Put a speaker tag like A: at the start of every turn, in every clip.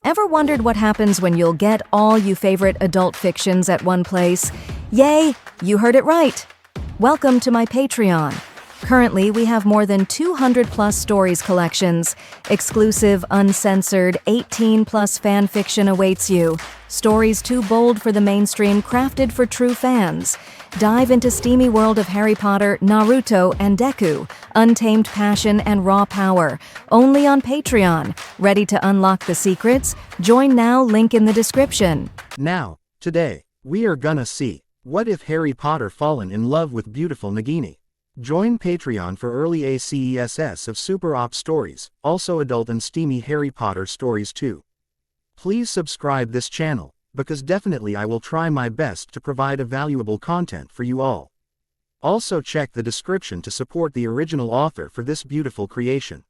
A: Ever wondered what happens when you'll get all you favorite adult fictions at one place? Yay, you heard it right! Welcome to my Patreon. Currently, we have more than 200+ stories collections. Exclusive, uncensored, 18+ fan fiction awaits you. Stories too bold for the mainstream, crafted for true fans. Dive into steamy world of Harry Potter, Naruto, and Deku. Untamed passion and raw power. Only on Patreon. Ready to unlock the secrets? Join now, link in the description.
B: Now, today, we are gonna see, what if Harry Potter fallen in love with beautiful Nagini? Join Patreon for early ACESS of Super Op stories, also adult and steamy Harry Potter stories too. Please subscribe this channel, because definitely I will try my best to provide a valuable content for you all. Also check the description to support the original author for this beautiful creation.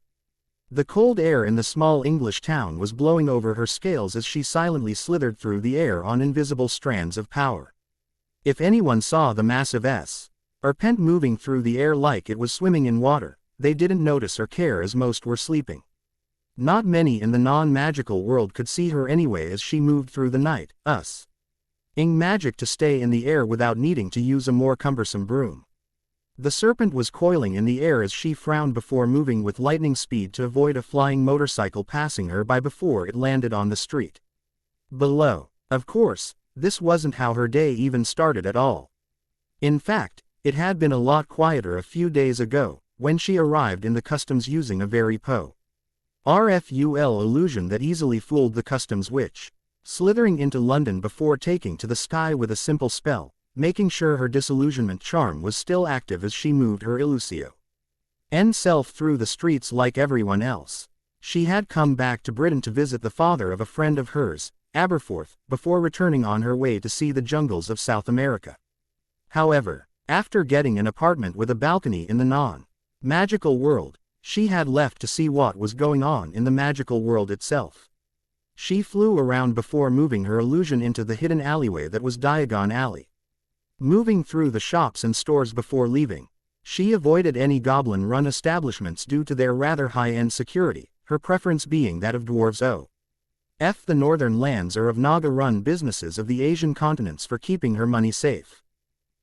B: The cold air in the small English town was blowing over her scales as she silently slithered through the air on invisible strands of power. If anyone saw the massive serpent moving through the air like it was swimming in water, they didn't notice or care as most were sleeping. Not many in the non-magical world could see her anyway as she moved through the night, using magic to stay in the air without needing to use a more cumbersome broom. The serpent was coiling in the air as she frowned before moving with lightning speed to avoid a flying motorcycle passing her by before it landed on the street below. Of course, this wasn't how her day even started at all. In fact, it had been a lot quieter a few days ago, when she arrived in the customs using a very powerful illusion that easily fooled the customs witch, slithering into London before taking to the sky with a simple spell, making sure her disillusionment charm was still active as she moved her illusio self through the streets like everyone else. She had come back to Britain to visit the father of a friend of hers, Aberforth, before returning on her way to see the jungles of South America. However, after getting an apartment with a balcony in the non-magical world, she had left to see what was going on in the magical world itself. She flew around before moving her illusion into the hidden alleyway that was Diagon Alley. Moving through the shops and stores before leaving, she avoided any goblin-run establishments due to their rather high-end security, her preference being that of dwarves the northern lands or of Naga-run businesses of the Asian continents for keeping her money safe.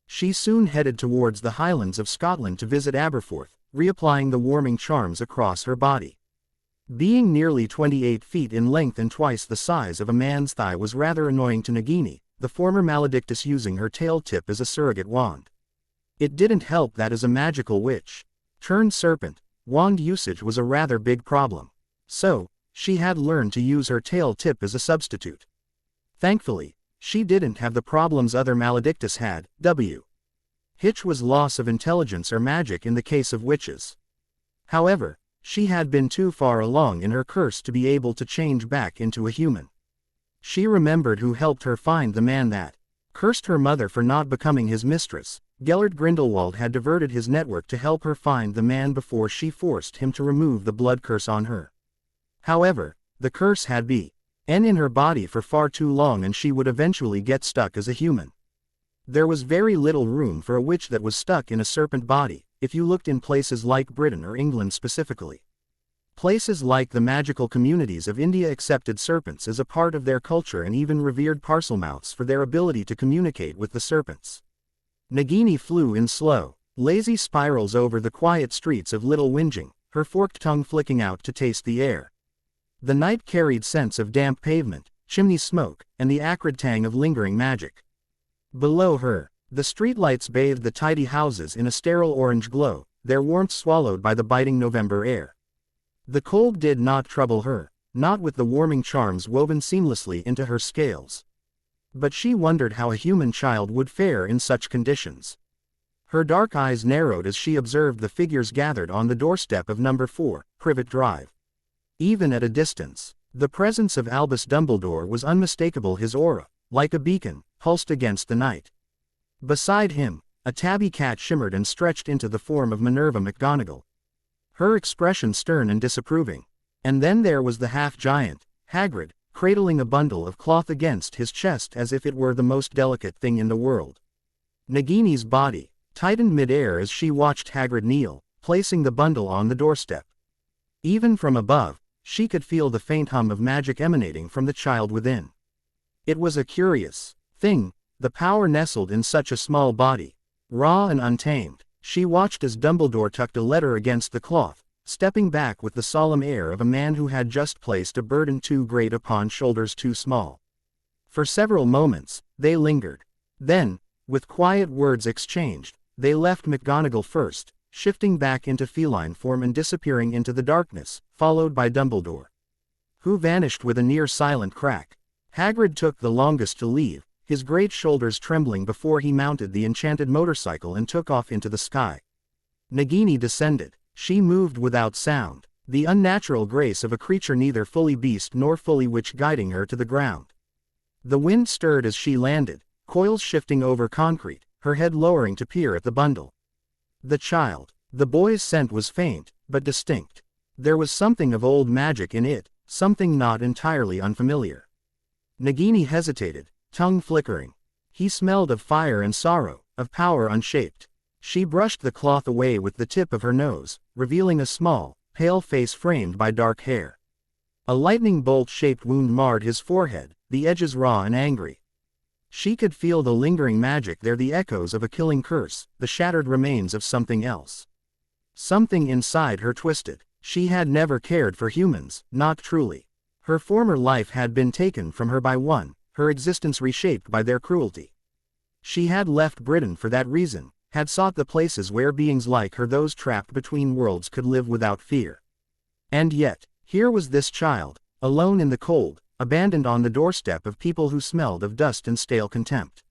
B: She soon headed towards the Highlands of Scotland to visit Aberforth, reapplying the warming charms across her body. Being nearly 28 feet in length and twice the size of a man's thigh was rather annoying to Nagini, the former maledictus using her tail tip as a surrogate wand. It didn't help that as a magical witch turned serpent, wand usage was a rather big problem. So, she had learned to use her tail tip as a substitute. Thankfully, she didn't have the problems other maledictus had, which was loss of intelligence or magic in the case of witches. However, she had been too far along in her curse to be able to change back into a human. She remembered who helped her find the man that cursed her mother for not becoming his mistress. Gellert Grindelwald had diverted his network to help her find the man before she forced him to remove the blood curse on her. However, the curse had been in her body for far too long and she would eventually get stuck as a human. There was very little room for a witch that was stuck in a serpent body, if you looked in places like Britain or England specifically. Places like the magical communities of India accepted serpents as a part of their culture and even revered parselmouths for their ability to communicate with the serpents. Nagini flew in slow, lazy spirals over the quiet streets of Little Whinging, her forked tongue flicking out to taste the air. The night carried scents of damp pavement, chimney smoke, and the acrid tang of lingering magic. Below her, the streetlights bathed the tidy houses in a sterile orange glow, their warmth swallowed by the biting November air. The cold did not trouble her, not with the warming charms woven seamlessly into her scales. But she wondered how a human child would fare in such conditions. Her dark eyes narrowed as she observed the figures gathered on the doorstep of number 4, Privet Drive. Even at a distance, the presence of Albus Dumbledore was unmistakable. His aura, like a beacon, pulsed against the night. Beside him, a tabby cat shimmered and stretched into the form of Minerva McGonagall. Her expression stern and disapproving. And then there was the half-giant, Hagrid, cradling a bundle of cloth against his chest as if it were the most delicate thing in the world. Nagini's body tightened mid-air as she watched Hagrid kneel, placing the bundle on the doorstep. Even from above, She could feel the faint hum of magic emanating from the child within. It was a curious thing, the power nestled in such a small body. Raw and untamed, she watched as Dumbledore tucked a letter against the cloth, stepping back with the solemn air of a man who had just placed a burden too great upon shoulders too small. For several moments, they lingered. Then, with quiet words exchanged, they left McGonagall first, shifting back into feline form and disappearing into the darkness, followed by Dumbledore, who vanished with a near-silent crack. Hagrid took the longest to leave, his great shoulders trembling before he mounted the enchanted motorcycle and took off into the sky. Nagini descended. She moved without sound, the unnatural grace of a creature neither fully beast nor fully witch guiding her to the ground. The wind stirred as she landed, coils shifting over concrete, her head lowering to peer at the bundle. The child. The boy's scent was faint, but distinct. There was something of old magic in it, something not entirely unfamiliar. Nagini hesitated, tongue flickering. He smelled of fire and sorrow, of power unshaped. She brushed the cloth away with the tip of her nose, revealing a small, pale face framed by dark hair. A lightning bolt-shaped wound marred his forehead, the edges raw and angry. She could feel the lingering magic there, the echoes of a killing curse, the shattered remains of something else. Something inside her twisted. She had never cared for humans, not truly. Her former life had been taken from her by one, her existence reshaped by their cruelty. She had left Britain for that reason, had sought the places where beings like her, those trapped between worlds, could live without fear. And yet, here was this child, alone in the cold, abandoned on the doorstep of people who smelled of dust and stale contempt.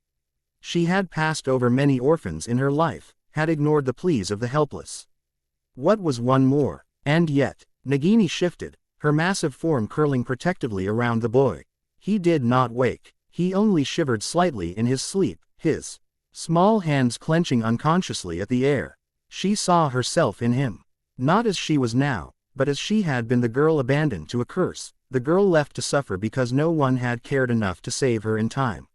B: She had passed over many orphans in her life, had ignored the pleas of the helpless. What was one more? And yet, Nagini shifted, her massive form curling protectively around the boy. He did not wake. He only shivered slightly in his sleep, his small hands clenching unconsciously at the air. She saw herself in him. Not as she was now, but as she had been, the girl abandoned to a curse, the girl left to suffer because no one had cared enough to save her in time.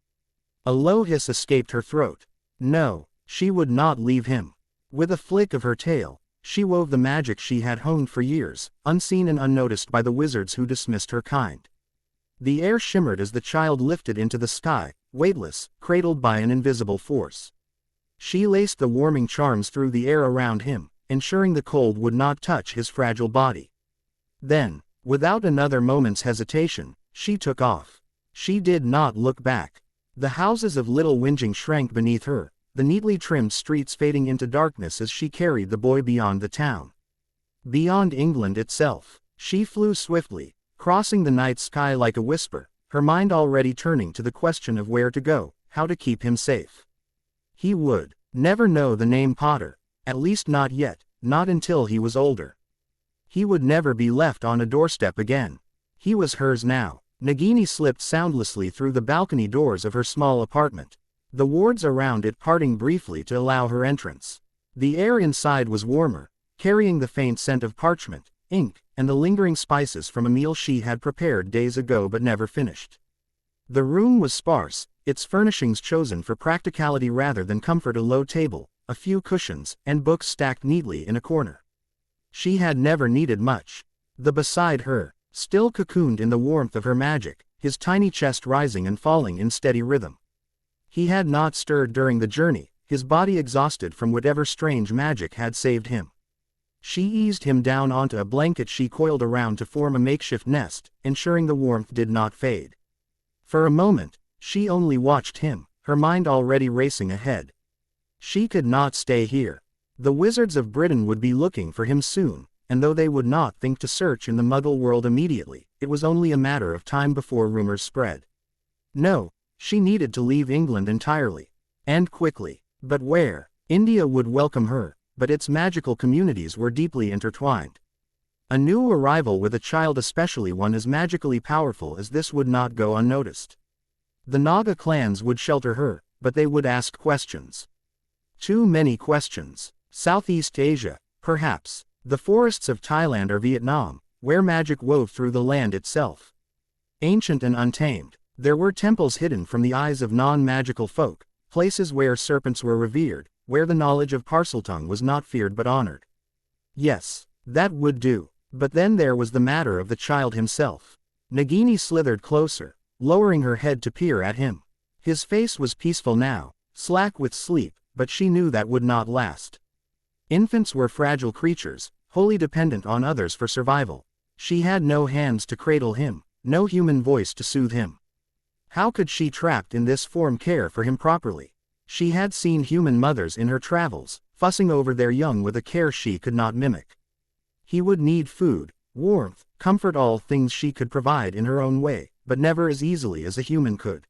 B: A low hiss escaped her throat. No, she would not leave him. With a flick of her tail, she wove the magic she had honed for years, unseen and unnoticed by the wizards who dismissed her kind. The air shimmered as the child lifted into the sky, weightless, cradled by an invisible force. She laced the warming charms through the air around him, ensuring the cold would not touch his fragile body. Then, without another moment's hesitation, she took off. She did not look back. The houses of Little Whinging shrank beneath her, the neatly trimmed streets fading into darkness as she carried the boy beyond the town. Beyond England itself, she flew swiftly, crossing the night sky like a whisper, her mind already turning to the question of where to go, how to keep him safe. He would never know the name Potter, at least not yet, not until he was older. He would never be left on a doorstep again. He was hers now. Nagini slipped soundlessly through the balcony doors of her small apartment, the wards around it parting briefly to allow her entrance. The air inside was warmer, carrying the faint scent of parchment, ink, and the lingering spices from a meal she had prepared days ago but never finished. The room was sparse, its furnishings chosen for practicality rather than comfort: a low table, a few cushions, and books stacked neatly in a corner. She had never needed much. The beside her, still cocooned in the warmth of her magic, his tiny chest rising and falling in steady rhythm. He had not stirred during the journey, his body exhausted from whatever strange magic had saved him. She eased him down onto a blanket she coiled around to form a makeshift nest, ensuring the warmth did not fade. For a moment, she only watched him, her mind already racing ahead. She could not stay here. The wizards of Britain would be looking for him soon, and though they would not think to search in the Muggle world immediately, it was only a matter of time before rumors spread. No, she needed to leave England entirely. And quickly. But where? India would welcome her, but its magical communities were deeply intertwined. A new arrival with a child, especially one as magically powerful as this, would not go unnoticed. The Naga clans would shelter her, but they would ask questions. Too many questions. Southeast Asia, perhaps. The forests of Thailand or Vietnam, where magic wove through the land itself. Ancient and untamed, there were temples hidden from the eyes of non-magical folk, places where serpents were revered, where the knowledge of Parseltongue was not feared but honored. Yes, that would do. But then there was the matter of the child himself. Nagini slithered closer, lowering her head to peer at him. His face was peaceful now, slack with sleep, but she knew that would not last. Infants were fragile creatures, wholly dependent on others for survival. She had no hands to cradle him, no human voice to soothe him. How could she trapped in this form care for him properly? She had seen human mothers in her travels, fussing over their young with a care she could not mimic. He would need food, warmth, comfort, all things she could provide in her own way, but never as easily as a human could.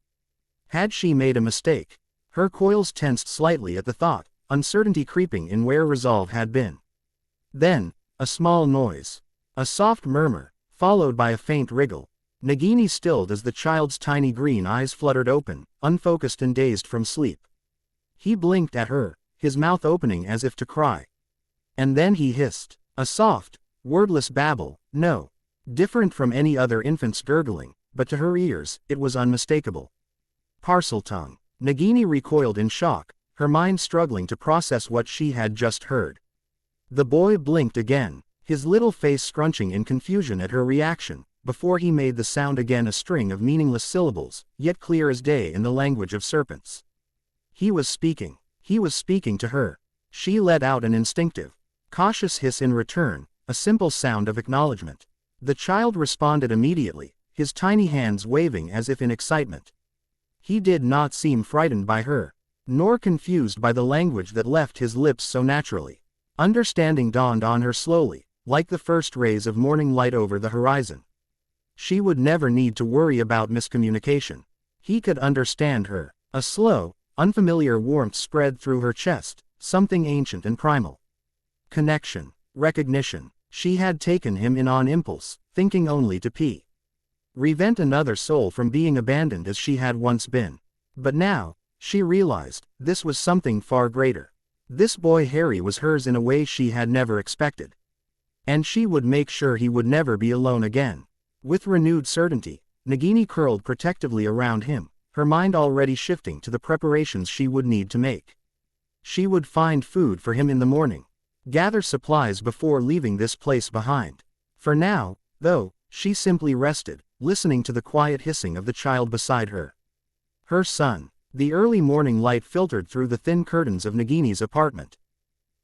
B: Had she made a mistake? Her coils tensed slightly at the thought, uncertainty creeping in where resolve had been. Then, a small noise. A soft murmur, followed by a faint wriggle. Nagini stilled as the child's tiny green eyes fluttered open, unfocused and dazed from sleep. He blinked at her, his mouth opening as if to cry. And then he hissed. A soft, wordless babble, no. Different from any other infant's gurgling, but to her ears, it was unmistakable. Parseltongue. Nagini recoiled in shock, her mind struggling to process what she had just heard. The boy blinked again, his little face scrunching in confusion at her reaction, before he made the sound again, a string of meaningless syllables, yet clear as day in the language of serpents. He was speaking to her. She let out an instinctive, cautious hiss in return, a simple sound of acknowledgement. The child responded immediately, his tiny hands waving as if in excitement. He did not seem frightened by her, nor confused by the language that left his lips so naturally. Understanding dawned on her slowly, like the first rays of morning light over the horizon. She would never need to worry about miscommunication. He could understand her. A slow, unfamiliar warmth spread through her chest, something ancient and primal. Connection. Recognition. She had taken him in on impulse, thinking only to prevent another soul from being abandoned as she had once been. But now, she realized, this was something far greater. This boy Harry was hers in a way she had never expected. And she would make sure he would never be alone again. With renewed certainty, Nagini curled protectively around him, her mind already shifting to the preparations she would need to make. She would find food for him in the morning, gather supplies before leaving this place behind. For now, though, she simply rested, listening to the quiet hissing of the child beside her. Her son. The early morning light filtered through the thin curtains of Nagini's apartment,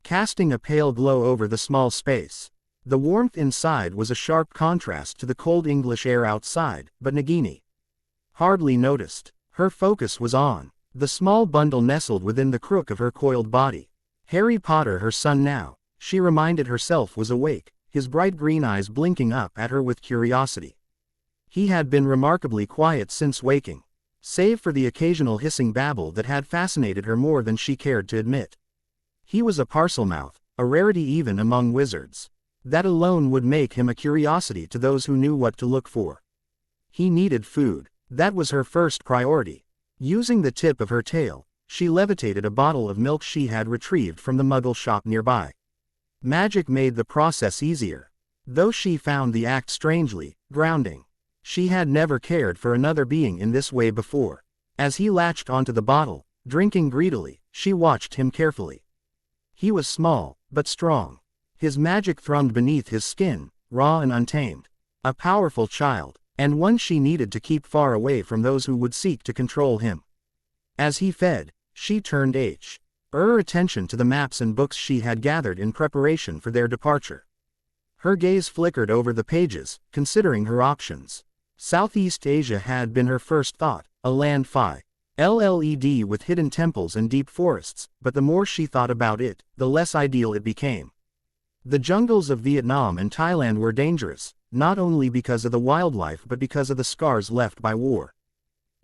B: casting a pale glow over the small space. The warmth inside was a sharp contrast to the cold English air outside, but Nagini hardly noticed. Her focus was on the small bundle nestled within the crook of her coiled body. Harry Potter, her son now, she reminded herself, was awake, his bright green eyes blinking up at her with curiosity. He had been remarkably quiet since waking, save for the occasional hissing babble that had fascinated her more than she cared to admit. He was a Parselmouth, a rarity even among wizards. That alone would make him a curiosity to those who knew what to look for. He needed food. That was her first priority. Using the tip of her tail, she levitated a bottle of milk she had retrieved from the muggle shop nearby. Magic made the process easier, though she found the act strangely grounding. She had never cared for another being in this way before. As he latched onto the bottle, drinking greedily, she watched him carefully. He was small, but strong. His magic thrummed beneath his skin, raw and untamed. A powerful child, and one she needed to keep far away from those who would seek to control him. As he fed, she turned her attention to the maps and books she had gathered in preparation for their departure. Her gaze flickered over the pages, considering her options. Southeast Asia had been her first thought, a land LLED with hidden temples and deep forests, but the more she thought about it, the less ideal it became. The jungles of Vietnam and Thailand were dangerous, not only because of the wildlife but because of the scars left by war.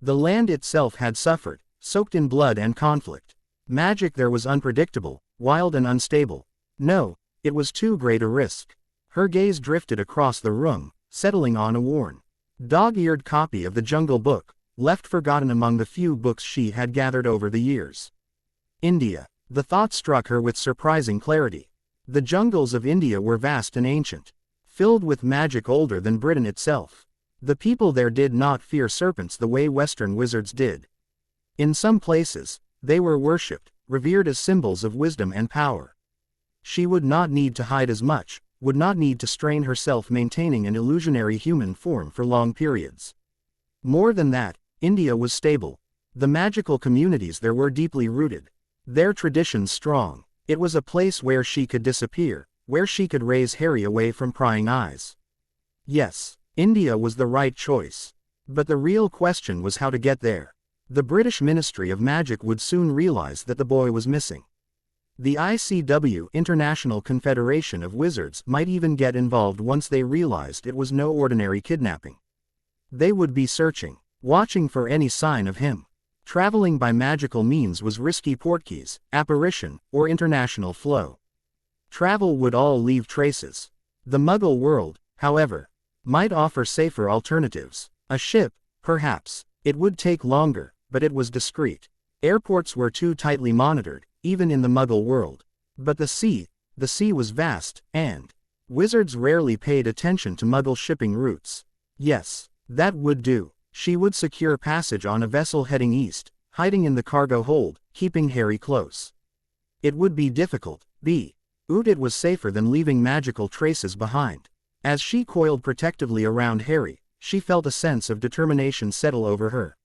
B: The land itself had suffered, soaked in blood and conflict. Magic there was unpredictable, wild and unstable. No, it was too great a risk. Her gaze drifted across the room, settling on a worn, dog-eared copy of the Jungle Book, left forgotten among the few books she had gathered over the years. India. The thought struck her with surprising clarity. The jungles of India were vast and ancient, filled with magic older than Britain itself. The people there did not fear serpents the way Western wizards did. In some places, they were worshipped, revered as symbols of wisdom and power. She would not need to hide as much, would not need to strain herself maintaining an illusionary human form for long periods. More than that, India was stable. The magical communities there were deeply rooted. Their traditions strong. It was a place where she could disappear, where she could raise Harry away from prying eyes. Yes, India was the right choice. But the real question was how to get there. The British Ministry of Magic would soon realize that the boy was missing. The ICW, International Confederation of Wizards, might even get involved once they realized it was no ordinary kidnapping. They would be searching, watching for any sign of him. Traveling by magical means was risky. Portkeys, apparition, or international flow. Travel would all leave traces. The Muggle world, however, might offer safer alternatives. A ship, perhaps. It would take longer, but it was discreet. Airports were too tightly monitored, even in the Muggle world. But the sea was vast, and wizards rarely paid attention to Muggle shipping routes. Yes, that would do. She would secure passage on a vessel heading east, hiding in the cargo hold, keeping Harry close. It would be difficult, but it was safer than leaving magical traces behind. As she coiled protectively around Harry, she felt a sense of determination settle over her.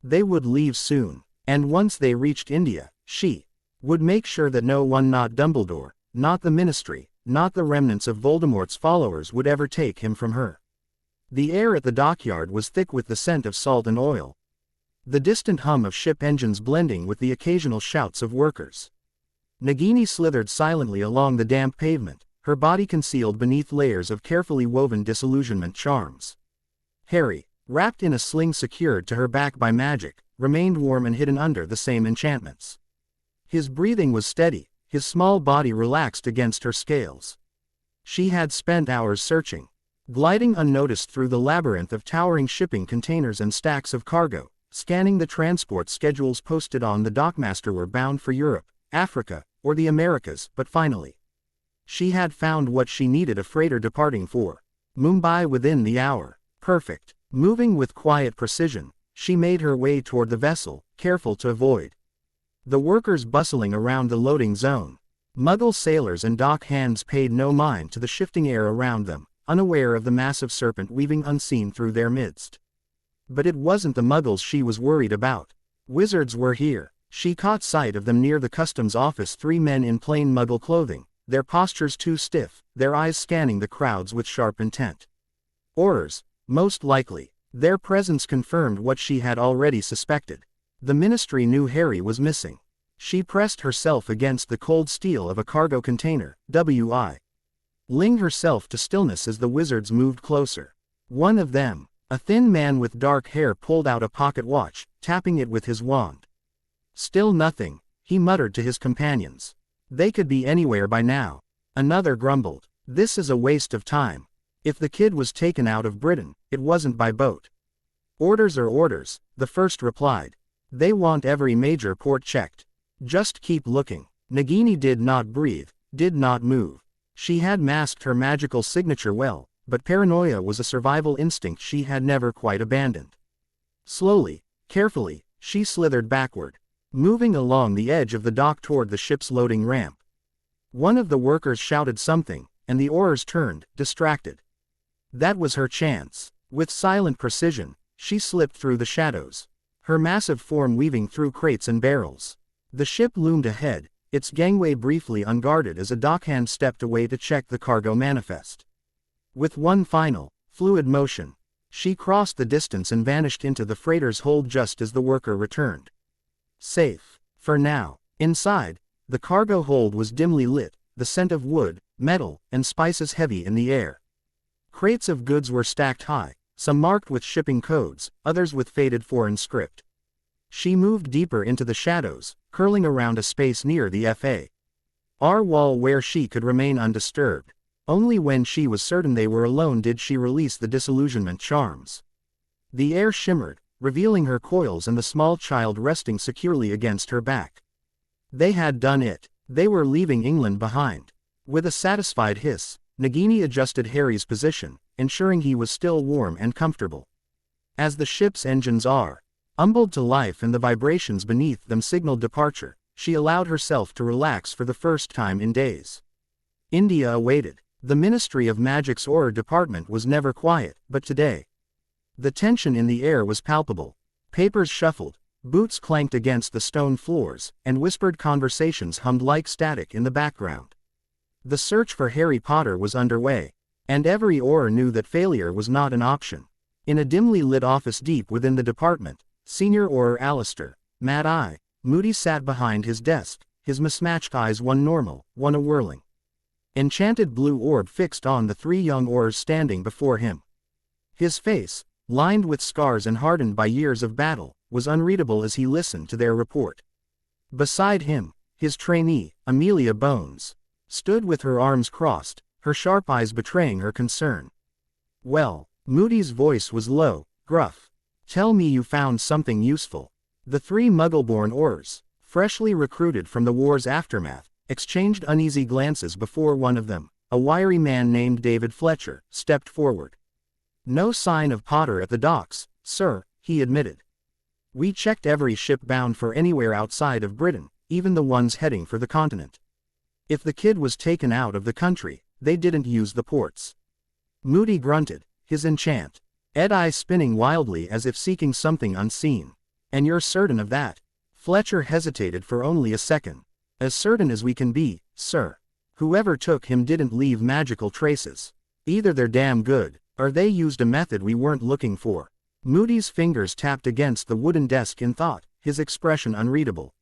B: They would leave soon, and once they reached India, she would make sure that no one, not Dumbledore, not the Ministry, not the remnants of Voldemort's followers, would ever take him from her. The air at the dockyard was thick with the scent of salt and oil. The distant hum of ship engines blending with the occasional shouts of workers. Nagini slithered silently along the damp pavement, her body concealed beneath layers of carefully woven disillusionment charms. Harry, wrapped in a sling secured to her back by magic, remained warm and hidden under the same enchantments. His breathing was steady, his small body relaxed against her scales. She had spent hours searching, gliding unnoticed through the labyrinth of towering shipping containers and stacks of cargo, scanning the transport schedules posted on the dockmaster were bound for Europe, Africa, or the Americas, but finally, she had found what she needed: a freighter departing for Mumbai within the hour. Perfect. Moving with quiet precision, she made her way toward the vessel, careful to avoid the workers bustling around the loading zone. Muggle sailors and dock hands paid no mind to the shifting air around them, unaware of the massive serpent weaving unseen through their midst. But it wasn't the Muggles she was worried about. Wizards were here. She caught sight of them near the customs office, 3 men in plain Muggle clothing, their postures too stiff, their eyes scanning the crowds with sharp intent. Aurors, most likely. Their presence confirmed what she had already suspected. The Ministry knew Harry was missing. She pressed herself against the cold steel of a cargo container, ling herself to stillness as the wizards moved closer. One of them, a thin man with dark hair, pulled out a pocket watch, tapping it with his wand. Still nothing, he muttered to his companions. They could be anywhere by now. Another grumbled. This is a waste of time. If the kid was taken out of Britain, it wasn't by boat. Orders are orders, the first replied. They want every major port checked. Just keep looking. Nagini did not breathe, did not move. She had masked her magical signature well, but paranoia was a survival instinct she had never quite abandoned. Slowly, carefully, she slithered backward, moving along the edge of the dock toward the ship's loading ramp. One of the workers shouted something, and the Aurors turned, distracted. That was her chance. With silent precision, she slipped through the shadows, her massive form weaving through crates and barrels. The ship loomed ahead, its gangway briefly unguarded as a dockhand stepped away to check the cargo manifest. With one final, fluid motion, she crossed the distance and vanished into the freighter's hold just as the worker returned. Safe. For now. Inside, the cargo hold was dimly lit, the scent of wood, metal, and spices heavy in the air. Crates of goods were stacked high, some marked with shipping codes, others with faded foreign script. She moved deeper into the shadows, curling around a space near the FAR wall where she could remain undisturbed. Only when she was certain they were alone did she release the disillusionment charms. The air shimmered, revealing her coils and the small child resting securely against her back. They had done it. They were leaving England behind. With a satisfied hiss, Nagini adjusted Harry's position, ensuring he was still warm and comfortable. As the ship's engines rumbled to life and the vibrations beneath them signaled departure, she allowed herself to relax for the first time in days. India awaited. The Ministry of Magic's Auror department was never quiet, but today, the tension in the air was palpable. Papers shuffled, boots clanked against the stone floors, and whispered conversations hummed like static in the background. The search for Harry Potter was underway, and every Auror knew that failure was not an option. In a dimly lit office deep within the department, Senior Auror Alistair, mad-eye, Moody sat behind his desk, his mismatched eyes one normal, one a whirling, enchanted blue orb fixed on the three young Aurors standing before him. His face, lined with scars and hardened by years of battle, was unreadable as he listened to their report. Beside him, his trainee, Amelia Bones, stood with her arms crossed, her sharp eyes betraying her concern. "Well," Moody's voice was low, gruff. "Tell me you found something useful." The three Muggle-born Aurors, freshly recruited from the war's aftermath, exchanged uneasy glances before one of them, a wiry man named David Fletcher, stepped forward. "No sign of Potter at the docks, sir," he admitted. "We checked every ship bound for anywhere outside of Britain, even the ones heading for the continent. If the kid was taken out of the country, they didn't use the ports." Moody grunted, his enchant eye spinning wildly as if seeking something unseen. "And you're certain of that?" Fletcher hesitated for only a second. "As certain as we can be, sir. Whoever took him didn't leave magical traces. Either they're damn good, or they used a method we weren't looking for." Moody's fingers tapped against the wooden desk in thought, his expression unreadable.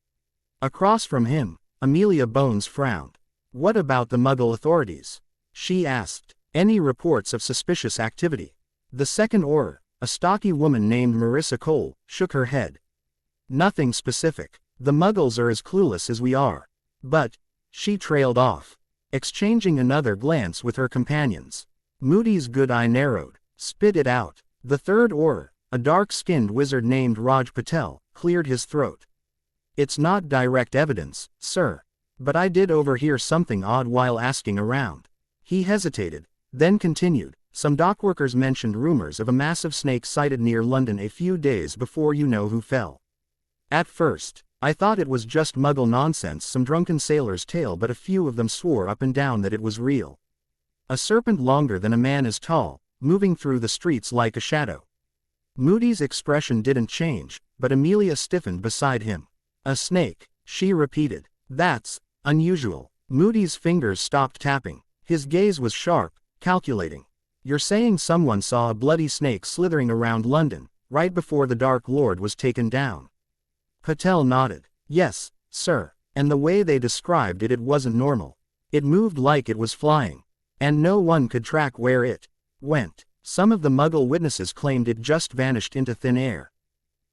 B: Across from him, Amelia Bones frowned. "What about the Muggle authorities?" she asked. "Any reports of suspicious activity?" The second Auror, a stocky woman named Marissa Cole, shook her head. "Nothing specific. The Muggles are as clueless as we are. But," she trailed off, exchanging another glance with her companions. Moody's good eye narrowed. "Spit it out." The third Auror, a dark-skinned wizard named Raj Patel, cleared his throat. "It's not direct evidence, sir. But I did overhear something odd while asking around." He hesitated, then continued. "Some dockworkers mentioned rumors of a massive snake sighted near London a few days before you know who fell. At first, I thought it was just Muggle nonsense, some drunken sailor's tale, but a few of them swore up and down that it was real. A serpent longer than a man is tall, moving through the streets like a shadow." Moody's expression didn't change, but Amelia stiffened beside him. "A snake," she repeated. "That's unusual." Moody's fingers stopped tapping. His gaze was sharp, calculating. "You're saying someone saw a bloody snake slithering around London, right before the Dark Lord was taken down?" Patel nodded. "Yes, sir. And the way they described it, it wasn't normal. It moved like it was flying. And no one could track where it went. Some of the Muggle witnesses claimed it just vanished into thin air."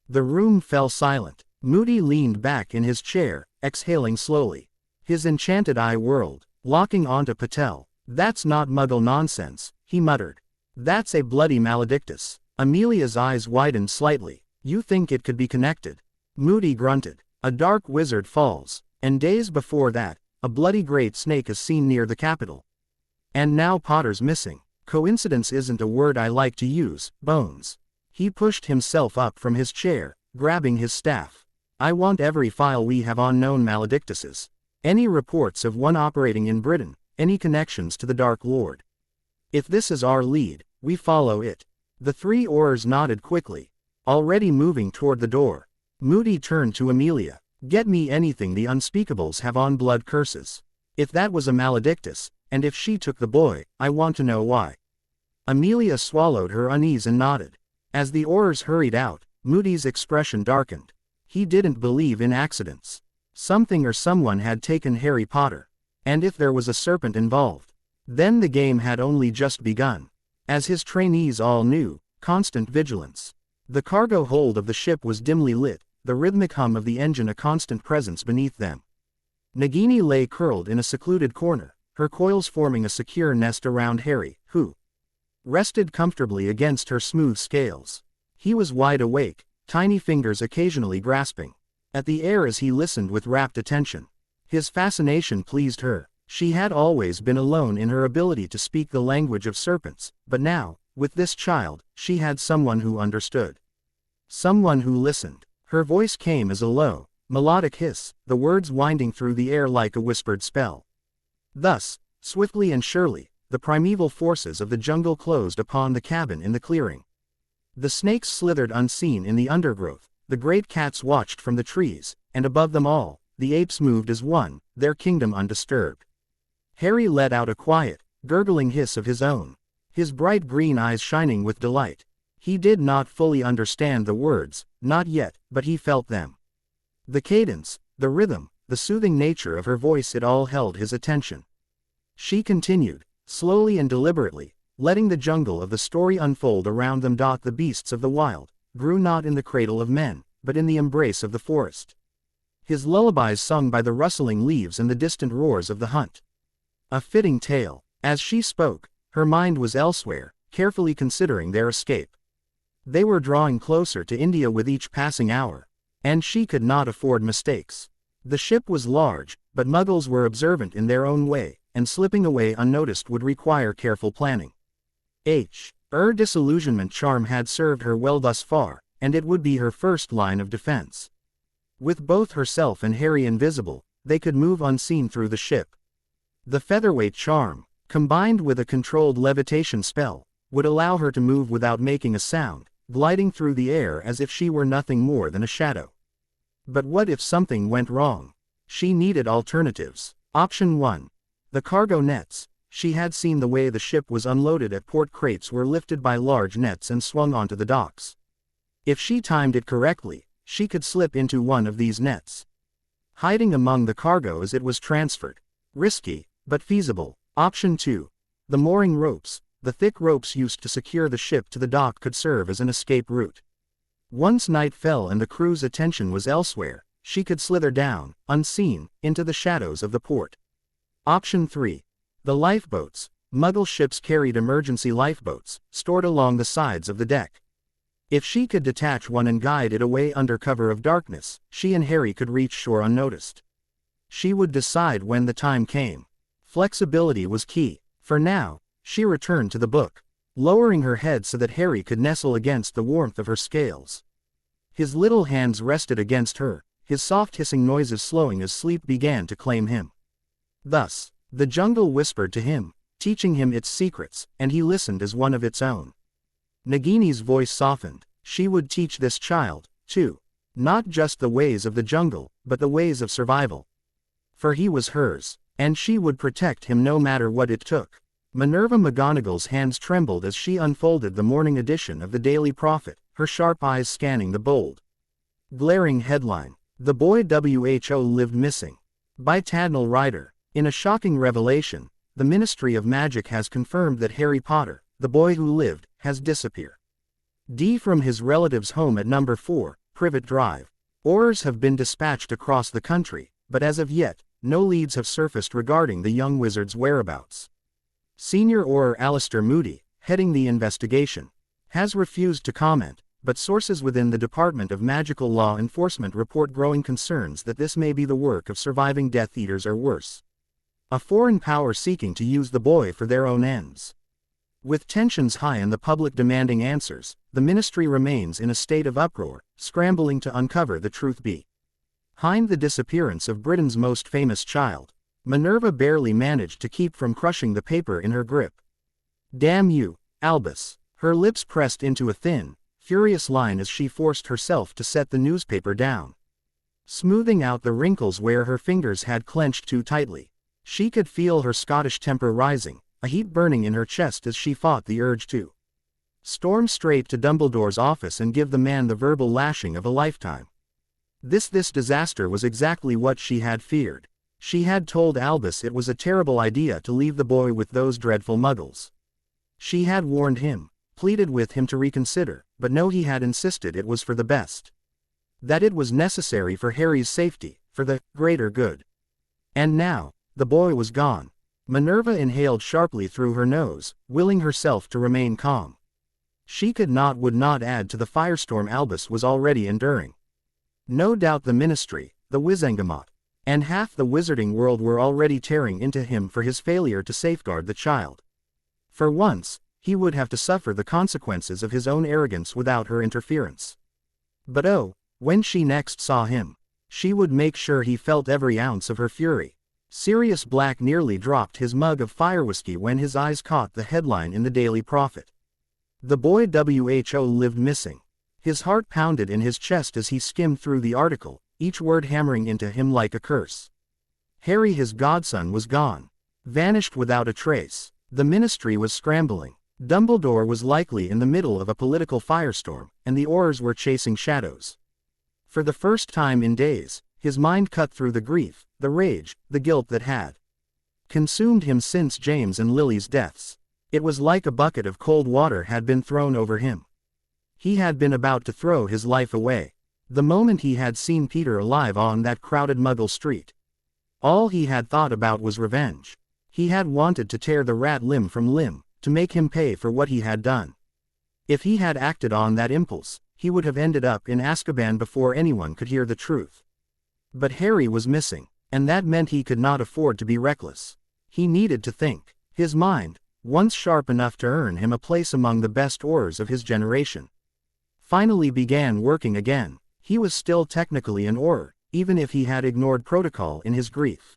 B: The room fell silent. Moody leaned back in his chair, exhaling slowly. His enchanted eye whirled, locking onto Patel. "That's not Muggle nonsense," he muttered. "That's a bloody maledictus." Amelia's eyes widened slightly. "You think it could be connected?" Moody grunted. "A dark wizard falls, and days before that, a bloody great snake is seen near the capital. And now Potter's missing. Coincidence isn't a word I like to use, Bones." He pushed himself up from his chair, grabbing his staff. "I want every file we have on known maledictuses. Any reports of one operating in Britain, any connections to the Dark Lord. If this is our lead, we follow it." The three Aurors nodded quickly, already moving toward the door. Moody turned to Amelia. "Get me anything the Unspeakables have on blood curses. If that was a maledictus, and if she took the boy, I want to know why." Amelia swallowed her unease and nodded. As the Aurors hurried out, Moody's expression darkened. He didn't believe in accidents. Something or someone had taken Harry Potter. And if there was a serpent involved, then the game had only just begun. As his trainees all knew, constant vigilance. The cargo hold of the ship was dimly lit, the rhythmic hum of the engine a constant presence beneath them. Nagini lay curled in a secluded corner, her coils forming a secure nest around Harry, who rested comfortably against her smooth scales. He was wide awake, tiny fingers occasionally grasping at the air as he listened with rapt attention. His fascination pleased her. She had always been alone in her ability to speak the language of serpents, but now, with this child, she had someone who understood. Someone who listened. Her voice came as a low, melodic hiss, the words winding through the air like a whispered spell. Thus, swiftly and surely, the primeval forces of the jungle closed upon the cabin in the clearing. The snakes slithered unseen in the undergrowth, the great cats watched from the trees, and above them all, the apes moved as one, their kingdom undisturbed. Harry let out a quiet, gurgling hiss of his own, his bright green eyes shining with delight. He did not fully understand the words, not yet, but he felt them. The cadence, the rhythm, the soothing nature of her voice, it all held his attention. She continued, slowly and deliberately, letting the jungle of the story unfold around them. The beasts of the wild grew not in the cradle of men, but in the embrace of the forest. His lullabies sung by the rustling leaves and the distant roars of the hunt. A fitting tale. As she spoke, her mind was elsewhere, carefully considering their escape. They were drawing closer to India with each passing hour, and she could not afford mistakes. The ship was large, but Muggles were observant in their own way, and slipping away unnoticed would require careful planning. Her disillusionment charm had served her well thus far, and it would be her first line of defense. With both herself and Harry invisible, they could move unseen through the ship. The featherweight charm, combined with a controlled levitation spell, would allow her to move without making a sound, gliding through the air as if she were nothing more than a shadow. But what if something went wrong? She needed alternatives. Option 1. The cargo nets. She had seen the way the ship was unloaded at port. Crates were lifted by large nets and swung onto the docks. If she timed it correctly, she could slip into one of these nets, hiding among the cargo as it was transferred. Risky, but feasible. Option 2. The mooring ropes. The thick ropes used to secure the ship to the dock could serve as an escape route. Once night fell and the crew's attention was elsewhere, she could slither down, unseen, into the shadows of the port. Option 3. The lifeboats. Muggle ships carried emergency lifeboats, stored along the sides of the deck. If she could detach one and guide it away under cover of darkness, she and Harry could reach shore unnoticed. She would decide when the time came. Flexibility was key. For now, she returned to the book, lowering her head so that Harry could nestle against the warmth of her scales. His little hands rested against her, his soft hissing noises slowing as sleep began to claim him. Thus, the jungle whispered to him, teaching him its secrets, and he listened as one of its own. Nagini's voice softened. She would teach this child, too, not just the ways of the jungle, but the ways of survival. For he was hers, and she would protect him no matter what it took. Minerva McGonagall's hands trembled as she unfolded the morning edition of the Daily Prophet, her sharp eyes scanning the bold, glaring headline, "The Boy Who Lived Missing," by Tadnell Ryder. In a shocking revelation, the Ministry of Magic has confirmed that Harry Potter, the boy who lived, has disappeared. From his relative's home at number 4, Privet Drive. Aurors have been dispatched across the country, but as of yet, no leads have surfaced regarding the young wizard's whereabouts. Senior Auror Alistair Moody, heading the investigation, has refused to comment, but sources within the Department of Magical Law Enforcement report growing concerns that this may be the work of surviving Death Eaters or worse, a foreign power seeking to use the boy for their own ends. With tensions high and the public demanding answers, the ministry remains in a state of uproar, scrambling to uncover the truth behind the disappearance of Britain's most famous child. Minerva barely managed to keep from crushing the paper in her grip. "Damn you, Albus!" Her lips pressed into a thin, furious line as she forced herself to set the newspaper down, smoothing out the wrinkles where her fingers had clenched too tightly. She could feel her Scottish temper rising, a heat burning in her chest as she fought the urge to storm straight to Dumbledore's office and give the man the verbal lashing of a lifetime. This disaster was exactly what she had feared. She had told Albus it was a terrible idea to leave the boy with those dreadful Muggles. She had warned him, pleaded with him to reconsider, but no, he had insisted it was for the best. That it was necessary for Harry's safety, for the greater good. And now, the boy was gone. Minerva inhaled sharply through her nose, willing herself to remain calm. She would not add to the firestorm Albus was already enduring. No doubt the ministry, the Wizengamot, and half the wizarding world were already tearing into him for his failure to safeguard the child. For once, he would have to suffer the consequences of his own arrogance without her interference. But oh, when she next saw him, she would make sure he felt every ounce of her fury. Sirius Black nearly dropped his mug of fire whiskey when his eyes caught the headline in the Daily Prophet. The boy WHO lived missing. His heart pounded in his chest as he skimmed through the article, each word hammering into him like a curse. Harry, his godson, was gone. Vanished without a trace. The Ministry was scrambling. Dumbledore was likely in the middle of a political firestorm, and the aurors were chasing shadows. For the first time in days, his mind cut through the grief, the rage, the guilt that had consumed him since James and Lily's deaths. It was like a bucket of cold water had been thrown over him. He had been about to throw his life away. The moment he had seen Peter alive on that crowded Muggle street. All he had thought about was revenge. He had wanted to tear the rat limb from limb, to make him pay for what he had done. If he had acted on that impulse, he would have ended up in Azkaban before anyone could hear the truth. But Harry was missing, and that meant he could not afford to be reckless. He needed to think. His mind, once sharp enough to earn him a place among the best aurors of his generation, finally began working again. He was still technically an auror, even if he had ignored protocol in his grief.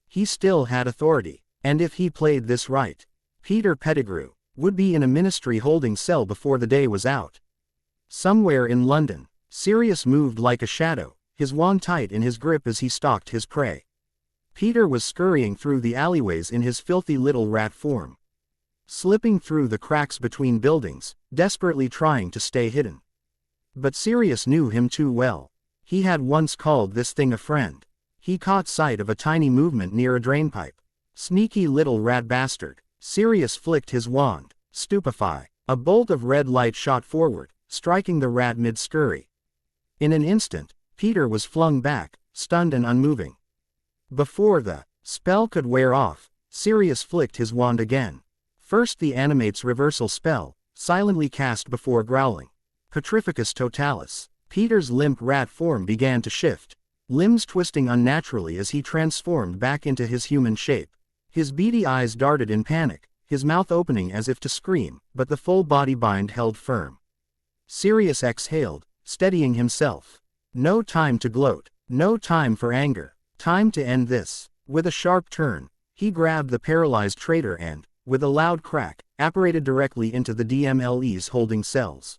B: He still had authority, and if he played this right, Peter Pettigrew would be in a Ministry holding cell before the day was out. Somewhere in London, Sirius moved like a shadow, his wand tight in his grip as he stalked his prey. Peter was scurrying through the alleyways in his filthy little rat form, slipping through the cracks between buildings, desperately trying to stay hidden. But Sirius knew him too well. He had once called this thing a friend. He caught sight of a tiny movement near a drainpipe. Sneaky little rat bastard. Sirius flicked his wand. Stupefy. A bolt of red light shot forward, striking the rat mid-scurry. In an instant, Peter was flung back, stunned and unmoving. Before the spell could wear off, Sirius flicked his wand again. First the Animate's reversal spell, silently cast before growling. Petrificus totalis. Peter's limp rat form began to shift, limbs twisting unnaturally as he transformed back into his human shape. His beady eyes darted in panic, his mouth opening as if to scream, but the full body bind held firm. Sirius exhaled, steadying himself. No time to gloat, no time for anger, time to end this. With a sharp turn, he grabbed the paralyzed traitor and, with a loud crack, apparated directly into the DMLE's holding cells.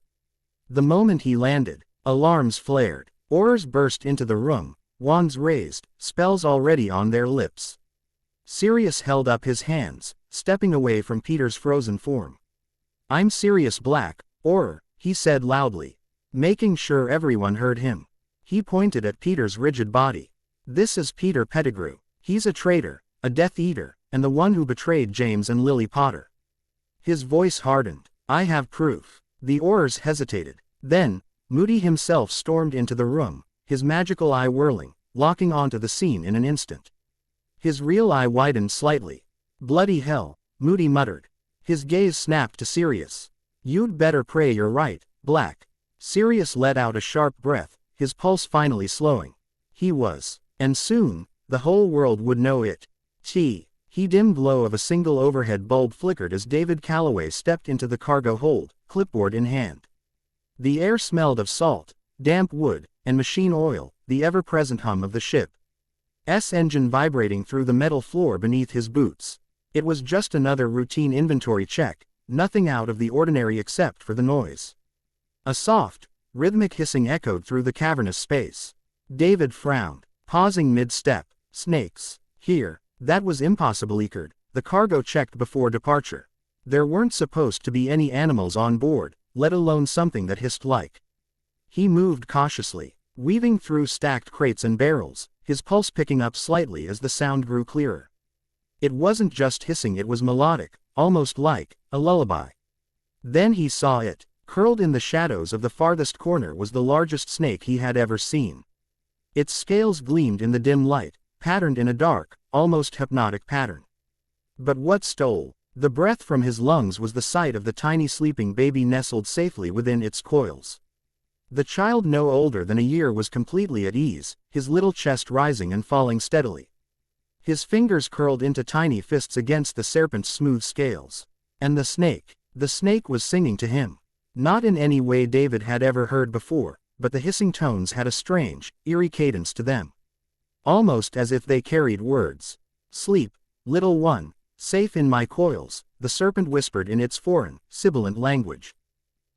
B: The moment he landed, alarms flared. Aurors burst into the room, wands raised, spells already on their lips. Sirius held up his hands, stepping away from Peter's frozen form. "I'm Sirius Black, Auror," he said loudly, making sure everyone heard him. He pointed at Peter's rigid body. "This is Peter Pettigrew. He's a traitor, a Death Eater, and the one who betrayed James and Lily Potter." His voice hardened. "I have proof." The aurors hesitated. Then, Moody himself stormed into the room, his magical eye whirling, locking onto the scene in an instant. His real eye widened slightly. "Bloody hell," Moody muttered. His gaze snapped to Sirius. "You'd better pray you're right, Black." Sirius let out a sharp breath, his pulse finally slowing. He was. And soon, the whole world would know it. The dim glow of a single overhead bulb flickered as David Calloway stepped into the cargo hold, clipboard in hand. The air smelled of salt, damp wood, and machine oil, the ever-present hum of the ship's engine vibrating through the metal floor beneath his boots. It was just another routine inventory check, nothing out of the ordinary except for the noise. A soft, rhythmic hissing echoed through the cavernous space. David frowned, pausing mid-step. Snakes. Here. That was impossible. The cargo checked before departure. There weren't supposed to be any animals on board, let alone something that hissed like. He moved cautiously, weaving through stacked crates and barrels, his pulse picking up slightly as the sound grew clearer. It wasn't just hissing, it was melodic, almost like a lullaby. Then he saw it. Curled in the shadows of the farthest corner was the largest snake he had ever seen. Its scales gleamed in the dim light, patterned in a dark, almost hypnotic pattern. But what stole the breath from his lungs was the sight of the tiny sleeping baby nestled safely within its coils. The child, no older than a year, was completely at ease, his little chest rising and falling steadily. His fingers curled into tiny fists against the serpent's smooth scales. And the snake was singing to him. Not in any way David had ever heard before, but the hissing tones had a strange, eerie cadence to them. Almost as if they carried words. Sleep, little one, safe in my coils, the serpent whispered in its foreign, sibilant language.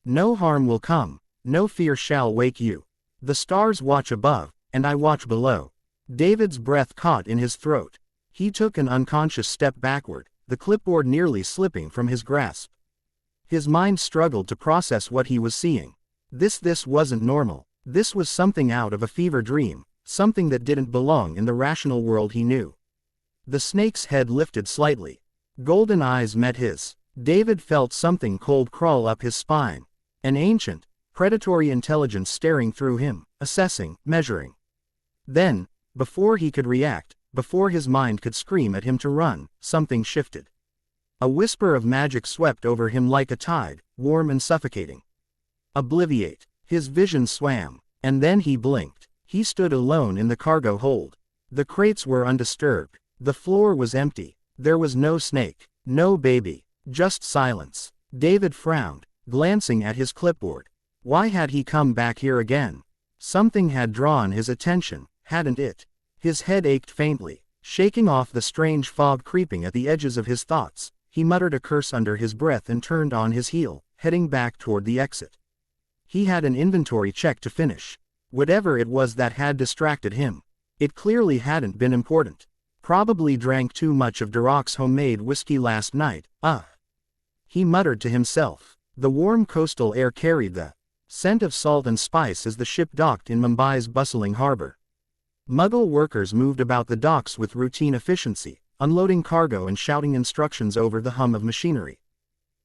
B: No harm will come, no fear shall wake you. The stars watch above, and I watch below. David's breath caught in his throat. He took an unconscious step backward, the clipboard nearly slipping from his grasp. His mind struggled to process what he was seeing. This wasn't normal. This was something out of a fever dream, something that didn't belong in the rational world he knew. The snake's head lifted slightly. Golden eyes met his. David felt something cold crawl up his spine. An ancient, predatory intelligence staring through him, assessing, measuring. Then, before he could react, before his mind could scream at him to run, something shifted. A whisper of magic swept over him like a tide, warm and suffocating. Obliviate. His vision swam, and then he blinked. He stood alone in the cargo hold. The crates were undisturbed. The floor was empty. There was no snake, no baby, just silence. David frowned, glancing at his clipboard. Why had he come back here again? Something had drawn his attention, hadn't it? His head ached faintly, shaking off the strange fog creeping at the edges of his thoughts. He muttered a curse under his breath and turned on his heel, heading back toward the exit. He had an inventory check to finish. Whatever it was that had distracted him, it clearly hadn't been important. Probably drank too much of Durok's homemade whiskey last night, he muttered to himself. The warm coastal air carried the scent of salt and spice as the ship docked in Mumbai's bustling harbor. Muggle workers moved about the docks with routine efficiency, unloading cargo and shouting instructions over the hum of machinery.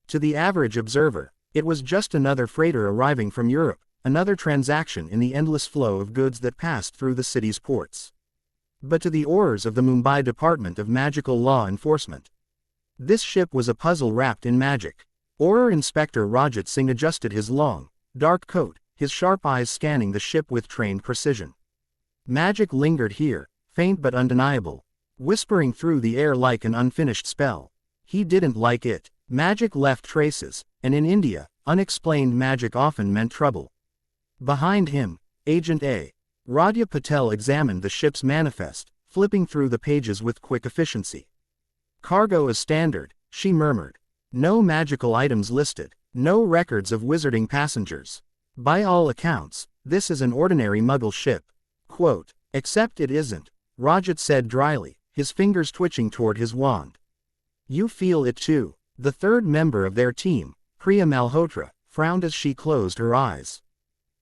B: To the average observer, it was just another freighter arriving from Europe, another transaction in the endless flow of goods that passed through the city's ports. But to the aurors of the Mumbai Department of Magical Law Enforcement, this ship was a puzzle wrapped in magic. Auror Inspector Rajat Singh adjusted his long, dark coat, his sharp eyes scanning the ship with trained precision. Magic lingered here, faint but undeniable, whispering through the air like an unfinished spell. He didn't like it. Magic left traces, and in India, unexplained magic often meant trouble. Behind him, Agent A. Radhya Patel examined the ship's manifest, flipping through the pages with quick efficiency. Cargo is standard, she murmured. No magical items listed, no records of wizarding passengers. By all accounts, this is an ordinary Muggle ship. Quote, except it isn't, Rajat said dryly, his fingers twitching toward his wand. You feel it too. The third member of their team, Priya Malhotra, frowned as she closed her eyes.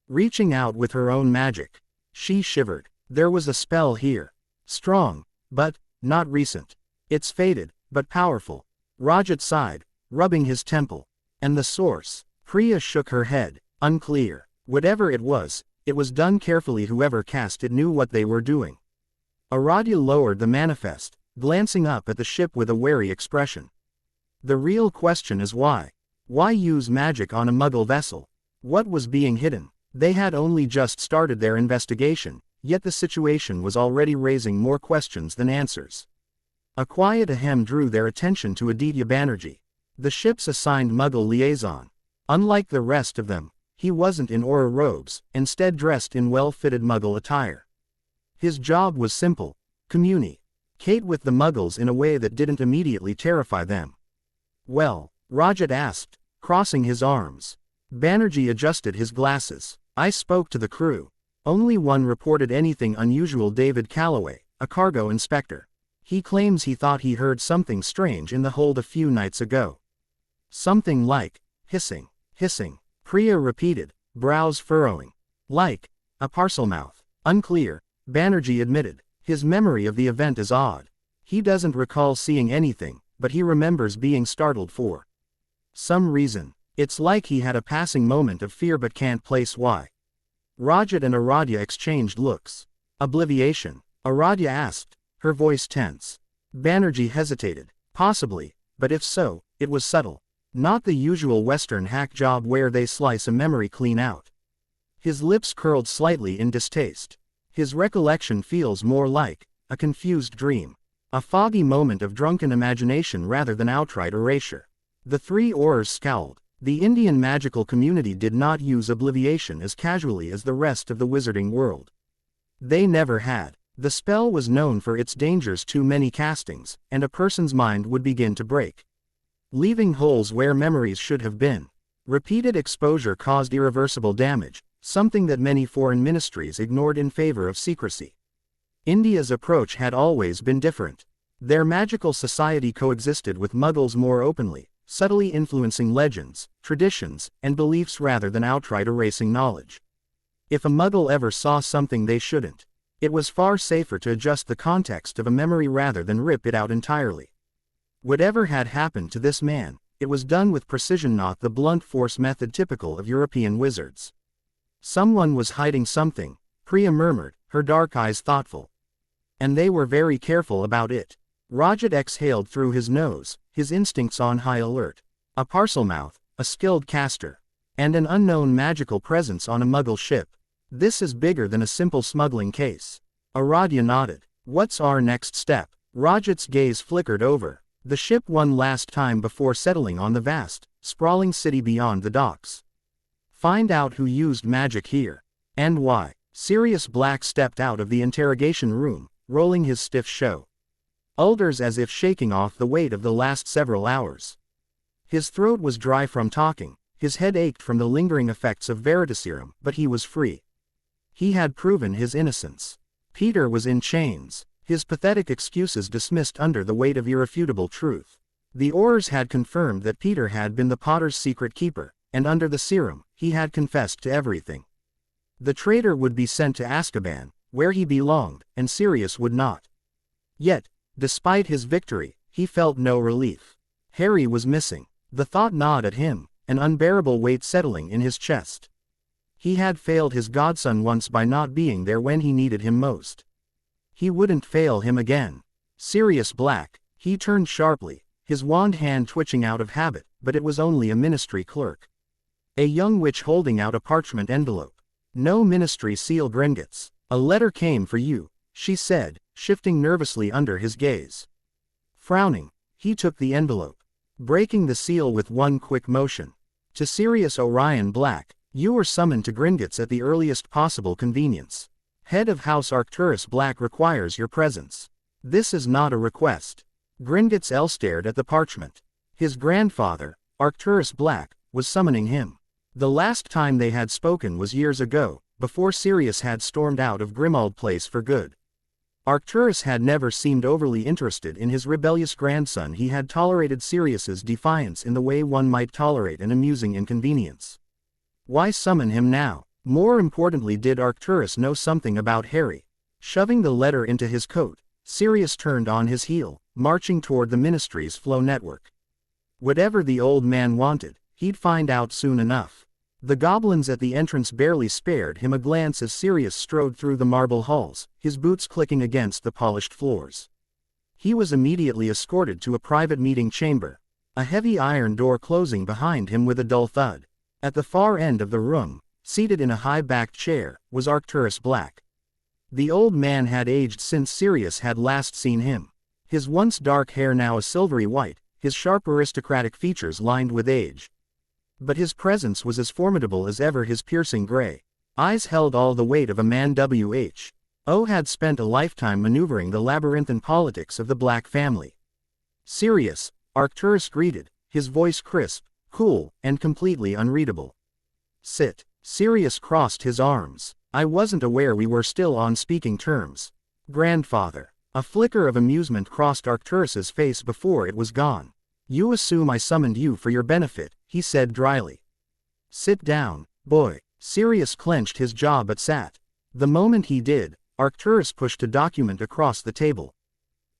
B: Reaching out with her own magic, she shivered. There was a spell here. Strong, but not recent. It's faded, but powerful. Rajat sighed, rubbing his temple. And the source? Priya shook her head. Unclear. Whatever it was done carefully. Whoever cast it knew what they were doing. Aradhya lowered the manifest, glancing up at the ship with a wary expression. The real question is why? Why use magic on a Muggle vessel? What was being hidden? They had only just started their investigation, yet the situation was already raising more questions than answers. A quiet ahem drew their attention to Aditya Banerjee, the ship's assigned Muggle liaison. Unlike the rest of them, he wasn't in Auror robes, instead dressed in well-fitted Muggle attire. His job was simple: communicate with the Muggles in a way that didn't immediately terrify them. Well, Rajat asked, crossing his arms. Banerjee adjusted his glasses. I spoke to the crew. Only one reported anything unusual. David Calloway, a cargo inspector. He claims he thought he heard something strange in the hold a few nights ago. Something like hissing, hissing, Priya repeated, brows furrowing. Like a parcel mouth. Unclear, Banerjee admitted. His memory of the event is odd. He doesn't recall seeing anything, but he remembers being startled for some reason. It's like he had a passing moment of fear but can't place why. Rajat and Aradhya exchanged looks. Obliviation? Aradhya asked, her voice tense. Banerjee hesitated. Possibly, but if so, it was subtle. Not the usual Western hack job where they slice a memory clean out. His lips curled slightly in distaste. His recollection feels more like a confused dream. A foggy moment of drunken imagination rather than outright erasure. The three Aurors scowled. The Indian magical community did not use obliviation as casually as the rest of the wizarding world. They never had. The spell was known for its dangers. Too many castings, and a person's mind would begin to break, leaving holes where memories should have been. Repeated exposure caused irreversible damage, something that many foreign ministries ignored in favor of secrecy. India's approach had always been different. Their magical society coexisted with Muggles more openly, subtly influencing legends, traditions, and beliefs rather than outright erasing knowledge. If a Muggle ever saw something they shouldn't, it was far safer to adjust the context of a memory rather than rip it out entirely. Whatever had happened to this man, it was done with precision, not the blunt force method typical of European wizards. Someone was hiding something, Priya murmured, her dark eyes thoughtful. And they were very careful about it. Rajat exhaled through his nose, his instincts on high alert. A Parselmouth, a skilled caster, and an unknown magical presence on a Muggle ship. This is bigger than a simple smuggling case. Aradhya nodded. What's our next step? Rajat's gaze flickered over the ship one last time before settling on the vast, sprawling city beyond the docks. Find out who used magic here. And why. Sirius Black stepped out of the interrogation room, rolling his stiff shoulders as if shaking off the weight of the last several hours. His throat was dry from talking, his head ached from the lingering effects of Veritaserum, but he was free. He had proven his innocence. Peter was in chains, his pathetic excuses dismissed under the weight of irrefutable truth. The Aurors had confirmed that Peter had been the Potter's secret keeper, and under the serum, he had confessed to everything. The traitor would be sent to Azkaban, where he belonged, and Sirius would not. Yet, despite his victory, he felt no relief. Harry was missing. The thought gnawed at him, an unbearable weight settling in his chest. He had failed his godson once by not being there when he needed him most. He wouldn't fail him again. Sirius Black, he turned sharply, his wand hand twitching out of habit, but it was only a ministry clerk. A young witch holding out a parchment envelope. No ministry seal, Gringotts. A letter came for you, she said, shifting nervously under his gaze. Frowning, he took the envelope, breaking the seal with one quick motion. To Sirius Orion Black, you were summoned to Gringotts at the earliest possible convenience. Head of House Arcturus Black requires your presence. This is not a request. Gringotts stared at the parchment. His grandfather, Arcturus Black, was summoning him. The last time they had spoken was years ago, before Sirius had stormed out of Grimmauld Place for good. Arcturus had never seemed overly interested in his rebellious grandson. He had tolerated Sirius's defiance in the way one might tolerate an amusing inconvenience. Why summon him now? More importantly, did Arcturus know something about Harry? Shoving the letter into his coat, Sirius turned on his heel, marching toward the ministry's flow network. Whatever the old man wanted, he'd find out soon enough. The goblins at the entrance barely spared him a glance as Sirius strode through the marble halls, his boots clicking against the polished floors. He was immediately escorted to a private meeting chamber, a heavy iron door closing behind him with a dull thud. At the far end of the room, seated in a high-backed chair, was Arcturus Black. The old man had aged since Sirius had last seen him. His once dark hair now a silvery white, his sharp aristocratic features lined with age. But his presence was as formidable as ever. His piercing gray eyes held all the weight of a man who had spent a lifetime maneuvering the labyrinthine politics of the Black family. Sirius, Arcturus greeted, his voice crisp, cool, and completely unreadable. Sit. Sirius crossed his arms. I wasn't aware we were still on speaking terms. Grandfather. A flicker of amusement crossed Arcturus's face before it was gone. You assume I summoned you for your benefit, he said dryly. Sit down, boy. Sirius clenched his jaw but sat. The moment he did, Arcturus pushed a document across the table.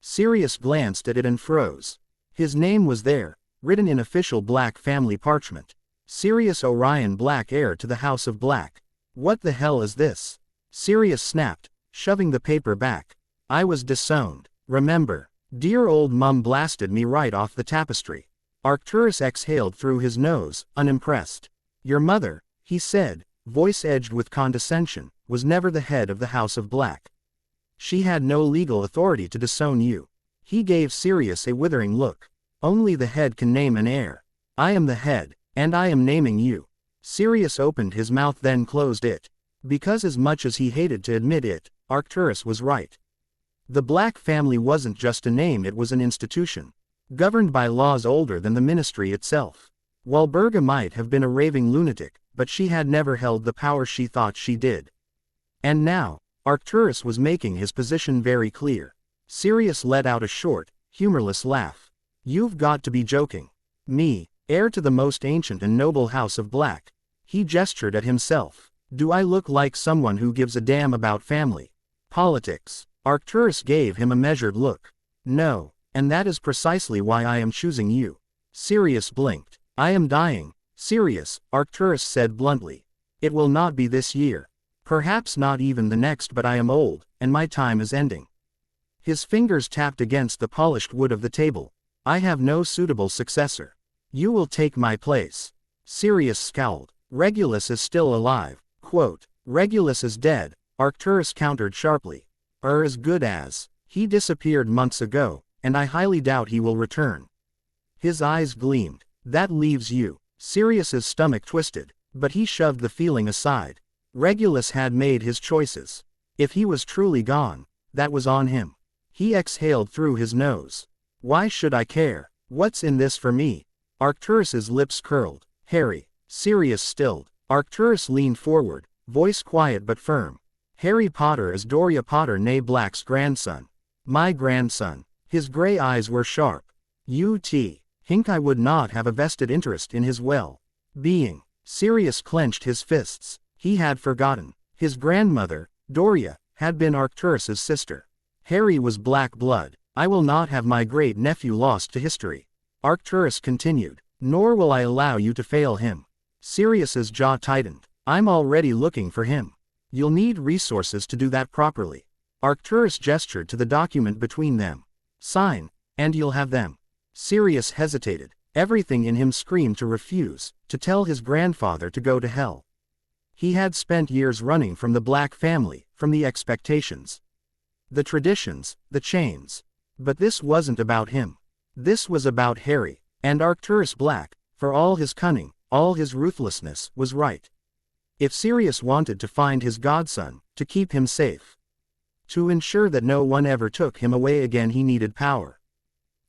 B: Sirius glanced at it and froze. His name was there, written in official Black family parchment. Sirius Orion Black, heir to the House of Black. What the hell is this? Sirius snapped, shoving the paper back. I was disowned. Remember, dear old mum blasted me right off the tapestry. Arcturus exhaled through his nose, unimpressed. Your mother, he said, voice edged with condescension, was never the head of the House of Black. She had no legal authority to disown you. He gave Sirius a withering look. Only the head can name an heir. I am the head, and I am naming you. Sirius opened his mouth then closed it. Because as much as he hated to admit it, Arcturus was right. The Black family wasn't just a name, it was an institution, governed by laws older than the ministry itself. Walburga might have been a raving lunatic, but she had never held the power she thought she did. And now, Arcturus was making his position very clear. Sirius let out a short, humorless laugh. You've got to be joking. Me, heir to the most ancient and noble house of Black. He gestured at himself. Do I look like someone who gives a damn about family? Politics? Arcturus gave him a measured look. No, and that is precisely why I am choosing you. Sirius blinked. I am dying. Sirius, Arcturus said bluntly. It will not be this year. Perhaps not even the next, but I am old, and my time is ending. His fingers tapped against the polished wood of the table. I have no suitable successor. You will take my place. Sirius scowled. Regulus is still alive. Quote, Regulus is dead, Arcturus countered sharply. As good as. He disappeared months ago, and I highly doubt he will return. His eyes gleamed. That leaves you. Sirius's stomach twisted, but he shoved the feeling aside. Regulus had made his choices. If he was truly gone, that was on him. He exhaled through his nose. Why should I care? What's in this for me? Arcturus's lips curled. Harry. Sirius stilled. Arcturus leaned forward, voice quiet but firm. Harry Potter is Doria Potter née Black's grandson. My grandson. His gray eyes were sharp. Hink I would not have a vested interest in his well-being. Sirius clenched his fists. He had forgotten. His grandmother, Doria, had been Arcturus's sister. Harry was Black blood. I will not have my great nephew lost to history. Arcturus continued. Nor will I allow you to fail him. Sirius's jaw tightened. I'm already looking for him. You'll need resources to do that properly. Arcturus gestured to the document between them. Sign, and you'll have them. Sirius hesitated. Everything in him screamed to refuse, to tell his grandfather to go to hell. He had spent years running from the Black family, from the expectations, the traditions, the chains. But this wasn't about him. This was about Harry, and Arcturus Black, for all his cunning, all his ruthlessness, was right. If Sirius wanted to find his godson, to keep him safe, to ensure that no one ever took him away again, he needed power.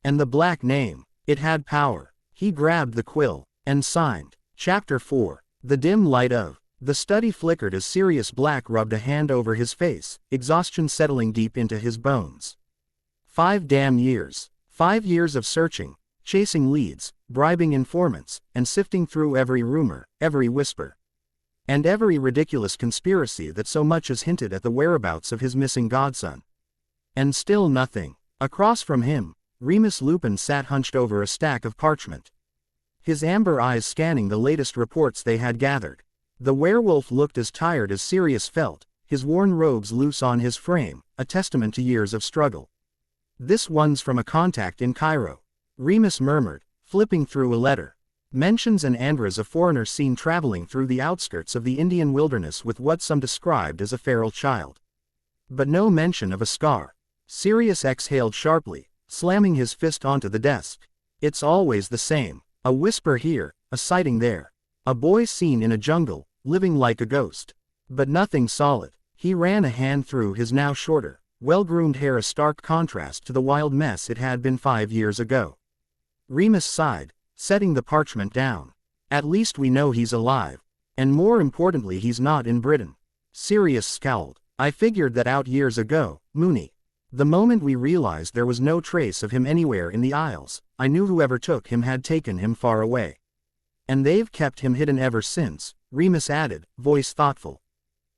B: And the Black name, it had power. He grabbed the quill, and signed. Chapter 4. The dim light of the study flickered as Sirius Black rubbed a hand over his face, exhaustion settling deep into his bones. 5 damn years. 5 years of searching, chasing leads, bribing informants, and sifting through every rumor, every whisper, and every ridiculous conspiracy that so much as hinted at the whereabouts of his missing godson. And still nothing. Across from him, Remus Lupin sat hunched over a stack of parchment, his amber eyes scanning the latest reports they had gathered. The werewolf looked as tired as Sirius felt, his worn robes loose on his frame, a testament to years of struggle. This one's from a contact in Cairo, Remus murmured, flipping through a letter. Mentions an Andras, a foreigner seen traveling through the outskirts of the Indian wilderness with what some described as a feral child. But no mention of a scar. Sirius exhaled sharply, slamming his fist onto the desk. It's always the same. A whisper here, a sighting there. A boy seen in a jungle, living like a ghost. But nothing solid. He ran a hand through his now shorter, well-groomed hair, a stark contrast to the wild mess it had been 5 years ago. Remus sighed, setting the parchment down. At least we know he's alive. And more importantly, he's not in Britain. Sirius scowled. I figured that out years ago, Mooney. The moment we realized there was no trace of him anywhere in the Isles, I knew whoever took him had taken him far away. And they've kept him hidden ever since, Remus added, voice thoughtful.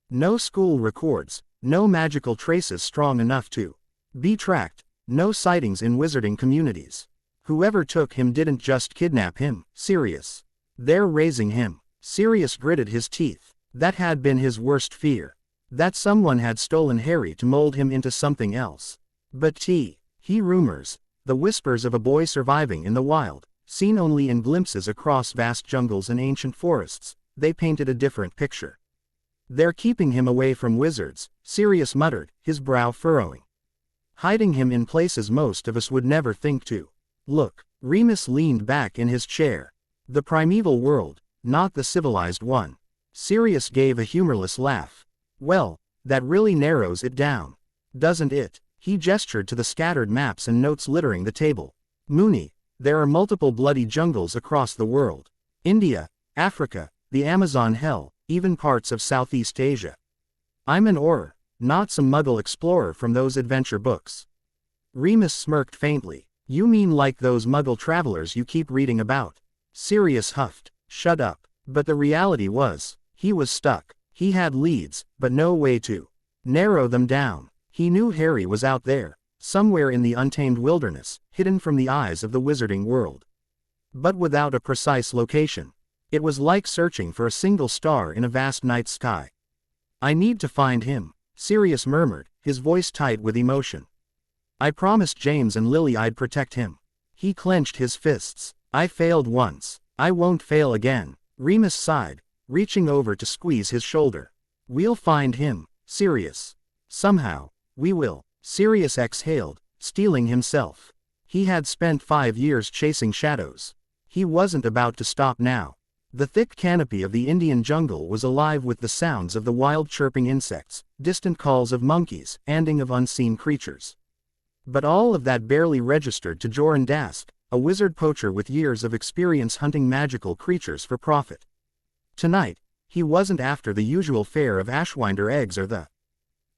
B: No school records, no magical traces strong enough to be tracked, no sightings in wizarding communities. Whoever took him didn't just kidnap him, Sirius. They're raising him. Sirius gritted his teeth. That had been his worst fear. That someone had stolen Harry to mold him into something else. But he rumors, the whispers of a boy surviving in the wild, seen only in glimpses across vast jungles and ancient forests, they painted a different picture. They're keeping him away from wizards, Sirius muttered, his brow furrowing. Hiding him in places most of us would never think to look. Remus leaned back in his chair. The primeval world, not the civilized one. Sirius gave a humorless laugh. Well, that really narrows it down, doesn't it? He gestured to the scattered maps and notes littering the table. Mooney, there are multiple bloody jungles across the world. India, Africa, the Amazon hell, even parts of Southeast Asia. I'm an Auror, not some Muggle explorer from those adventure books. Remus smirked faintly. You mean like those Muggle travelers you keep reading about? Sirius huffed. Shut up. But the reality was, he was stuck. He had leads, but no way to narrow them down. He knew Harry was out there, somewhere in the untamed wilderness, hidden from the eyes of the wizarding world. But without a precise location. It was like searching for a single star in a vast night sky. I need to find him, Sirius murmured, his voice tight with emotion. I promised James and Lily I'd protect him. He clenched his fists. I failed once. I won't fail again. Remus sighed, reaching over to squeeze his shoulder. We'll find him, Sirius. Somehow, we will. Sirius exhaled, steeling himself. He had spent 5 years chasing shadows. He wasn't about to stop now. The thick canopy of the Indian jungle was alive with the sounds of the wild chirping insects, distant calls of monkeys, anding of unseen creatures. But all of that barely registered to Joran Dask, a wizard poacher with years of experience hunting magical creatures for profit. Tonight, he wasn't after the usual fare of Ashwinder eggs or the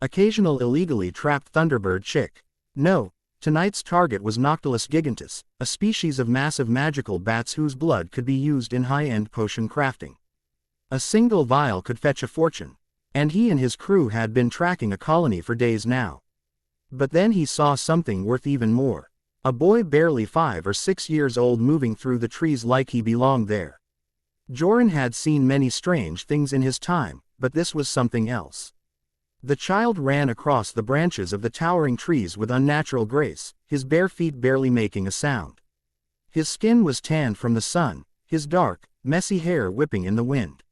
B: occasional illegally trapped Thunderbird chick. No, tonight's target was Noctilus gigantus, a species of massive magical bats whose blood could be used in high-end potion crafting. A single vial could fetch a fortune, and he and his crew had been tracking a colony for days now. But then he saw something worth even more. A boy barely 5 or 6 years old moving through the trees like he belonged there. Joran had seen many strange things in his time, but this was something else. The child ran across the branches of the towering trees with unnatural grace, his bare feet barely making a sound. His skin was tanned from the sun, his dark, messy hair whipping in the wind.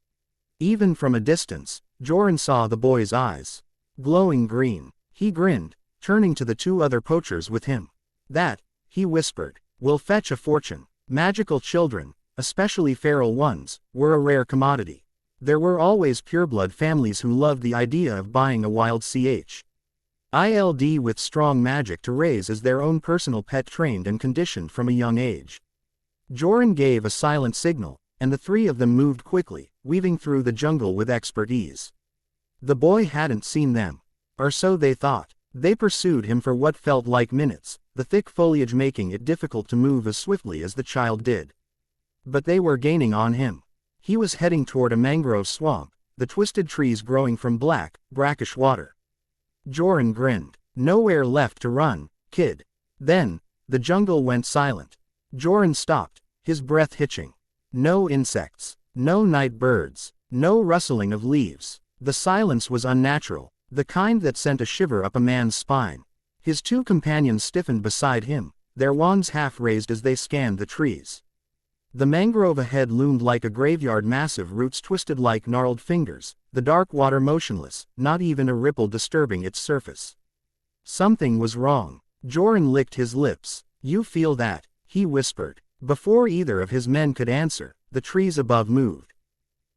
B: Even from a distance, Joran saw the boy's eyes. Glowing green. He grinned, turning to the 2 other poachers with him. That, he whispered, will fetch a fortune. Magical children, especially feral ones, were a rare commodity. There were always pureblood families who loved the idea of buying a wild child with strong magic to raise as their own personal pet, trained and conditioned from a young age. Joran gave a silent signal, and the 3 of them moved quickly, weaving through the jungle with expert ease. The boy hadn't seen them. Or so they thought. They pursued him for what felt like minutes, the thick foliage making it difficult to move as swiftly as the child did. But they were gaining on him. He was heading toward a mangrove swamp, the twisted trees growing from black, brackish water. Joran grinned. Nowhere left to run, kid. Then, the jungle went silent. Joran stopped, his breath hitching. No insects, no night birds, no rustling of leaves. The silence was unnatural, the kind that sent a shiver up a man's spine. His 2 companions stiffened beside him, their wands half raised as they scanned the trees. The mangrove ahead loomed like a graveyard, massive roots twisted like gnarled fingers, the dark water motionless, not even a ripple disturbing its surface. Something was wrong. Joran licked his lips. You feel that? He whispered. Before either of his men could answer, the trees above moved.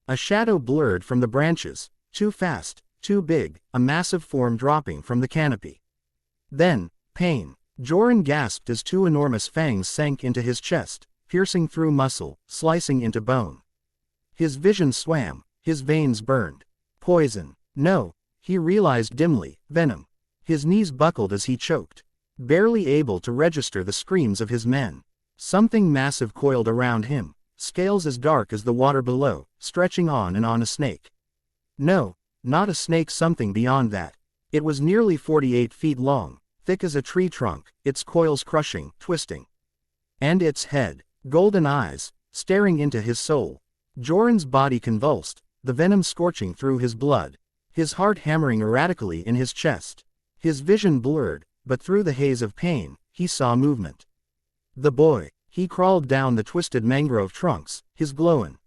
B: A shadow blurred from the branches, too fast, too big, a massive form dropping from the canopy. Then, pain. Joran gasped as 2 enormous fangs sank into his chest, piercing through muscle, slicing into bone. His vision swam, his veins burned. Poison. No, he realized dimly, venom. His knees buckled as he choked, barely able to register the screams of his men. Something massive coiled around him, scales as dark as the water below, stretching on and on. A snake. No, not a snake, something beyond that. It was nearly 48 feet long, thick as a tree trunk, its coils crushing, twisting. And its head, golden eyes, staring into his soul. Joran's body convulsed, the venom scorching through his blood, his heart hammering erratically in his chest. His vision blurred, but through the haze of pain, he saw movement. The boy. He crawled down the twisted mangrove trunks, his glowing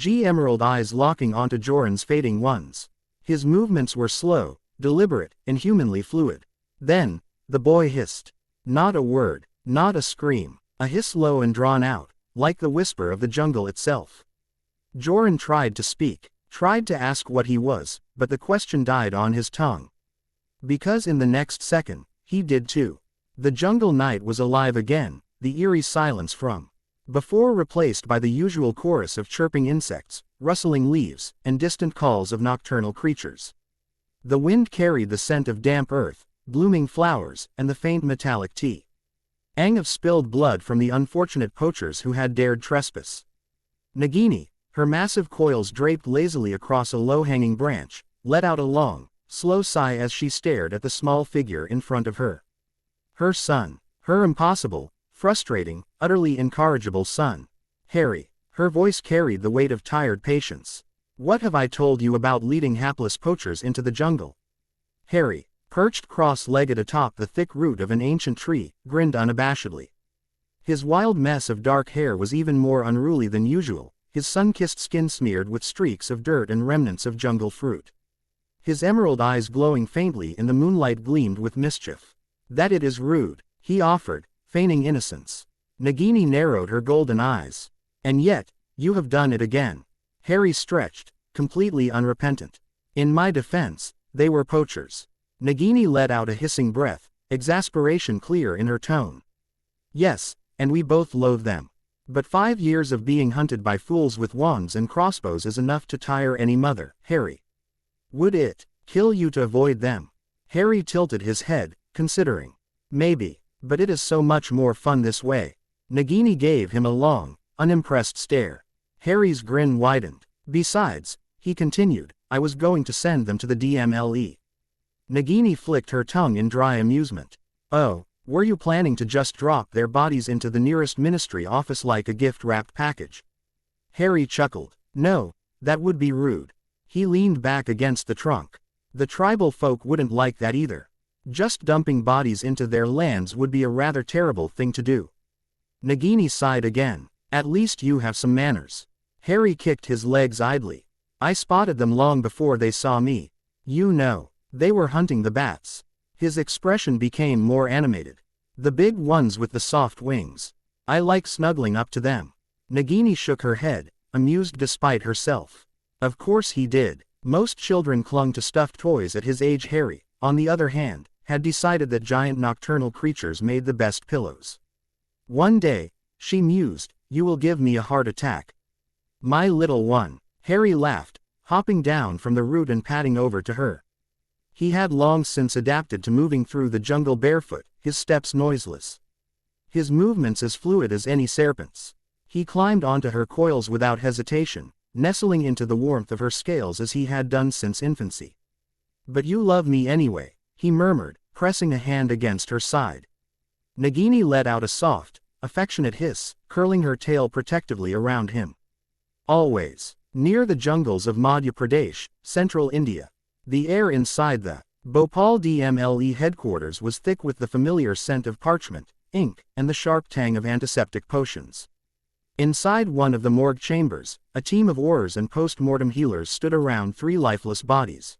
B: emerald eyes locking onto Joran's fading ones. His movements were slow, deliberate, inhumanly fluid. Then, the boy hissed. Not a word, not a scream, a hiss low and drawn out, like the whisper of the jungle itself. Joran tried to speak, tried to ask what he was, but the question died on his tongue. Because in the next second, He did too. The jungle night was alive again, the eerie silence from before replaced by the usual chorus of chirping insects, rustling leaves, and distant calls of nocturnal creatures. The wind carried the scent of damp earth, blooming flowers, and the faint metallic tang of spilled blood from the unfortunate poachers who had dared trespass. Nagini, her massive coils draped lazily across a low-hanging branch, let out a long, slow sigh as she stared at the small figure in front of her. Her son, her impossible, frustrating, utterly incorrigible son. Harry. Her voice carried the weight of tired patience. What have I told you about leading hapless poachers into the jungle? Harry, perched cross-legged atop the thick root of an ancient tree, grinned unabashedly. His wild mess of dark hair was even more unruly than usual, his sun-kissed skin smeared with streaks of dirt and remnants of jungle fruit. His emerald eyes glowing faintly in the moonlight gleamed with mischief. That it is rude, he offered, feigning innocence. Nagini narrowed her golden eyes. And yet, you have done it again. Harry stretched, completely unrepentant. In my defense, they were poachers. Nagini let out a hissing breath, exasperation clear in her tone. Yes, and we both loathe them. But 5 years of being hunted by fools with wands and crossbows is enough to tire any mother, Harry. Would it kill you to avoid them? Harry tilted his head, considering. Maybe, but it is so much more fun this way. Nagini gave him a long, unimpressed stare. Harry's grin widened. Besides, he continued, I was going to send them to the DMLE. Nagini flicked her tongue in dry amusement. Oh, were you planning to just drop their bodies into the nearest ministry office like a gift-wrapped package? Harry chuckled. No, that would be rude. He leaned back against the trunk. The tribal folk wouldn't like that either. Just dumping bodies into their lands would be a rather terrible thing to do. Nagini sighed again. At least you have some manners. Harry kicked his legs idly. I spotted them long before they saw me. You know, they were hunting the bats. His expression became more animated. The big ones with the soft wings. I like snuggling up to them. Nagini shook her head, amused despite herself. Of course he did. Most children clung to stuffed toys at his age. Harry, on the other hand, had decided that giant nocturnal creatures made the best pillows. One day, she mused, you will give me a heart attack. My little one. Harry laughed, hopping down from the root and padding over to her. He had long since adapted to moving through the jungle barefoot, his steps noiseless. His movements as fluid as any serpent's. He climbed onto her coils without hesitation, nestling into the warmth of her scales as he had done since infancy. But you love me anyway, he murmured, pressing a hand against her side. Nagini let out a soft, affectionate hiss, curling her tail protectively around him. Always. Near the jungles of Madhya Pradesh, central India. The air inside the Bhopal DMLE headquarters was thick with the familiar scent of parchment, ink, and the sharp tang of antiseptic potions. Inside one of the morgue chambers, a team of aurors and post-mortem healers stood around 3 lifeless bodies.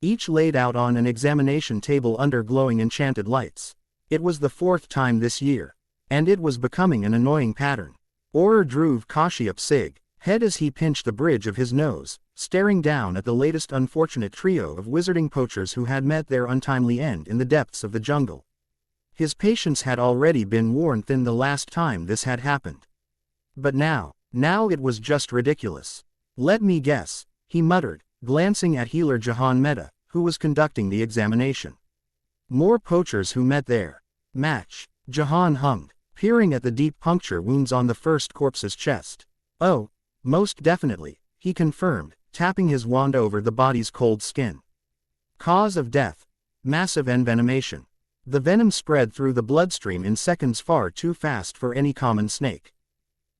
B: Each laid out on an examination table under glowing enchanted lights. It was the 4th time this year. And it was becoming an annoying pattern. Auror Dhruv Kashyap Sig, head as he pinched the bridge of his nose, staring down at the latest unfortunate trio of wizarding poachers who had met their untimely end in the depths of the jungle. His patience had already been worn thin the last time this had happened. But now it was just ridiculous. Let me guess, he muttered, glancing at healer Jahan Mehta, who was conducting the examination. More poachers who met their match, Jahan hummed, peering at the deep puncture wounds on the first corpse's chest. Oh, most definitely, he confirmed, tapping his wand over the body's cold skin. Cause of death: massive envenomation. The venom spread through the bloodstream in seconds, far too fast for any common snake.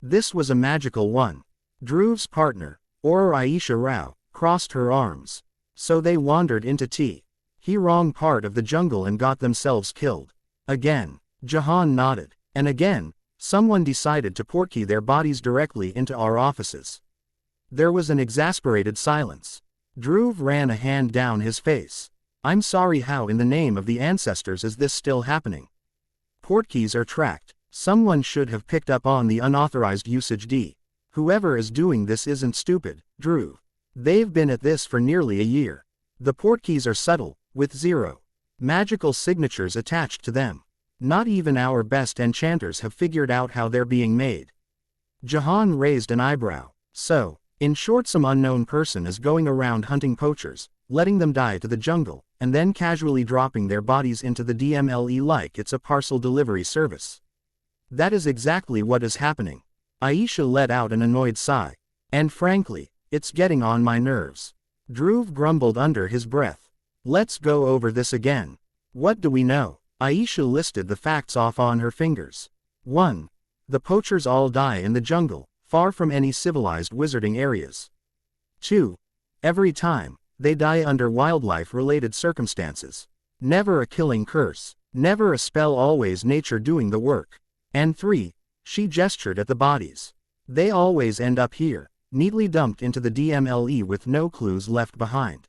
B: This was a magical one. Dhruv's partner, Auror Aisha Rao, crossed her arms. So they wandered into the wrong part of the jungle and got themselves killed. Again, Jahan nodded. And again, someone decided to portkey their bodies directly into our offices. There was an exasperated silence. Dhruv ran a hand down his face. I'm sorry, how in the name of the ancestors is this still happening? Portkeys are tracked. Someone should have picked up on the unauthorized usage. Whoever is doing this isn't stupid, Dhruv. They've been at this for nearly a year. The portkeys are subtle, with zero Magical signatures attached to them. Not even our best enchanters have figured out how they're being made. Jahan raised an eyebrow. So, in short, some unknown person is going around hunting poachers, letting them die to the jungle, and then casually dropping their bodies into the DMLE like it's a parcel delivery service. That is exactly what is happening. Aisha let out an annoyed sigh. And frankly, it's getting on my nerves. Dhruv grumbled under his breath. Let's go over this again. What do we know? Aisha listed the facts off on her fingers. 1. The poachers all die in the jungle, far from any civilized wizarding areas. 2. Every time, they die under wildlife-related circumstances. Never a killing curse, never a spell, always nature doing the work. And 3. She gestured at the bodies. They always end up here, neatly dumped into the DMLE with no clues left behind.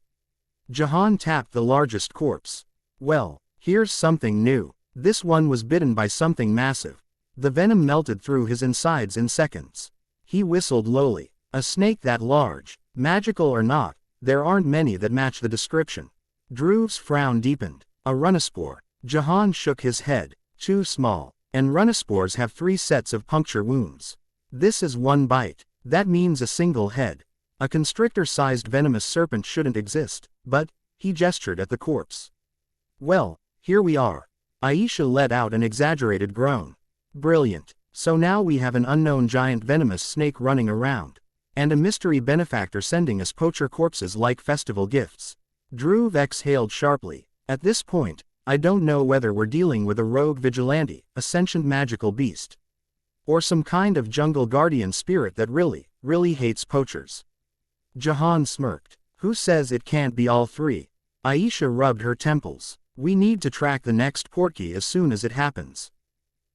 B: Jahan tapped the largest corpse. Well, here's something new. This one was bitten by something massive. The venom melted through his insides in seconds. He whistled lowly. A snake that large, magical or not, there aren't many that match the description. Dhruv's frown deepened. A runispore. Jahan shook his head. Too small. And runispores have 3 sets of puncture wounds. This is 1 bite. That means a single head. A constrictor-sized venomous serpent shouldn't exist, but, he gestured at the corpse. Well, here we are. Aisha let out an exaggerated groan. Brilliant. So now we have an unknown giant venomous snake running around. And a mystery benefactor sending us poacher corpses like festival gifts. Dhruv exhaled sharply. At this point, I don't know whether we're dealing with a rogue vigilante, a sentient magical beast, or some kind of jungle guardian spirit that really hates poachers. Jahan smirked. Who says it can't be all 3? Aisha rubbed her temples. We need to track the next portkey as soon as it happens.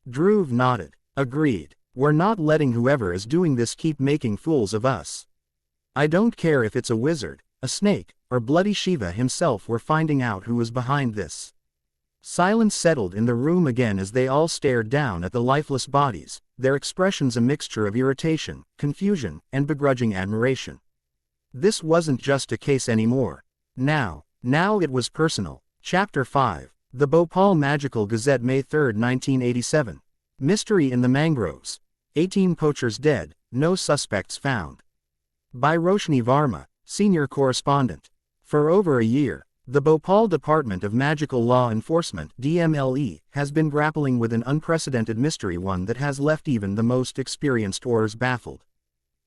B: Dhruv nodded. Agreed. We're not letting whoever is doing this keep making fools of us. I don't care if it's a wizard, a snake, or bloody Shiva himself. We're finding out who is behind this. Silence settled in the room again as they all stared down at the lifeless bodies, their expressions a mixture of irritation, confusion, and begrudging admiration. This wasn't just a case anymore. Now it was personal. Chapter 5. The Bhopal Magical Gazette, May 3, 1987. Mystery in the Mangroves. 18 poachers dead, no suspects found. By Roshni Varma, Senior Correspondent. For over a year, the Bhopal Department of Magical Law Enforcement (DMLE) has been grappling with an unprecedented mystery, one that has left even the most experienced aurors baffled.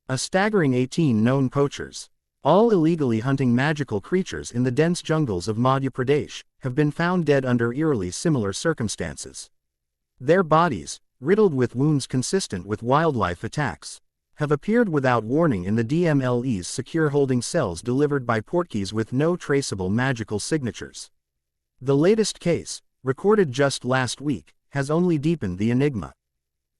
B: A staggering 18 known poachers, all illegally hunting magical creatures in the dense jungles of Madhya Pradesh, have been found dead under eerily similar circumstances. Their bodies, riddled with wounds consistent with wildlife attacks, have appeared without warning in the DMLE's secure holding cells delivered by portkeys with no traceable magical signatures. The latest case, recorded just last week, has only deepened the enigma.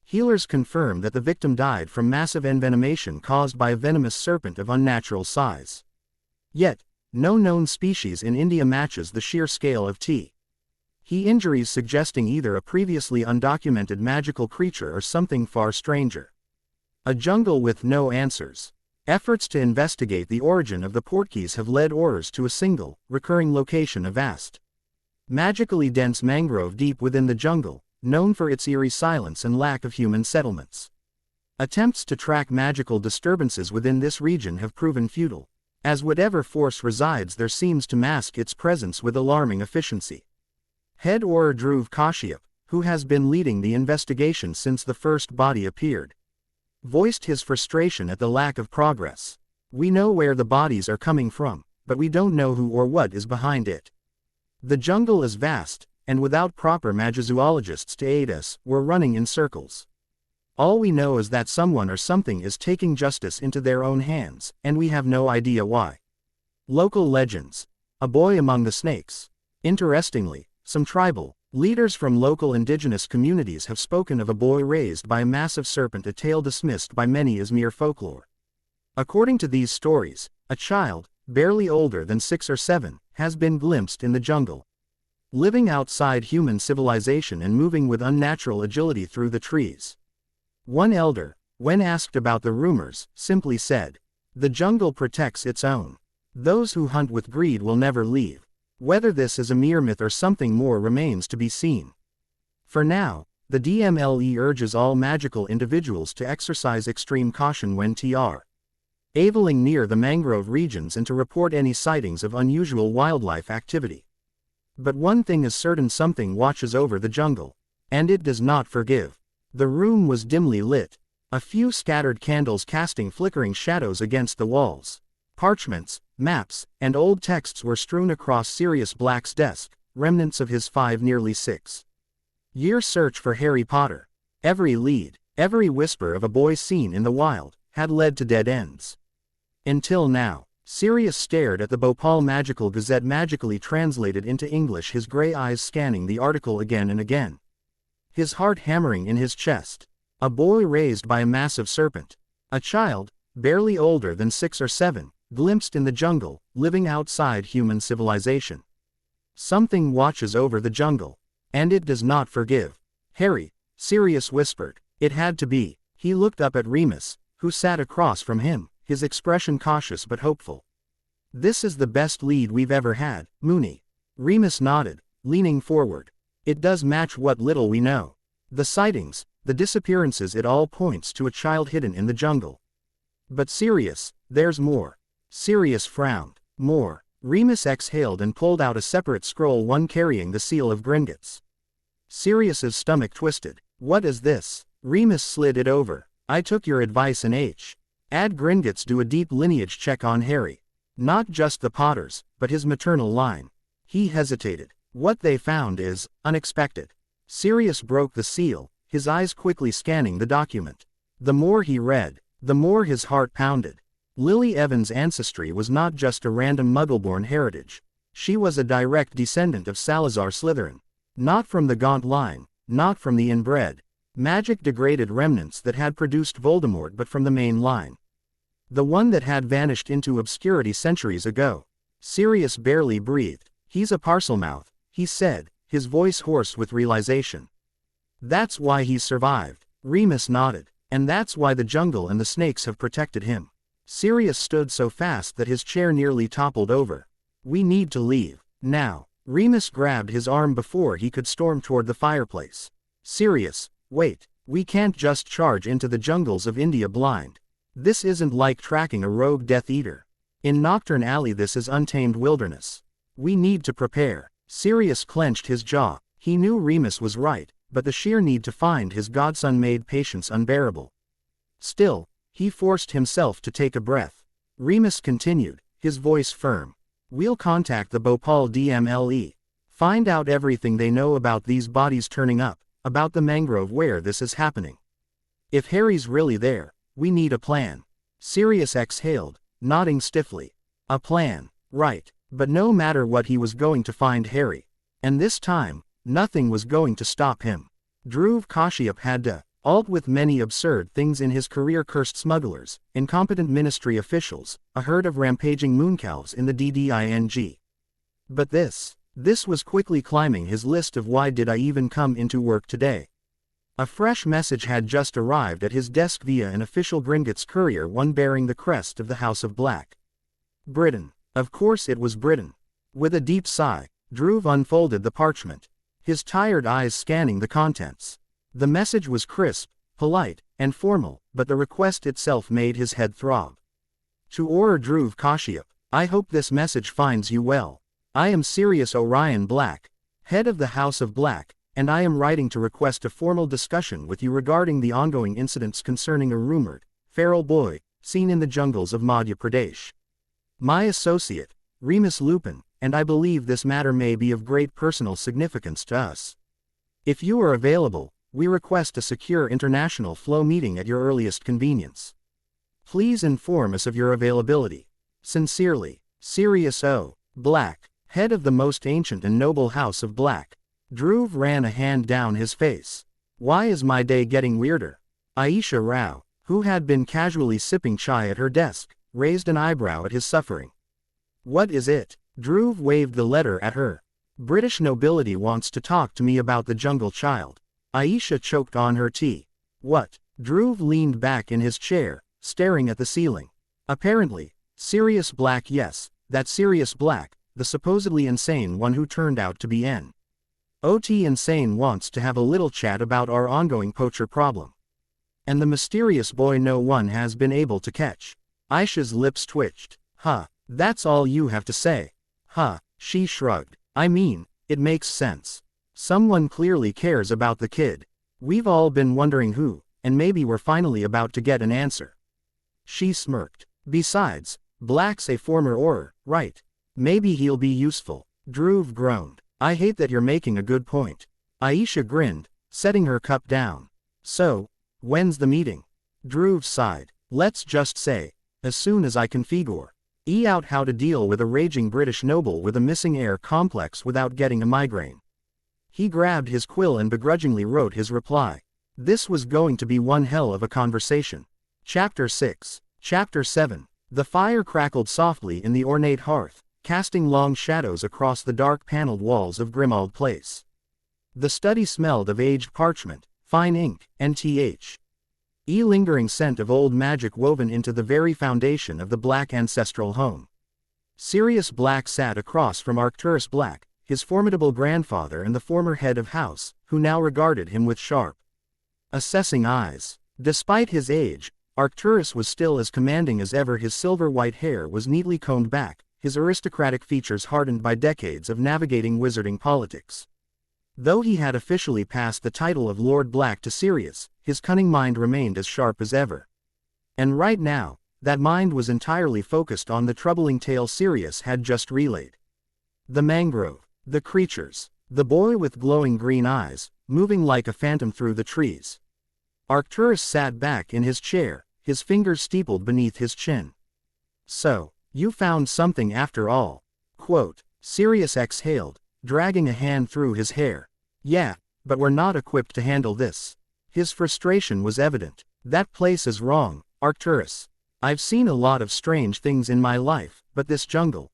B: Healers confirm that the victim died from massive envenomation caused by a venomous serpent of unnatural size. Yet, no known species in India matches the sheer scale of T. He injuries, suggesting either a previously undocumented magical creature or something far stranger. A jungle with no answers. Efforts to investigate the origin of the portkeys have led aurors to a single, recurring location: a vast, magically dense mangrove deep within the jungle, known for its eerie silence and lack of human settlements. Attempts to track magical disturbances within this region have proven futile, as whatever force resides there seems to mask its presence with alarming efficiency. Head Auror Dhruv Kashyap, who has been leading the investigation since the first body appeared, voiced his frustration at the lack of progress. We know where the bodies are coming from, but we don't know who or what is behind it. The jungle is vast, and without proper magizoologists to aid us, we're running in circles. All we know is that someone or something is taking justice into their own hands, and we have no idea why. Local legends. A boy among the snakes. Interestingly, some tribal leaders from local indigenous communities have spoken of a boy raised by a massive serpent, a tale dismissed by many as mere folklore. According to these stories, a child, barely older than 6 or 7, has been glimpsed in the jungle, living outside human civilization and moving with unnatural agility through the trees. One elder, when asked about the rumors, simply said, "The jungle protects its own. Those who hunt with greed will never leave." Whether this is a mere myth or something more remains to be seen. For now, the DMLE urges all magical individuals to exercise extreme caution when traveling near the mangrove regions and to report any sightings of unusual wildlife activity. But one thing is certain: something watches over the jungle. And it does not forgive. The room was dimly lit. A few scattered candles casting flickering shadows against the walls. Parchments, maps, and old texts were strewn across Sirius Black's desk, remnants of his nearly 6-year search for Harry Potter. Every lead, every whisper of a boy seen in the wild, had led to dead ends. Until now, Sirius stared at the Beautyfull Magical Gazette magically translated into English, his gray eyes scanning the article again and again. His heart hammering in his chest. A boy raised by a massive serpent. A child, barely older than 6 or 7, glimpsed in the jungle, living outside human civilization. Something watches over the jungle. And it does not forgive. Harry, Sirius whispered. It had to be. He looked up at Remus, who sat across from him, his expression cautious but hopeful. This is the best lead we've ever had, Mooney. Remus nodded, leaning forward. It does match what little we know. The sightings, the disappearances, it all points to a child hidden in the jungle. But Sirius, there's more. Sirius frowned. More. Remus exhaled and pulled out a separate scroll, one carrying the seal of Gringotts. Sirius's stomach twisted. What is this? Remus slid it over. I took your advice and add Gringotts, do a deep lineage check on Harry. Not just the Potters, but his maternal line. He hesitated. What they found is unexpected. Sirius broke the seal, his eyes quickly scanning the document. The more he read, the more his heart pounded. Lily Evans' ancestry was not just a random Muggle-born heritage. She was a direct descendant of Salazar Slytherin. Not from the Gaunt line, not from the inbred, magic-degraded remnants that had produced Voldemort, but from the main line. The one that had vanished into obscurity centuries ago. Sirius barely breathed. He's a Parselmouth, he said, his voice hoarse with realization. That's why he's survived. Remus nodded. And that's why the jungle and the snakes have protected him. Sirius stood so fast that his chair nearly toppled over. We need to leave. Now. Remus grabbed his arm before he could storm toward the fireplace. Sirius, wait. We can't just charge into the jungles of India blind. This isn't like tracking a rogue Death Eater. In Nocturne Alley, this is untamed wilderness. We need to prepare. Sirius clenched his jaw. He knew Remus was right, but the sheer need to find his godson made patience unbearable. Still, he forced himself to take a breath. Remus continued, his voice firm. We'll contact the Beautyfull DMLE. Find out everything they know about these bodies turning up, about the mangrove where this is happening. If Harry's really there, we need a plan. Sirius exhaled, nodding stiffly. A plan, right. But no matter what, he was going to find Harry. And this time, nothing was going to stop him. Dhruv Kashyap had to, alt with many absurd things in his career: cursed smugglers, incompetent ministry officials, a herd of rampaging mooncalves in the DDING. But this was quickly climbing his list of why did I even come into work today. A fresh message had just arrived at his desk via an official Gringotts courier, one bearing the crest of the House of Black. Britain. Of course it was Britain. With a deep sigh, Dhruv unfolded the parchment, his tired eyes scanning the contents. The message was crisp, polite, and formal, but the request itself made his head throb. To Auror Dhruv Kashyap, I hope this message finds you well. I am Sirius Orion Black, head of the House of Black, and I am writing to request a formal discussion with you regarding the ongoing incidents concerning a rumored, feral boy, seen in the jungles of Madhya Pradesh. My associate, Remus Lupin, and I believe this matter may be of great personal significance to us. If you are available, we request a secure international flow meeting at your earliest convenience. Please inform us of your availability. Sincerely, Sirius O. Black, head of the most ancient and noble House of Black. Dhruv ran a hand down his face. Why is my day getting weirder? Aisha Rao, who had been casually sipping chai at her desk, raised an eyebrow at his suffering. What is it? Dhruv waved the letter at her. British nobility wants to talk to me about the jungle child. Aisha choked on her tea. What? Dhruv leaned back in his chair, staring at the ceiling. Apparently, Sirius Black, yes, that Sirius Black, the supposedly insane one who turned out to be N.O.T. insane wants to have a little chat about our ongoing poacher problem. And the mysterious boy no one has been able to catch. Aisha's lips twitched. Huh, that's all you have to say. Huh, she shrugged. I mean, it makes sense. Someone clearly cares about the kid. We've all been wondering who, and maybe we're finally about to get an answer. She smirked. Besides, Black's a former Auror, right? Maybe he'll be useful. Dhruv groaned. I hate that you're making a good point. Aisha grinned, setting her cup down. So, when's the meeting? Dhruv sighed. Let's just say, as soon as I can figure out how to deal with a raging British noble with a missing heir complex without getting a migraine. He grabbed his quill and begrudgingly wrote his reply. This was going to be one hell of a conversation. Chapter 6. Chapter 7. The fire crackled softly in the ornate hearth, casting long shadows across the dark paneled walls of Grimmauld Place. The study smelled of aged parchment, fine ink, and lingering scent of old magic woven into the very foundation of the Black ancestral home. Sirius Black sat across from Arcturus Black, his formidable grandfather and the former head of house, who now regarded him with sharp, assessing eyes. Despite his age, Arcturus was still as commanding as ever. His silver-white hair was neatly combed back, his aristocratic features hardened by decades of navigating wizarding politics. Though he had officially passed the title of Lord Black to Sirius, his cunning mind remained as sharp as ever. And right now, that mind was entirely focused on the troubling tale Sirius had just relayed. The mangrove, the creatures, the boy with glowing green eyes, moving like a phantom through the trees. Arcturus sat back in his chair, his fingers steepled beneath his chin. So, you found something after all. Quote, Sirius exhaled, dragging a hand through his hair. Yeah, but we're not equipped to handle this. His frustration was evident. That place is wrong, Arcturus. I've seen a lot of strange things in my life, but this jungle.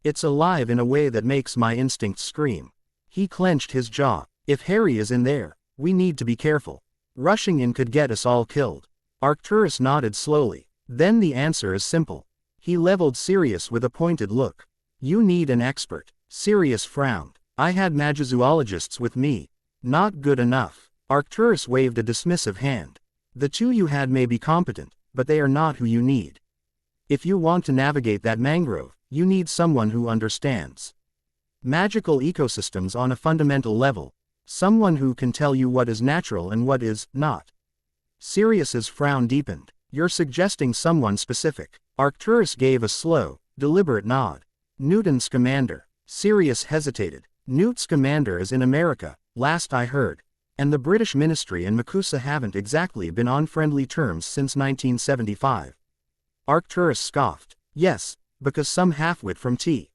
B: It's alive in a way that makes my instincts scream. He clenched his jaw. If Harry is in there, we need to be careful. Rushing in could get us all killed. Arcturus nodded slowly. Then the answer is simple. He leveled Sirius with a pointed look. You need an expert. Sirius frowned. I had magizoologists with me. Not good enough. Arcturus waved a dismissive hand. The two you had may be competent, but they are not who you need. If you want to navigate that mangrove, you need someone who understands magical ecosystems on a fundamental level. Someone who can tell you what is natural and what is not. Sirius's frown deepened. You're suggesting someone specific. Arcturus gave a slow, deliberate nod. Newton's commander. Sirius hesitated. Newt's commander is in America, last I heard. And the British ministry and Makusa haven't exactly been on friendly terms since 1975. Arcturus scoffed. Yes, because some halfwit from the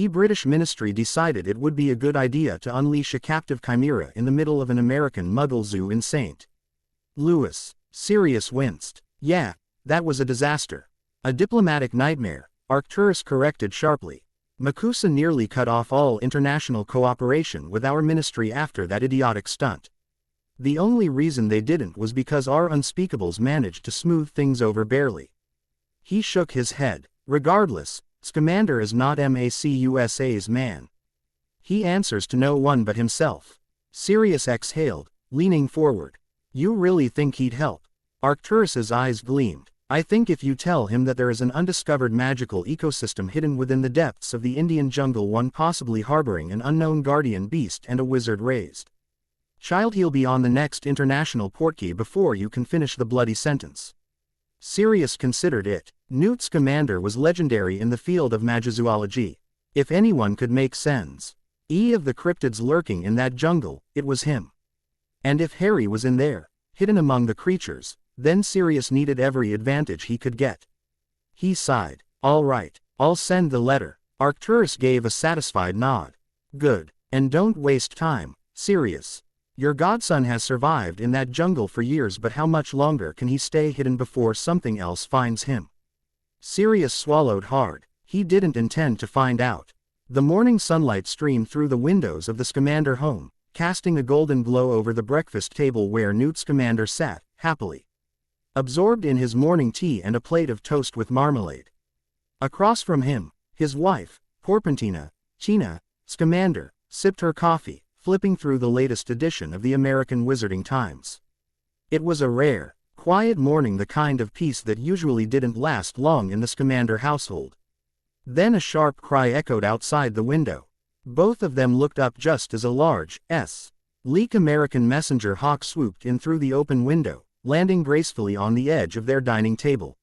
B: British ministry decided it would be a good idea to unleash a captive chimera in the middle of an American Muggle zoo in St. Louis. Sirius winced. Yeah, that was a disaster. A diplomatic nightmare, Arcturus corrected sharply. Makusa nearly cut off all international cooperation with our ministry after that idiotic stunt. The only reason they didn't was because our unspeakables managed to smooth things over barely. He shook his head. Regardless, Scamander is not MACUSA's man. He answers to no one but himself. Sirius exhaled, leaning forward. You really think he'd help? Arcturus's eyes gleamed. I think if you tell him that there is an undiscovered magical ecosystem hidden within the depths of the Indian jungle, one possibly harboring an unknown guardian beast and a wizard-raised child, he'll be on the next international portkey before you can finish the bloody sentence. Sirius considered it. Newt's commander was legendary in the field of magizoology. If anyone could make sense of the cryptids lurking in that jungle, it was him. And if Harry was in there, hidden among the creatures, then Sirius needed every advantage he could get. He sighed. All right, I'll send the letter. Arcturus gave a satisfied nod. Good. And don't waste time, Sirius. Your godson has survived in that jungle for years, but how much longer can he stay hidden before something else finds him? Sirius swallowed hard. He didn't intend to find out. The morning sunlight streamed through the windows of the Scamander home, casting a golden glow over the breakfast table where Newt Scamander sat, happily absorbed in his morning tea and a plate of toast with marmalade. Across from him, his wife, Porpentina, China, Scamander, sipped her coffee, flipping through the latest edition of the American Wizarding Times. It was a rare, quiet morning, the kind of peace that usually didn't last long in the Scamander household. Then a sharp cry echoed outside the window. Both of them looked up just as a large, sleek American messenger hawk swooped in through the open window, landing gracefully on the edge of their dining table.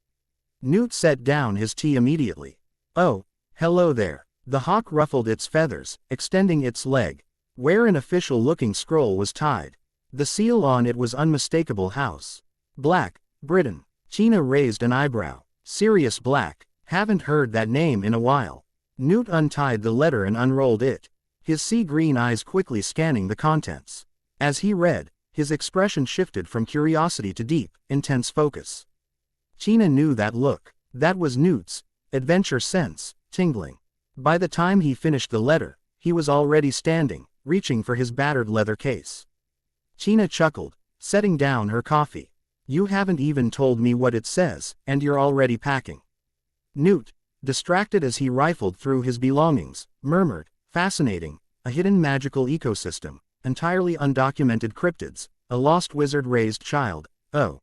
B: Newt set down his tea immediately. "Oh, hello there." The hawk ruffled its feathers, extending its leg, where an official-looking scroll was tied. The seal on it was unmistakable: House Black, Britain. China raised an eyebrow. Sirius Black, haven't heard that name in a while. Newt untied the letter and unrolled it, his sea-green eyes quickly scanning the contents. As he read, his expression shifted from curiosity to deep, intense focus. China knew that look. That was Newt's adventure sense, tingling. By the time he finished the letter, he was already standing, reaching for his battered leather case. China chuckled, setting down her coffee. "You haven't even told me what it says, and you're already packing." Newt, distracted as he rifled through his belongings, murmured, "Fascinating, a hidden magical ecosystem, entirely undocumented cryptids, a lost wizard-raised child, oh.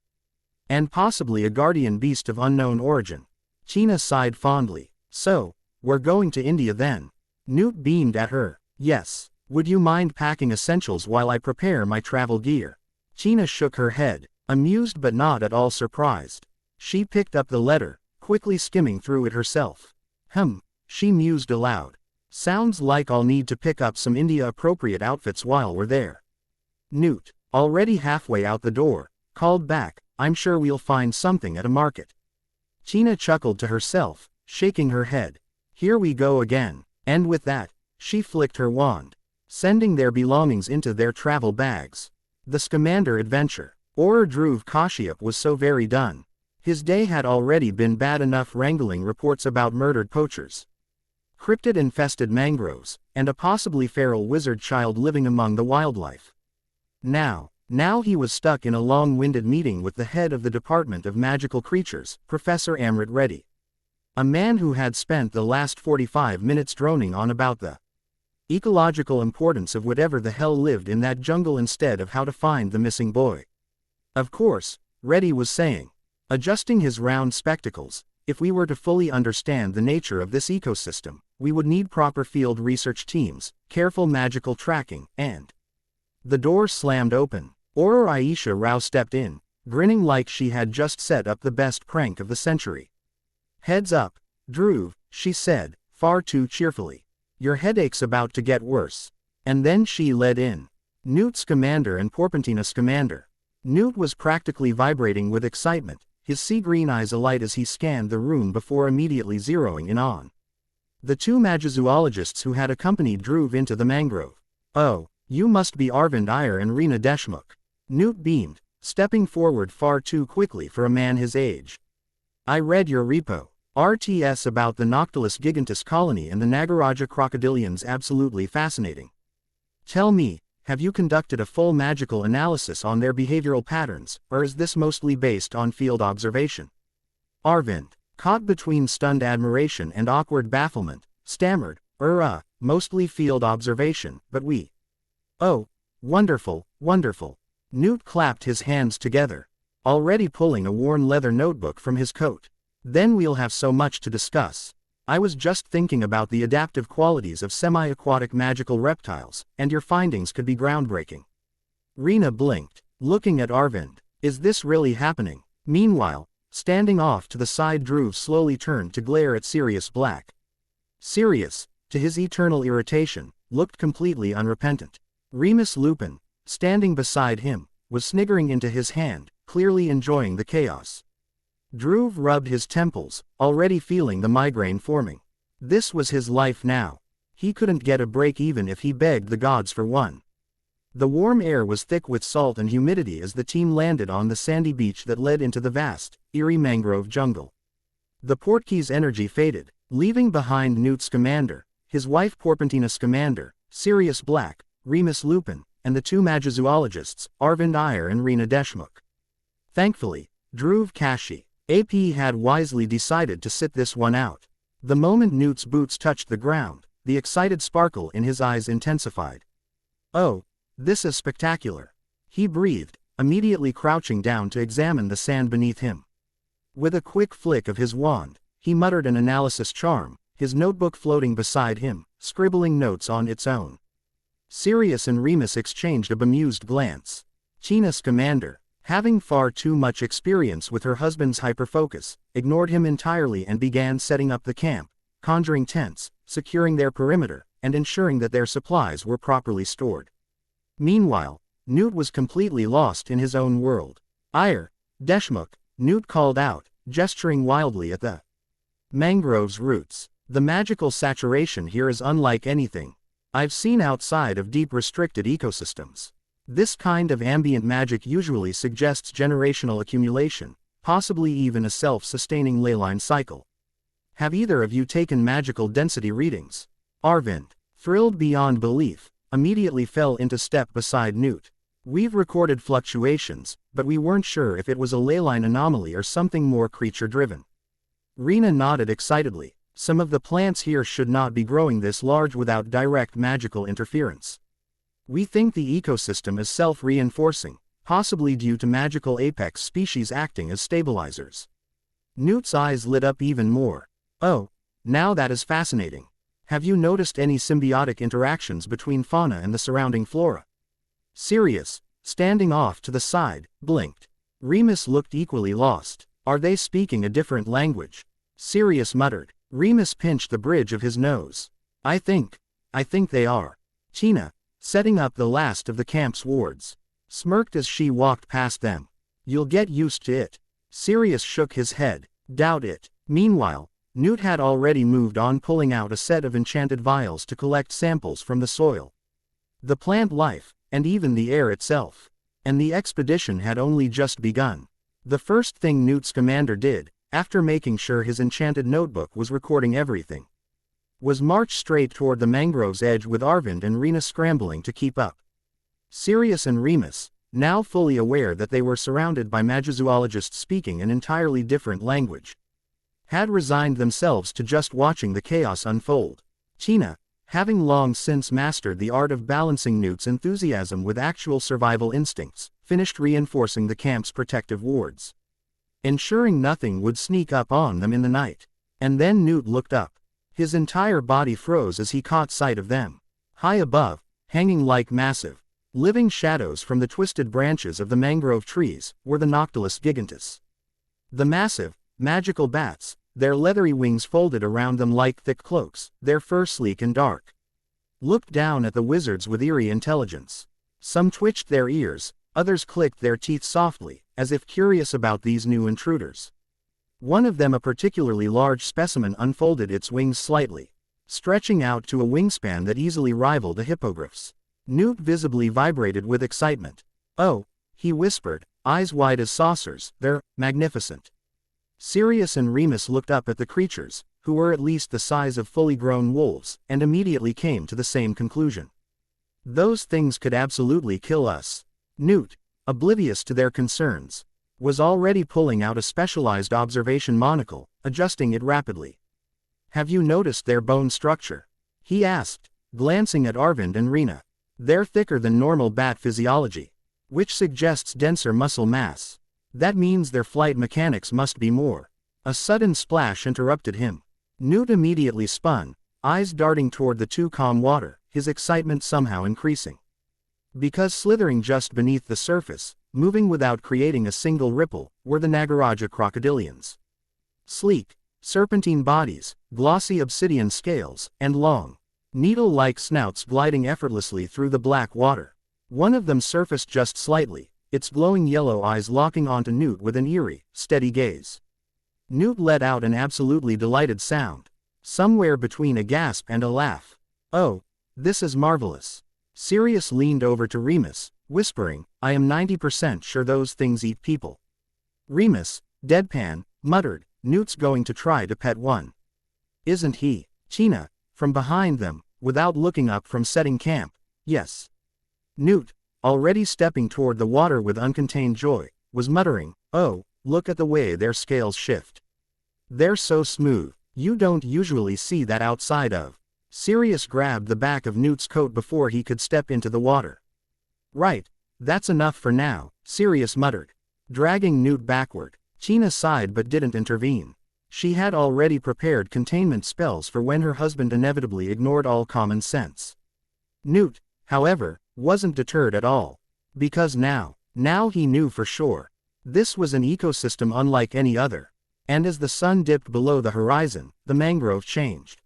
B: And possibly a guardian beast of unknown origin." China sighed fondly. "So, we're going to India then?" Newt beamed at her. "Yes. Would you mind packing essentials while I prepare my travel gear?" China shook her head, amused but not at all surprised. She picked up the letter, quickly skimming through it herself. She mused aloud. "Sounds like I'll need to pick up some India-appropriate outfits while we're there." Newt, already halfway out the door, called back, "I'm sure we'll find something at a market." China chuckled to herself, shaking her head. "Here we go again." And with that, she flicked her wand, sending their belongings into their travel bags. The Scamander adventure. Auror Dhruv Kashyap was so very done. His day had already been bad enough wrangling reports about murdered poachers, cryptid-infested mangroves, and a possibly feral wizard child living among the wildlife. Now he was stuck in a long-winded meeting with the head of the Department of Magical Creatures, Professor Amrit Reddy. A man who had spent the last 45 minutes droning on about the ecological importance of whatever the hell lived in that jungle instead of how to find the missing boy. "Of course," Reddy was saying, adjusting his round spectacles, "if we were to fully understand the nature of this ecosystem, we would need proper field research teams, careful magical tracking, and—" The door slammed open. Auror Aisha Rao stepped in, grinning like she had just set up the best prank of the century. "Heads up, Dhruv," she said, far too cheerfully. "Your headache's about to get worse." And then she led in Newt Scamander and Porpentina Scamander. Newt was practically vibrating with excitement, his sea-green eyes alight as he scanned the room before immediately zeroing in on the two magizoologists who had accompanied Dhruv into the mangrove. "Oh, you must be Arvind Iyer and Reena Deshmukh." Newt beamed, stepping forward far too quickly for a man his age. "I read your repo. RTS about the Noctilus gigantus colony and the Nagaraja crocodilians, absolutely fascinating. Tell me, have you conducted a full magical analysis on their behavioral patterns, or is this mostly based on field observation?" Arvind, caught between stunned admiration and awkward bafflement, stammered, mostly field observation, but we—" "Oh, wonderful, wonderful." Newt clapped his hands together, already pulling a worn leather notebook from his coat. "Then we'll have so much to discuss. I was just thinking about the adaptive qualities of semi-aquatic magical reptiles, and your findings could be groundbreaking." Reena blinked, looking at Arvind. "Is this really happening?" Meanwhile, standing off to the side, Dhruv slowly turned to glare at Sirius Black. Sirius, to his eternal irritation, looked completely unrepentant. Remus Lupin, standing beside him, was sniggering into his hand, clearly enjoying the chaos. Dhruv rubbed his temples, already feeling the migraine forming. This was his life now. He couldn't get a break even if he begged the gods for one. The warm air was thick with salt and humidity as the team landed on the sandy beach that led into the vast, eerie mangrove jungle. The Portkeys' energy faded, leaving behind Newt Scamander, his wife Porpentina Scamander, Sirius Black, Remus Lupin, and the two magizoologists, Arvind Iyer and Reena Deshmukh. Thankfully, Dhruv Kashi, AP had wisely decided to sit this one out. The moment Newt's boots touched the ground, the excited sparkle in his eyes intensified. "Oh, this is spectacular," he breathed, immediately crouching down to examine the sand beneath him. With a quick flick of his wand, he muttered an analysis charm, his notebook floating beside him, scribbling notes on its own. Sirius and Remus exchanged a bemused glance. China's commander, having far too much experience with her husband's hyperfocus, ignored him entirely and began setting up the camp, conjuring tents, securing their perimeter, and ensuring that their supplies were properly stored. Meanwhile, Newt was completely lost in his own world. "Ire, Deshmukh," Newt called out, gesturing wildly at the mangrove's roots. "The magical saturation here is unlike anything I've seen outside of deep restricted ecosystems. This kind of ambient magic usually suggests generational accumulation, possibly even a self-sustaining leyline cycle. Have either of you taken magical density readings?" Arvind, thrilled beyond belief, immediately fell into step beside Newt. "We've recorded fluctuations, but we weren't sure if it was a leyline anomaly or something more creature-driven." Rena nodded excitedly. "Some of the plants here should not be growing this large without direct magical interference. We think the ecosystem is self-reinforcing, possibly due to magical apex species acting as stabilizers." Newt's eyes lit up even more. "Oh, now that is fascinating. Have you noticed any symbiotic interactions between fauna and the surrounding flora?" Sirius, standing off to the side, blinked. Remus looked equally lost. "Are they speaking a different language?" Sirius muttered. Remus pinched the bridge of his nose. I think they are." China, setting up the last of the camp's wards, smirked as she walked past them. "You'll get used to it." Sirius shook his head. "Doubt it." Meanwhile, Newt had already moved on, pulling out a set of enchanted vials to collect samples from the soil, the plant life, and even the air itself. And the expedition had only just begun. The first thing Newt's commander did, after making sure his enchanted notebook was recording everything, was march straight toward the mangrove's edge with Arvind and Rena scrambling to keep up. Sirius and Remus, now fully aware that they were surrounded by magizoologists speaking an entirely different language, had resigned themselves to just watching the chaos unfold. China, having long since mastered the art of balancing Newt's enthusiasm with actual survival instincts, finished reinforcing the camp's protective wards, ensuring nothing would sneak up on them in the night. And then Newt looked up. His entire body froze as he caught sight of them. High above, hanging like massive, living shadows from the twisted branches of the mangrove trees, were the Noctilus gigantus. The massive, magical bats, their leathery wings folded around them like thick cloaks, their fur sleek and dark, looked down at the wizards with eerie intelligence. Some twitched their ears, others clicked their teeth softly, as if curious about these new intruders. One of them, a particularly large specimen, unfolded its wings slightly, stretching out to a wingspan that easily rivaled a hippogriff's. Newt visibly vibrated with excitement. "Oh," he whispered, eyes wide as saucers, "they're magnificent." Sirius and Remus looked up at the creatures, who were at least the size of fully grown wolves, and immediately came to the same conclusion. "Those things could absolutely kill us." Newt, oblivious to their concerns, was already pulling out a specialized observation monocle, adjusting it rapidly. "Have you noticed their bone structure?" he asked, glancing at Arvind and Rena. "They're thicker than normal bat physiology, which suggests denser muscle mass. That means their flight mechanics must be more." A sudden splash interrupted him. Newt immediately spun, eyes darting toward the too calm water, his excitement somehow increasing. Because slithering just beneath the surface, moving without creating a single ripple, were the Nagaraja crocodilians. Sleek, serpentine bodies, glossy obsidian scales, and long, needle-like snouts gliding effortlessly through the black water. One of them surfaced just slightly, its glowing yellow eyes locking onto Newt with an eerie, steady gaze. Newt let out an absolutely delighted sound, somewhere between a gasp and a laugh. "Oh, this is marvelous." Sirius leaned over to Remus, whispering, "I am 90% sure those things eat people." Remus, deadpan, muttered, "Newt's going to try to pet one. Isn't he?" China, from behind them, without looking up from setting camp, "Yes." Newt, already stepping toward the water with uncontained joy, was muttering, "Oh, look at the way their scales shift. They're so smooth." You don't usually see that outside of. Sirius grabbed the back of Newt's coat before he could step into the water. Right, that's enough for now, Sirius muttered. Dragging Newt backward, Tina sighed but didn't intervene. She had already prepared containment spells for when her husband inevitably ignored all common sense. Newt, however, wasn't deterred at all. Because now he knew for sure. This was an ecosystem unlike any other. And as the sun dipped below the horizon, the mangrove changed.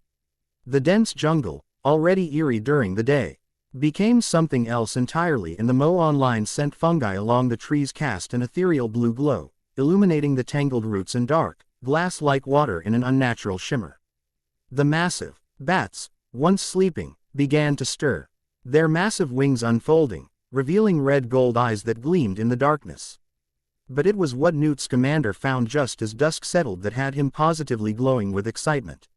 B: The dense jungle, already eerie during the day, became something else entirely, and the Mo-Online scent fungi along the trees cast an ethereal blue glow, illuminating the tangled roots and dark, glass-like water in an unnatural shimmer. The massive bats, once sleeping, began to stir, their massive wings unfolding, revealing red-gold eyes that gleamed in the darkness. But it was what Newt's commander found just as dusk settled that had him positively glowing with excitement.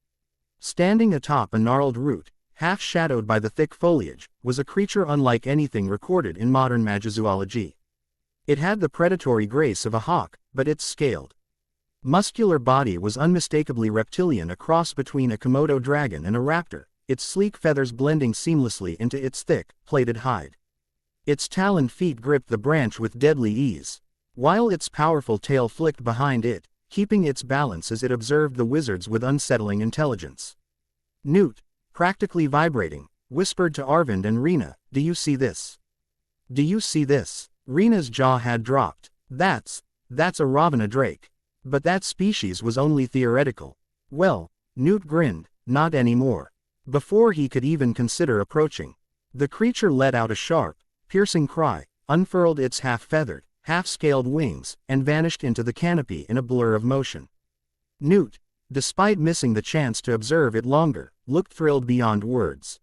B: Standing atop a gnarled root, half shadowed by the thick foliage, was a creature unlike anything recorded in modern magizoology. It had the predatory grace of a hawk, but its scaled, muscular body was unmistakably reptilian, a cross between a Komodo dragon and a raptor, its sleek feathers blending seamlessly into its thick, plated hide. Its taloned feet gripped the branch with deadly ease, while its powerful tail flicked behind it, keeping its balance as it observed the wizards with unsettling intelligence. Newt, practically vibrating, whispered to Arvind and Rena, "Do you see this? Do you see this?" Rena's jaw had dropped. That's a Ravana drake. But that species was only theoretical. Well, Newt grinned, not anymore. Before he could even consider approaching, the creature let out a sharp, piercing cry, unfurled its half-feathered, half-scaled wings, and vanished into the canopy in a blur of motion. Newt, despite missing the chance to observe it longer, looked thrilled beyond words.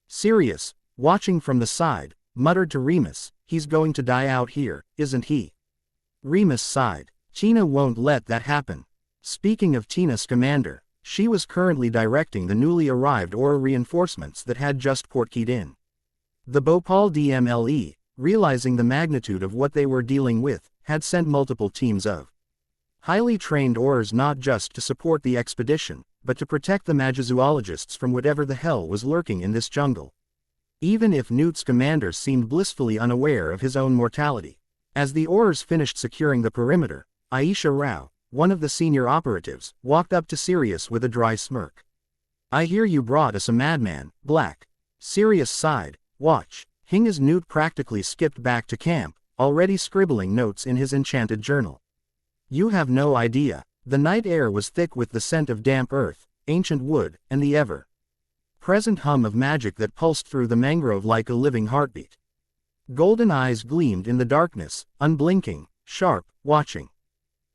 B: Sirius, watching from the side, muttered to Remus, "He's going to die out here, isn't he?" Remus sighed. "Tina won't let that happen." Speaking of Tina's commander, she was currently directing the newly arrived Auror reinforcements that had just portkeyed in. The Bhopal DMLE, realizing the magnitude of what they were dealing with, had sent multiple teams of highly trained Aurors not just to support the expedition, but to protect the magizoologists from whatever the hell was lurking in this jungle. Even if Newt's commander seemed blissfully unaware of his own mortality. As the Aurors finished securing the perimeter, Aisha Rao, one of the senior operatives, walked up to Sirius with a dry smirk. "I hear you brought us a madman, Black." Sirius sighed. "Watch." As Newt practically skipped back to camp, already scribbling notes in his enchanted journal. "You have no idea." The night air was thick with the scent of damp earth, ancient wood, and the ever-present hum of magic that pulsed through the mangrove like a living heartbeat. Golden eyes gleamed in the darkness, unblinking, sharp, watching.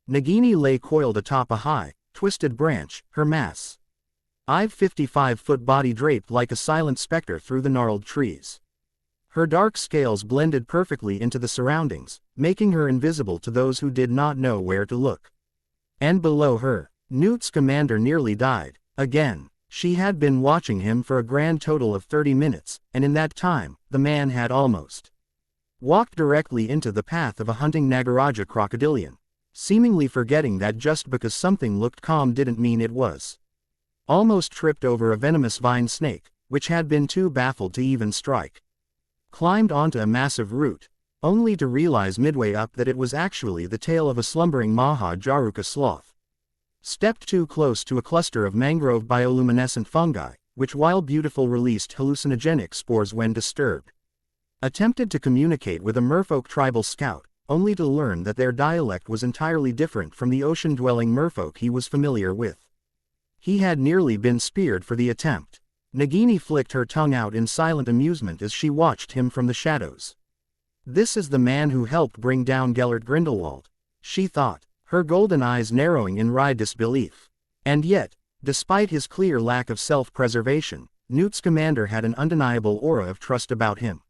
B: Nagini lay coiled atop a high, twisted branch, her mass 55-foot body draped like a silent specter through the gnarled trees. Her dark scales blended perfectly into the surroundings, making her invisible to those who did not know where to look. And below her, Newt's commander nearly died, again. She had been watching him for a grand total of 30 minutes, and in that time, the man had almost walked directly into the path of a hunting Nagaraja crocodilian, seemingly forgetting that just because something looked calm didn't mean it was. Almost tripped over a venomous vine snake, which had been too baffled to even strike. Climbed onto a massive root, only to realize midway up that it was actually the tail of a slumbering Maha Jaruka sloth. Stepped too close to a cluster of mangrove bioluminescent fungi, which while Beautyfull released hallucinogenic spores when disturbed. Attempted to communicate with a merfolk tribal scout, only to learn that their dialect was entirely different from the ocean-dwelling merfolk he was familiar with. He had nearly been speared for the attempt. Nagini flicked her tongue out in silent amusement as she watched him from the shadows. "This is the man who helped bring down Gellert Grindelwald," she thought, her golden eyes narrowing in wry disbelief. And yet, despite his clear lack of self-preservation, Newt's commander had an undeniable aura of trust about him.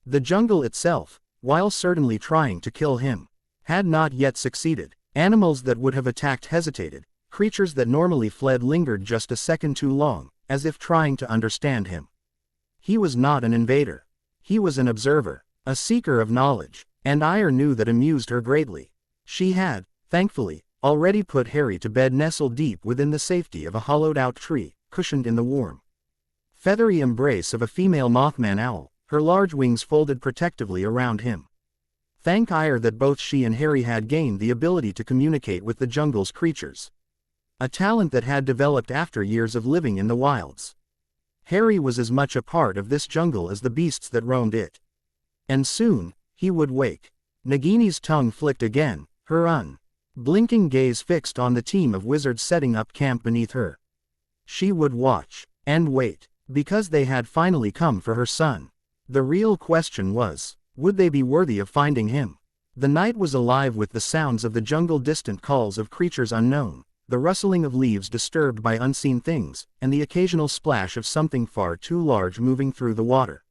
B: The jungle itself, while certainly trying to kill him, had not yet succeeded. Animals that would have attacked hesitated, creatures that normally fled lingered just a second too long, as if trying to understand him. He was not an invader. He was an observer, a seeker of knowledge, and Ayer knew that amused her greatly. She had, thankfully, already put Harry to bed nestled deep within the safety of a hollowed-out tree, cushioned in the warm, feathery embrace of a female Mothman owl, her large wings folded protectively around him. Thank Ire that both she and Harry had gained the ability to communicate with the jungle's creatures. A talent that had developed after years of living in the wilds. Harry was as much a part of this jungle as the beasts that roamed it. And soon, he would wake. Nagini's tongue flicked again, her unblinking gaze fixed on the team of wizards setting up camp beneath her. She would watch, and wait, because they had finally come for her son. The real question was, would they be worthy of finding him? The night was alive with the sounds of the jungle, distant calls of creatures unknown, the rustling of leaves disturbed by unseen things, and the occasional splash of something far too large moving through the water.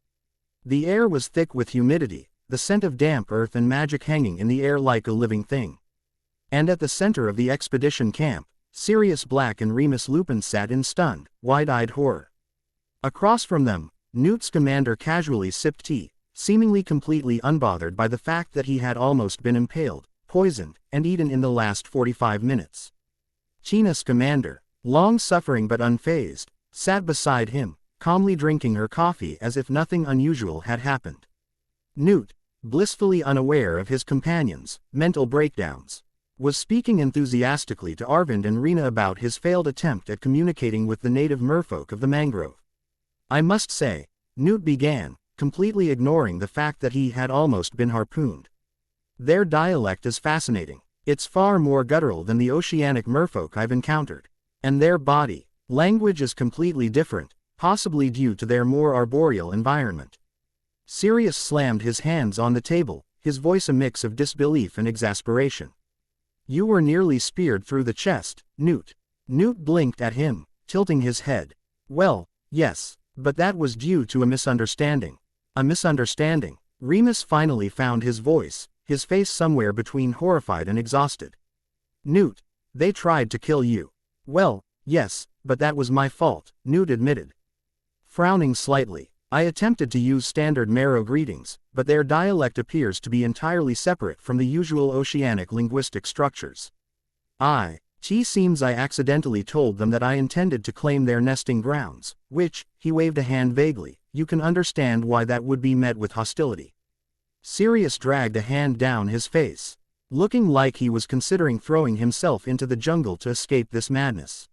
B: The air was thick with humidity, the scent of damp earth and magic hanging in the air like a living thing. And at the center of the expedition camp, Sirius Black and Remus Lupin sat in stunned, wide-eyed horror. Across from them, Newt's commander casually sipped tea, seemingly completely unbothered by the fact that he had almost been impaled, poisoned, and eaten in the last 45 minutes. China's commander, long-suffering but unfazed, sat beside him, calmly drinking her coffee as if nothing unusual had happened. Newt, blissfully unaware of his companion's mental breakdowns, was speaking enthusiastically to Arvind and Rena about his failed attempt at communicating with the native merfolk of the mangrove. I must say, Newt began, completely ignoring the fact that he had almost been harpooned. Their dialect is fascinating. It's far more guttural than the oceanic merfolk I've encountered. And their body language is completely different, possibly due to their more arboreal environment. Sirius slammed his hands on the table, his voice a mix of disbelief and exasperation. You were nearly speared through the chest, Newt. Newt blinked at him, tilting his head. Well, yes, but that was due to a misunderstanding. A misunderstanding. Remus finally found his voice, his face somewhere between horrified and exhausted. Newt, they tried to kill you. Well, yes, but that was my fault, Newt admitted. Frowning slightly, I attempted to use standard Marrow greetings, but their dialect appears to be entirely separate from the usual oceanic linguistic structures. Seems I accidentally told them that I intended to claim their nesting grounds, which, he waved a hand vaguely, you can understand why that would be met with hostility. Sirius dragged a hand down his face, looking like he was considering throwing himself into the jungle to escape this madness.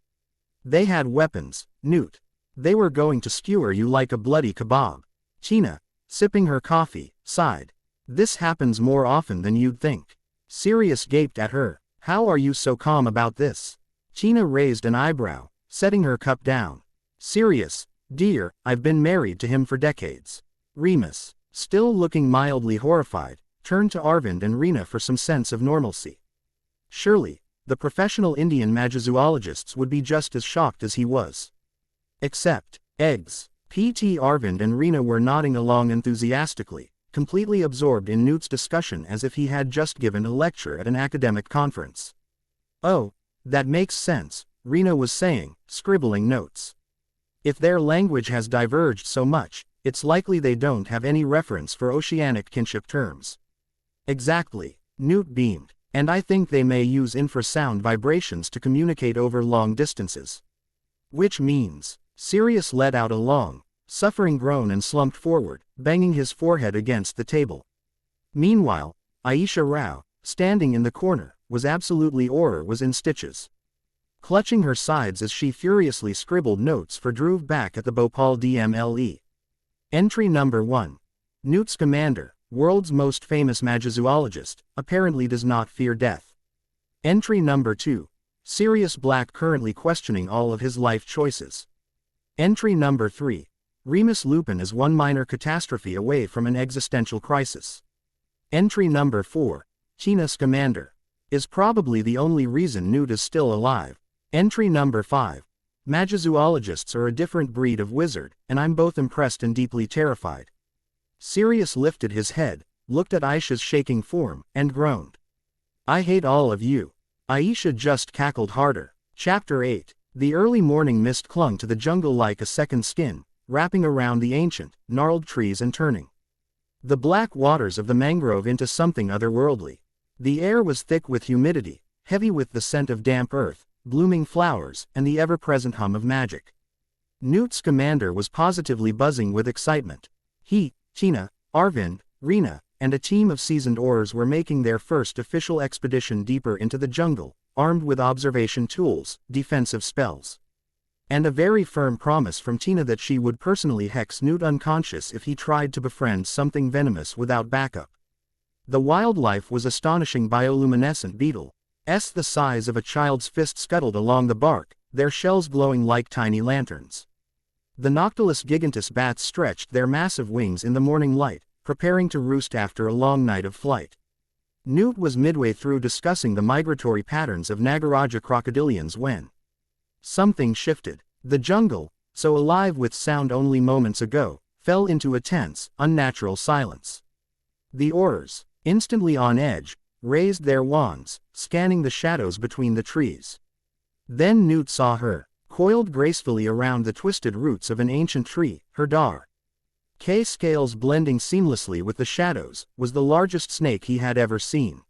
B: They had weapons, Newt. They were going to skewer you like a bloody kebab. China, sipping her coffee, sighed. This happens more often than you'd think. Sirius gaped at her. How are you so calm about this? China raised an eyebrow, setting her cup down. Sirius, dear, I've been married to him for decades. Remus, still looking mildly horrified, turned to Arvind and Rena for some sense of normalcy. Surely, the professional Indian magizoologists would be just as shocked as he was. Except, eggs. P.T. Arvind and Rena were nodding along enthusiastically, completely absorbed in Newt's discussion as if he had just given a lecture at an academic conference. Oh, that makes sense, Rena was saying, scribbling notes. If their language has diverged so much, it's likely they don't have any reference for oceanic kinship terms. Exactly, Newt beamed, and I think they may use infrasound vibrations to communicate over long distances. Which means, Sirius let out a long, suffering groan and slumped forward, banging his forehead against the table. Meanwhile, Aisha Rao, standing in the corner, was absolutely was in stitches. Clutching her sides as she furiously scribbled notes for Dhruv back at the Bhopal DMLE. Entry number 1. Newt's commander, world's most famous magizoologist, apparently does not fear death. Entry number 2. Sirius Black currently questioning all of his life choices. Entry number 3. Remus Lupin is one minor catastrophe away from an existential crisis. Entry number 4. China's commander is probably the only reason Newt is still alive. Entry number 5. Magizoologists are a different breed of wizard, and I'm both impressed and deeply terrified. Sirius lifted his head, looked at Aisha's shaking form, and groaned. I hate all of you. Aisha just cackled harder. Chapter 8. The early morning mist clung to the jungle like a second skin, wrapping around the ancient, gnarled trees and turning the black waters of the mangrove into something otherworldly. The air was thick with humidity, heavy with the scent of damp earth, blooming flowers, and the ever-present hum of magic. Newt's commander was positively buzzing with excitement. He, Tina, Arvind, Rena, and a team of seasoned aurors were making their first official expedition deeper into the jungle, armed with observation tools, defensive spells, and a very firm promise from Tina that she would personally hex Newt unconscious if he tried to befriend something venomous without backup. The wildlife was astonishing bioluminescent beetles the size of a child's fist scuttled along the bark, their shells glowing like tiny lanterns. The Noctilus gigantus bats stretched their massive wings in the morning light, preparing to roost after a long night of flight. Newt was midway through discussing the migratory patterns of Nagaraja crocodilians when something shifted. The jungle, so alive with sound only moments ago, fell into a tense, unnatural silence. The aurors, instantly on edge, raised their wands, scanning the shadows between the trees. Then Newt saw her, coiled gracefully around the twisted roots of an ancient tree. Her dark scales blending seamlessly with the shadows, was the largest snake he had ever seen.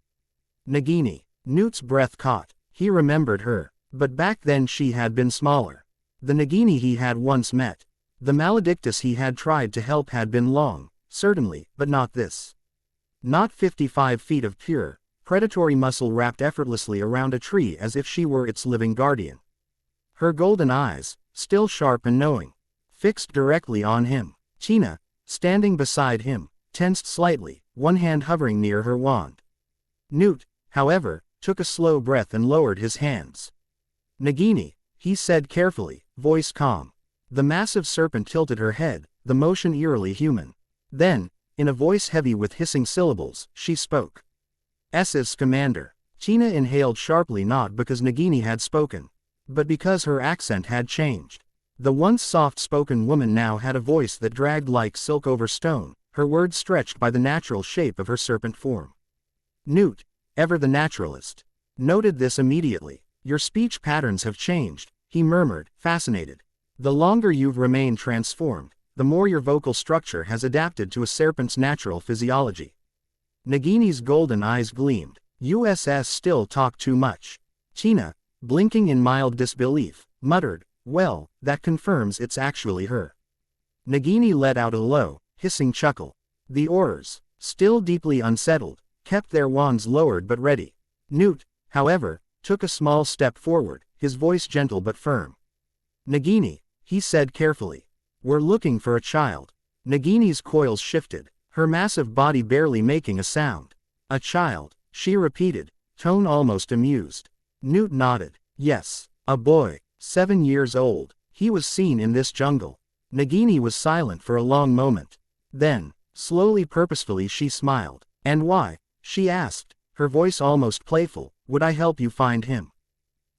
B: Nagini. Newt's breath caught. He remembered her, but back then she had been smaller. The Nagini he had once met. The Maledictus he had tried to help had been long, certainly, but not this. Not 55 feet of pure, predatory muscle wrapped effortlessly around a tree as if she were its living guardian. Her golden eyes, still sharp and knowing, fixed directly on him. Tina, standing beside him, tensed slightly, one hand hovering near her wand. Newt, however, took a slow breath and lowered his hands. Nagini, he said carefully, voice calm. The massive serpent tilted her head, the motion eerily human. Then, in a voice heavy with hissing syllables, she spoke. S's commander. Tina inhaled sharply, not because Nagini had spoken, but because her accent had changed. The once soft-spoken woman now had a voice that dragged like silk over stone, her words stretched by the natural shape of her serpent form. Newt, ever the naturalist, noted this immediately. Your speech patterns have changed, he murmured, fascinated. The longer you've remained transformed, the more your vocal structure has adapted to a serpent's natural physiology. Nagini's golden eyes gleamed. USS still talk too much. Tina, blinking in mild disbelief, muttered, well, that confirms it's actually her. Nagini let out a low, hissing chuckle. The aurors, still deeply unsettled, kept their wands lowered but ready. Newt, however, took a small step forward, his voice gentle but firm. Nagini, he said carefully. We're looking for a child. Nagini's coils shifted, her massive body barely making a sound. A child, she repeated, tone almost amused. Newt nodded. Yes, a boy, 7 years old. He was seen in this jungle. Nagini was silent for a long moment. Then, slowly purposefully she smiled. And why? She asked, her voice almost playful. Would I help you find him?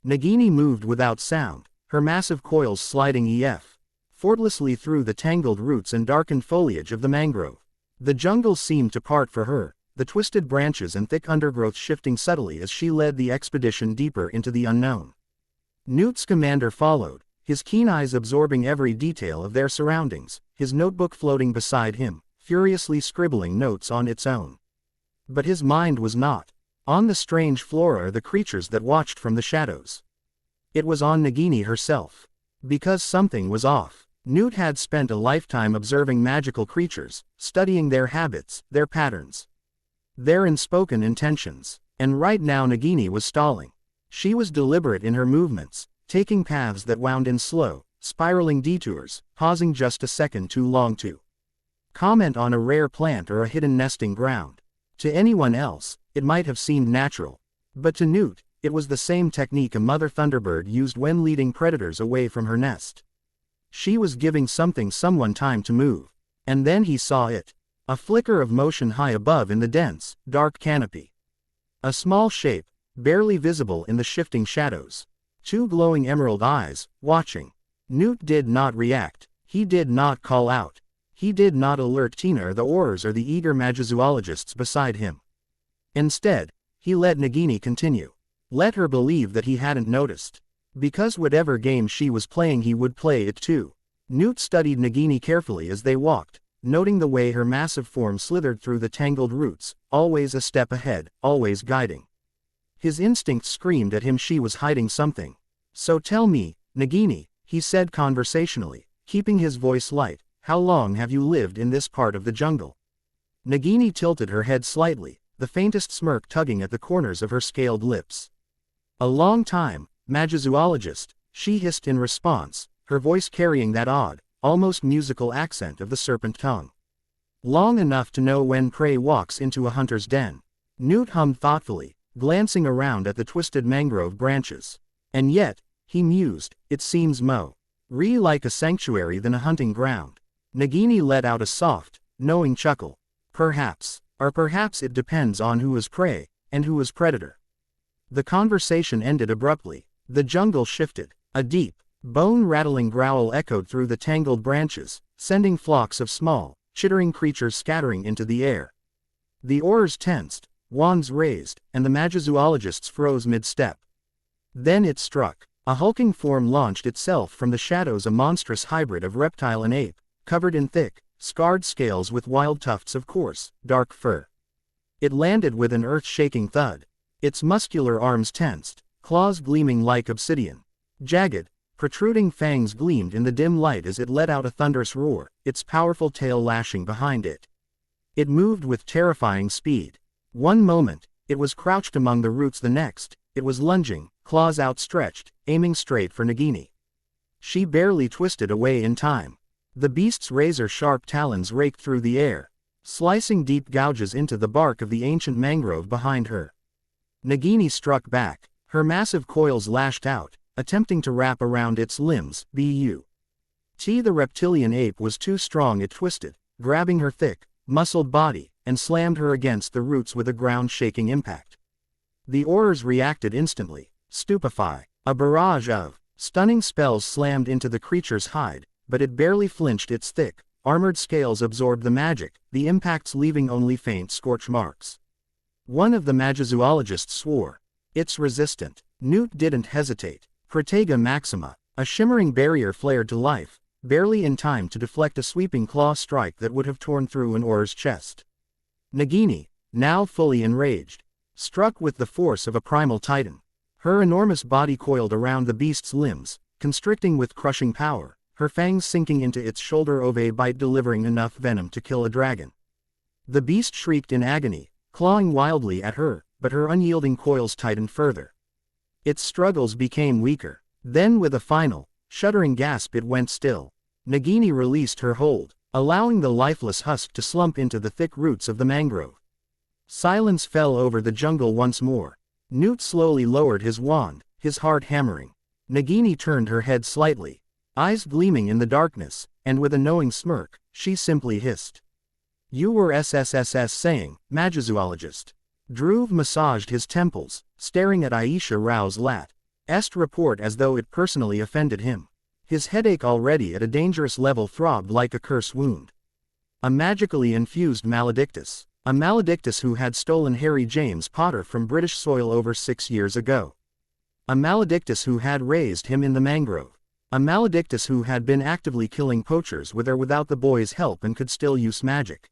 B: Nagini moved without sound, her massive coils sliding effortlessly through the tangled roots and darkened foliage of the mangrove. The jungle seemed to part for her, the twisted branches and thick undergrowth shifting subtly as she led the expedition deeper into the unknown. Newt's commander followed, his keen eyes absorbing every detail of their surroundings, his notebook floating beside him, furiously scribbling notes on its own. But his mind was not on the strange flora or the creatures that watched from the shadows. It was on Nagini herself. Because something was off. Newt had spent a lifetime observing magical creatures, studying their habits, their patterns, their unspoken intentions. And right now Nagini was stalling. She was deliberate in her movements, taking paths that wound in slow, spiraling detours, pausing just a second too long to comment on a rare plant or a hidden nesting ground. To anyone else, it might have seemed natural. But to Newt, it was the same technique a mother thunderbird used when leading predators away from her nest. She was giving someone time to move. And then he saw it. A flicker of motion high above in the dense, dark canopy. A small shape, barely visible in the shifting shadows. 2 glowing emerald eyes, watching. Newt did not react. He did not call out. He did not alert Tina or the aurors or the eager magizoologists beside him. Instead, he let Nagini continue. Let her believe that he hadn't noticed. Because whatever game she was playing he would play it too. Newt studied Nagini carefully as they walked, noting the way her massive form slithered through the tangled roots, always a step ahead, always guiding. His instinct screamed at him she was hiding something. So tell me, Nagini, he said conversationally, keeping his voice light, how long have you lived in this part of the jungle? Nagini tilted her head slightly, the faintest smirk tugging at the corners of her scaled lips. A long time, Magizoologist, she hissed in response, her voice carrying that odd, almost musical accent of the serpent tongue. Long enough to know when prey walks into a hunter's den. Newt hummed thoughtfully, glancing around at the twisted mangrove branches. And yet, he mused, it seems more like a sanctuary than a hunting ground. Nagini let out a soft, knowing chuckle. Perhaps, or perhaps it depends on who is prey, and who is predator. The conversation ended abruptly. The jungle shifted. A deep, bone-rattling growl echoed through the tangled branches, sending flocks of small, chittering creatures scattering into the air. The aurors tensed, wands raised, and the Magizoologists froze mid-step. Then it struck. A hulking form launched itself from the shadows, a monstrous hybrid of reptile and ape, covered in thick, scarred scales with wild tufts of coarse, dark fur. It landed with an earth-shaking thud. Its muscular arms tensed, claws gleaming like obsidian. Jagged, protruding fangs gleamed in the dim light as it let out a thunderous roar, its powerful tail lashing behind it. It moved with terrifying speed. One moment, it was crouched among the roots, the next, it was lunging, claws outstretched, aiming straight for Nagini. She barely twisted away in time. The beast's razor-sharp talons raked through the air, slicing deep gouges into the bark of the ancient mangrove behind her. Nagini struck back. Her massive coils lashed out, attempting to wrap around its limbs. The reptilian ape was too strong. It twisted, grabbing her thick, muscled body, and slammed her against the roots with a ground-shaking impact. The aurors reacted instantly, stupefied. A barrage of stunning spells slammed into the creature's hide, but it barely flinched. Its thick, armored scales absorbed the magic, the impacts leaving only faint scorch marks. One of the Magizoologists swore. It's resistant. Newt didn't hesitate. Protega Maxima, a shimmering barrier flared to life, barely in time to deflect a sweeping claw strike that would have torn through an auror's chest. Nagini, now fully enraged, struck with the force of a primal titan. Her enormous body coiled around the beast's limbs, constricting with crushing power, her fangs sinking into its shoulder of a bite, delivering enough venom to kill a dragon. The beast shrieked in agony, clawing wildly at her, but her unyielding coils tightened further. Its struggles became weaker. Then with a final, shuddering gasp it went still. Nagini released her hold, allowing the lifeless husk to slump into the thick roots of the mangrove. Silence fell over the jungle once more. Newt slowly lowered his wand, his heart hammering. Nagini turned her head slightly, eyes gleaming in the darkness, and with a knowing smirk, she simply hissed. You were SSSS saying, Magizoologist. Dhruv massaged his temples, staring at Aisha Rao's latest report as though it personally offended him. His headache, already at a dangerous level, throbbed like a curse wound. A magically infused maledictus. A maledictus who had stolen Harry James Potter from British soil over 6 years ago. A maledictus who had raised him in the mangrove. A maledictus who had been actively killing poachers with or without the boy's help and could still use magic.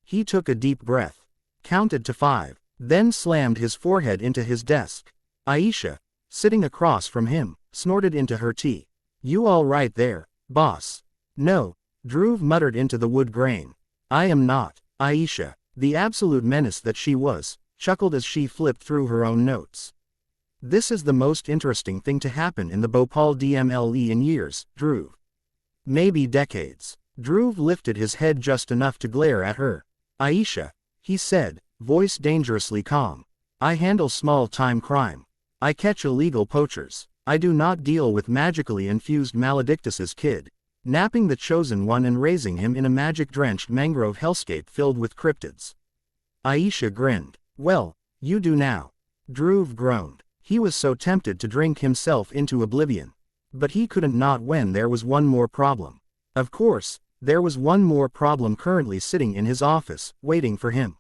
B: He took a deep breath, counted to 5, then slammed his forehead into his desk. Aisha, sitting across from him, snorted into her tea. You all right there, boss? No, Dhruv muttered into the wood grain. I am not. Aisha, the absolute menace that she was, chuckled as she flipped through her own notes. This is the most interesting thing to happen in the Bhopal DMLE in years, Dhruv. Maybe decades. Dhruv lifted his head just enough to glare at her. Aisha, he said, voice dangerously calm. I handle small-time crime. I catch illegal poachers. I do not deal with magically infused maledictuses, kid. Napping the chosen one and raising him in a magic-drenched mangrove hellscape filled with cryptids. Aisha grinned. Well, you do now. Dhruv groaned. He was so tempted to drink himself into oblivion. But he couldn't not when there was one more problem. Of course, there was one more problem currently sitting in his office, waiting for him.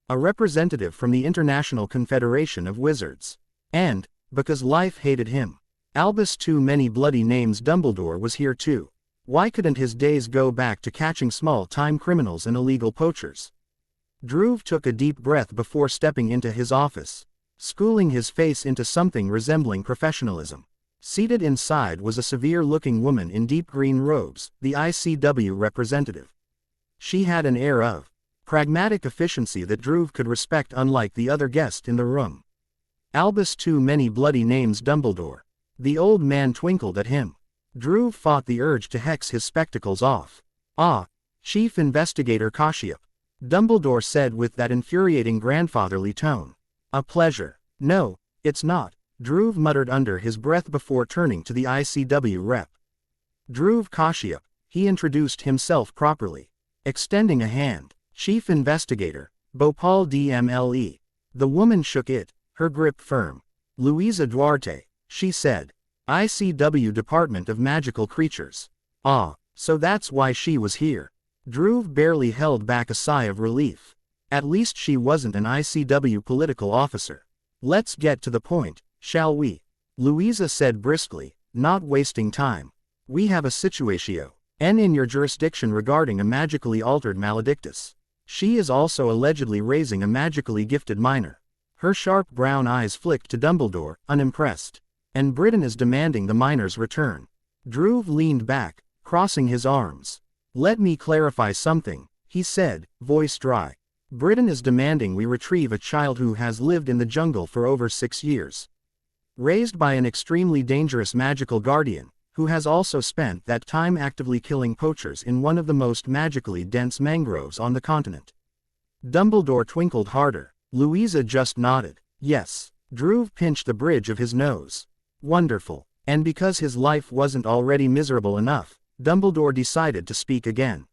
B: A representative from the International Confederation of Wizards. And, because life hated him, albus too many bloody names, Dumbledore was here too. Why couldn't his days go back to catching small-time criminals and illegal poachers? Dhruv took a deep breath before stepping into his office. schooling his face into something resembling professionalism. Seated inside was a severe-looking woman in deep green robes, the ICW representative. She had an air of pragmatic efficiency that Drew could respect, unlike the other guest in the room. Albus too many bloody names Dumbledore. The old man twinkled at him. Drew fought the urge to hex his spectacles off. Ah, Chief Investigator Kashyap, Dumbledore said with that infuriating grandfatherly tone. A pleasure. No, it's not, Drew muttered under his breath before turning to the ICW rep. Drew Kashyap, he introduced himself properly. Extending a hand. Chief Investigator, Beautyfull DMLE. The woman shook it, her grip firm. Louisa Duarte, she said. ICW Department of Magical Creatures. Ah, so that's why she was here. Drew barely held back a sigh of relief. At least she wasn't an ICW political officer. Let's get to the point, shall we? Louisa said briskly, not wasting time. We have a situatio in your jurisdiction regarding a magically altered maledictus. She is also allegedly raising a magically gifted minor. Her sharp brown eyes flicked to Dumbledore, unimpressed. And Britain is demanding the minor's return. Drew leaned back, crossing his arms. Let me clarify something, he said, voice dry. Britain is demanding we retrieve a child who has lived in the jungle for over 6 years. Raised by an extremely dangerous magical guardian, who has also spent that time actively killing poachers in one of the most magically dense mangroves on the continent. Dumbledore twinkled harder. Louisa just nodded. Yes. Drew pinched the bridge of his nose. Wonderful. And because his life wasn't already miserable enough, Dumbledore decided to speak again.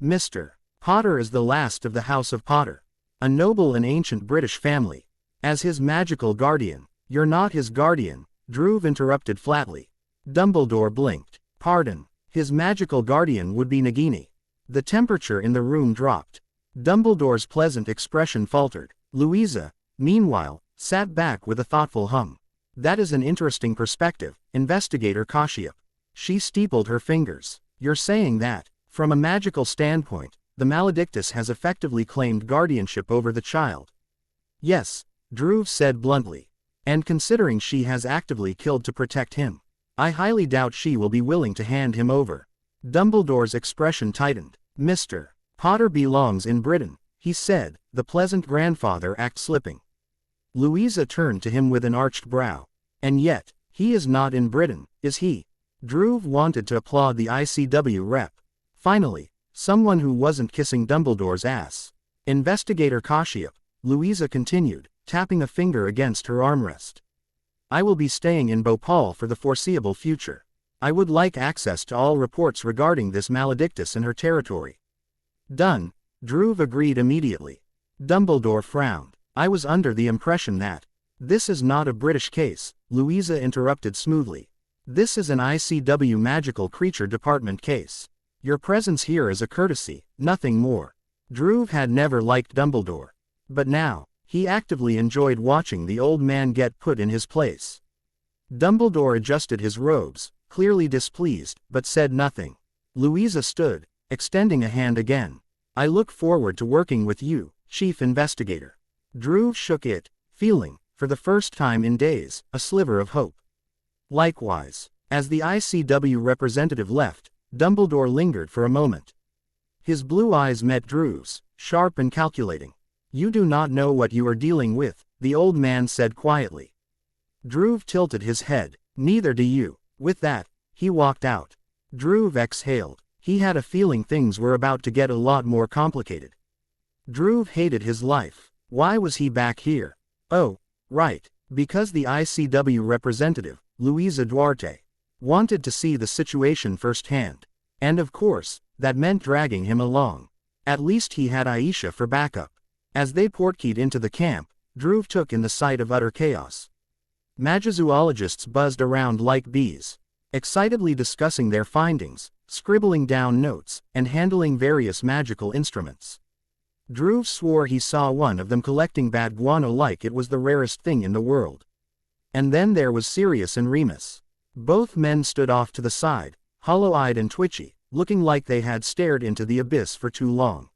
B: Mr. Potter is the last of the House of Potter. A noble and ancient British family. As his magical guardian. You're not his guardian, Drew interrupted flatly. Dumbledore blinked. Pardon. His magical guardian would be Nagini. The temperature in the room dropped. Dumbledore's pleasant expression faltered. Louisa, meanwhile, sat back with a thoughtful hum. That is an interesting perspective, Investigator Kashyap. She steepled her fingers. You're saying that, from a magical standpoint, the maledictus has effectively claimed guardianship over the child. Yes, Drew said bluntly. And considering she has actively killed to protect him, I highly doubt she will be willing to hand him over. Dumbledore's expression tightened. Mr. Potter belongs in Britain, he said, the pleasant grandfather act slipping. Louisa turned to him with an arched brow. And yet, he is not in Britain, is he? Drew wanted to applaud the ICW rep. Finally, someone who wasn't kissing Dumbledore's ass. Investigator Kashyap, Louisa continued, tapping a finger against her armrest. I will be staying in Beautyfull for the foreseeable future. I would like access to all reports regarding this maledictus in her territory. Done. Drew agreed immediately. Dumbledore frowned. I was under the impression that. This is not a British case, Louisa interrupted smoothly. This is an ICW Magical Creature Department case. Your presence here is a courtesy, nothing more. Drew had never liked Dumbledore. But now, he actively enjoyed watching the old man get put in his place. Dumbledore adjusted his robes, clearly displeased, but said nothing. Louisa stood, extending a hand again. I look forward to working with you, Chief Investigator. Drew shook it, feeling, for the first time in days, a sliver of hope. Likewise, as the ICW representative left, Dumbledore lingered for a moment. His blue eyes met Drew's, sharp and calculating. You do not know what you are dealing with, the old man said quietly. Drew tilted his head. Neither do you. With that, he walked out. Drew exhaled. He had a feeling things were about to get a lot more complicated. Drew hated his life. Why was he back here? Oh, right, because the ICW representative, Louisa Duarte, wanted to see the situation firsthand. And of course, that meant dragging him along. At least he had Aisha for backup. As they portkeyed into the camp, Drew took in the sight of utter chaos. Magizoologists buzzed around like bees, excitedly discussing their findings, scribbling down notes, and handling various magical instruments. Drew swore he saw one of them collecting bad guano like it was the rarest thing in the world. And then there was Sirius and Remus. Both men stood off to the side, hollow-eyed and twitchy, looking like they had stared into the abyss for too long.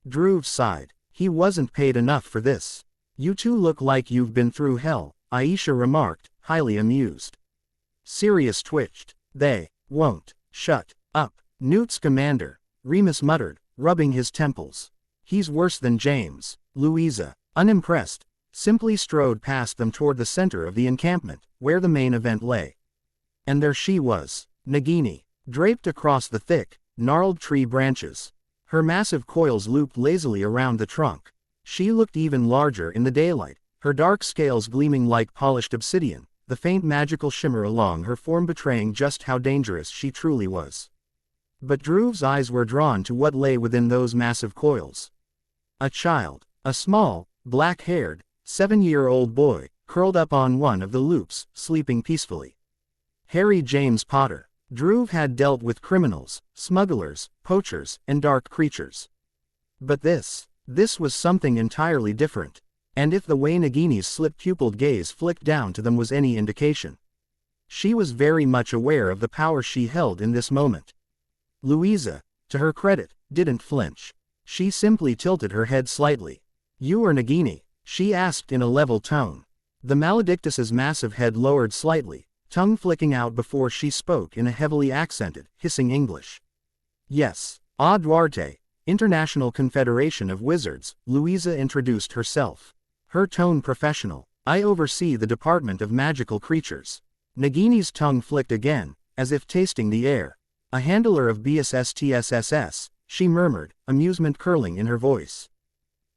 B: Drew sighed. He wasn't paid enough for this. You two look like you've been through hell, Aisha remarked, highly amused. Sirius twitched. They won't shut up. Newt's commander, Remus muttered, rubbing his temples. He's worse than James. Louisa, unimpressed, simply strode past them toward the center of the encampment, where the main event lay. And there she was, Nagini, draped across the thick, gnarled tree branches. Her massive coils looped lazily around the trunk. She looked even larger in the daylight, her dark scales gleaming like polished obsidian, the faint magical shimmer along her form betraying just how dangerous she truly was. But Drew's eyes were drawn to what lay within those massive coils. A child, a small, black-haired, 7-year-old boy, curled up on one of the loops, sleeping peacefully. Harry James Potter. Drew had dealt with criminals, smugglers, poachers, and dark creatures. But this was something entirely different. And if the way Nagini's slit-pupilled gaze flicked down to them was any indication, she was very much aware of the power she held in this moment. Louisa, to her credit, didn't flinch. She simply tilted her head slightly. You are Nagini? She asked in a level tone. The Maledictus's massive head lowered slightly, tongue flicking out before she spoke in a heavily accented, hissing English. Yes, Duarte, International Confederation of Wizards, Louisa introduced herself. Her tone professional. I oversee the Department of Magical Creatures. Nagini's tongue flicked again, as if tasting the air. A handler of BSSTSSS, she murmured, amusement curling in her voice.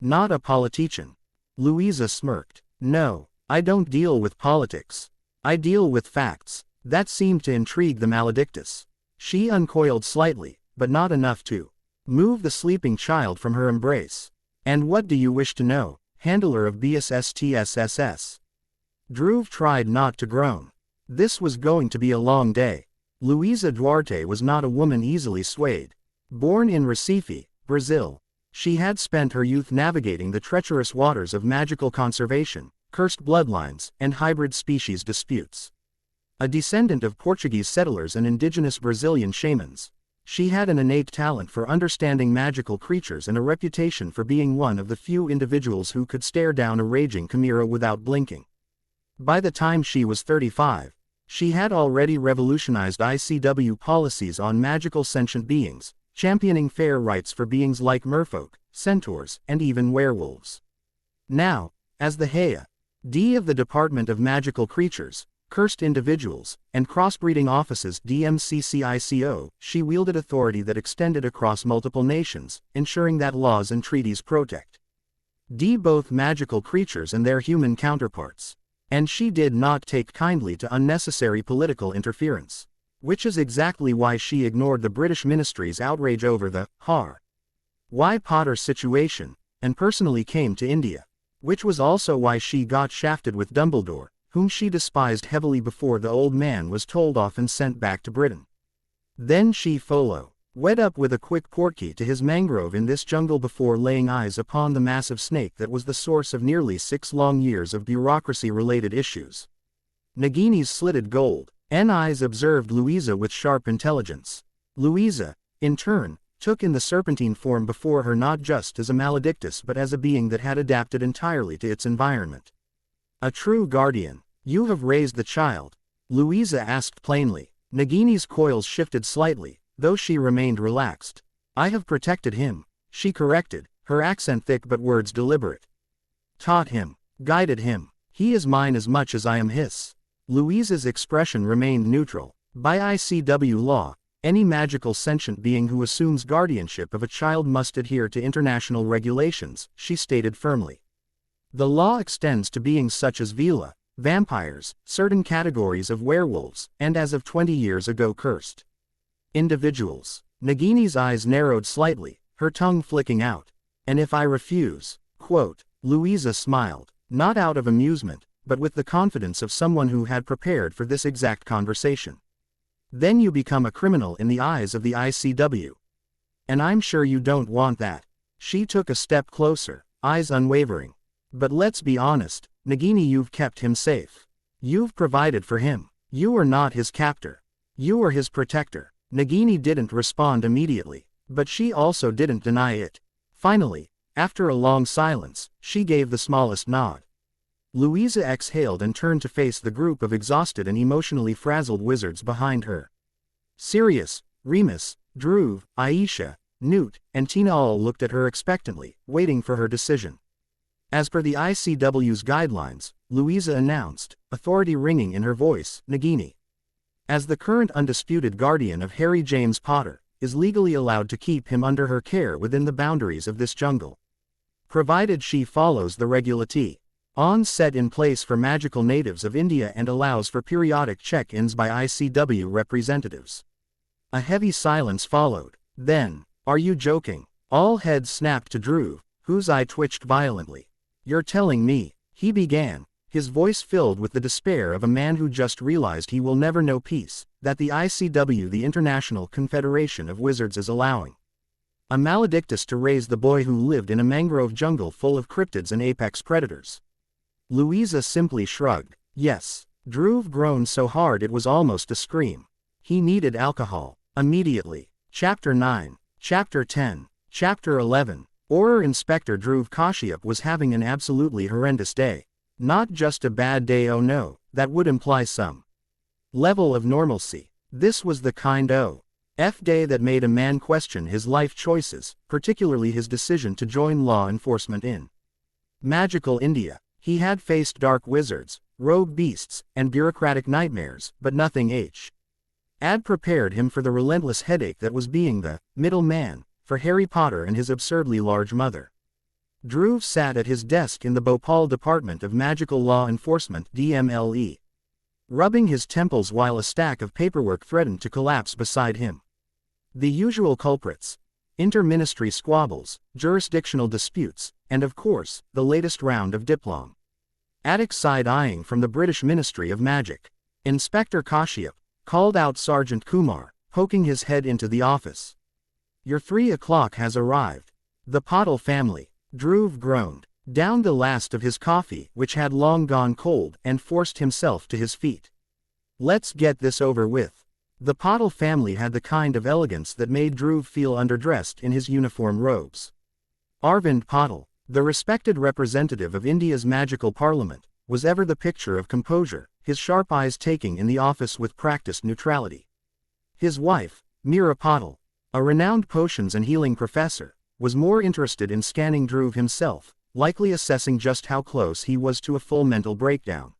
B: Not a politician. Louisa smirked. No, I don't deal with politics. I deal with facts. That seemed to intrigue the Maledictus. She uncoiled slightly, but not enough to move the sleeping child from her embrace. And what do you wish to know, handler of BSSTSSS? Drew tried not to groan. This was going to be a long day. Louisa Duarte was not a woman easily swayed. Born in Recife, Brazil, she had spent her youth navigating the treacherous waters of magical conservation, cursed bloodlines, and hybrid species disputes. A descendant of Portuguese settlers and indigenous Brazilian shamans, she had an innate talent for understanding magical creatures and a reputation for being one of the few individuals who could stare down a raging chimera without blinking. By the time she was 35, she had already revolutionized ICW policies on magical sentient beings, championing fair rights for beings like merfolk, centaurs, and even werewolves. Now, as the Head of the Department of Magical Creatures, Cursed Individuals, and Crossbreeding Offices DMCCICO, she wielded authority that extended across multiple nations, ensuring that laws and treaties protect both magical creatures and their human counterparts. And she did not take kindly to unnecessary political interference. Which is exactly why she ignored the British ministry's outrage over the Why Potter situation, and personally came to India. Which was also why she got shafted with Dumbledore, whom she despised heavily before the old man was told off and sent back to Britain. Then she wed up with a quick portkey to his mangrove in this jungle before laying eyes upon the massive snake that was the source of nearly 6 long years of bureaucracy-related issues. Nagini's slitted gold eyes observed Louisa with sharp intelligence. Louisa, in turn, took in the serpentine form before her not just as a Maledictus but as a being that had adapted entirely to its environment. A true guardian. You have raised the child? Louisa asked plainly. Nagini's coils shifted slightly, though she remained relaxed. I have protected him, she corrected, her accent thick but words deliberate. Taught him, guided him. He is mine as much as I am his. Louisa's expression remained neutral. By ICW law, any magical sentient being who assumes guardianship of a child must adhere to international regulations, she stated firmly. The law extends to beings such as Vila, vampires, certain categories of werewolves, and as of 20 years ago cursed individuals. Nagini's eyes narrowed slightly, her tongue flicking out. And if I refuse? Louisa smiled, not out of amusement, but with the confidence of someone who had prepared for this exact conversation. Then you become a criminal in the eyes of the ICW. And I'm sure you don't want that. She took a step closer, eyes unwavering. But let's be honest, Nagini, you've kept him safe. You've provided for him. You are not his captor. You are his protector. Nagini didn't respond immediately, but she also didn't deny it. Finally, After a long silence, she gave the smallest nod. Louisa exhaled and turned to face the group of exhausted and emotionally frazzled wizards behind her. Sirius, Remus, Drew, Aisha, Newt, and Tina all looked at her expectantly, waiting for her decision. As per the ICW's guidelines, Louisa announced, authority ringing in her voice, Nagini. As the current undisputed guardian of Harry James Potter, is legally allowed to keep him under her care within the boundaries of this jungle. Provided she follows the regulati on set in place for magical natives of India and allows for periodic check-ins by ICW representatives. A heavy silence followed. Then, are you joking? All heads snapped to Drew, whose eye twitched violently. You're telling me, he began, his voice filled with the despair of a man who just realized he will never know peace, that the ICW, the International Confederation of Wizards, is allowing a maledictus to raise the boy who lived in a mangrove jungle full of cryptids and apex predators. Louisa simply shrugged. Yes. Drew groaned so hard it was almost a scream. He needed alcohol. Immediately. Chapter 9. Chapter 10. Chapter 11. Auror Inspector Drew Kashyap was having an absolutely horrendous day. Not just a bad day, oh no, that would imply some level of normalcy. This was the kind of day that made a man question his life choices, particularly his decision to join law enforcement in magical India. He had faced dark wizards, rogue beasts, and bureaucratic nightmares, but nothing had prepared him for the relentless headache that was being the middleman for Harry Potter and his absurdly large mother. Drew sat at his desk in the Bhopal Department of Magical Law Enforcement (DMLE), rubbing his temples while a stack of paperwork threatened to collapse beside him. The usual culprits: inter-ministry squabbles, jurisdictional disputes, and of course, the latest round of diplom attic side-eyeing from the British Ministry of Magic. Inspector Kashyap called out Sergeant Kumar, poking his head into the office. Your 3 o'clock has arrived. The Pottle family. Drew groaned, downed the last of his coffee, which had long gone cold, and forced himself to his feet. Let's get this over with. The Pottle family had the kind of elegance that made Drew feel underdressed in his uniform robes. Arvind Pottle, the respected representative of India's magical parliament, was ever the picture of composure, his sharp eyes taking in the office with practiced neutrality. His wife, Meera Pottle, a renowned potions and healing professor, was more interested in scanning Drew himself, likely assessing just how close he was to a full mental breakdown.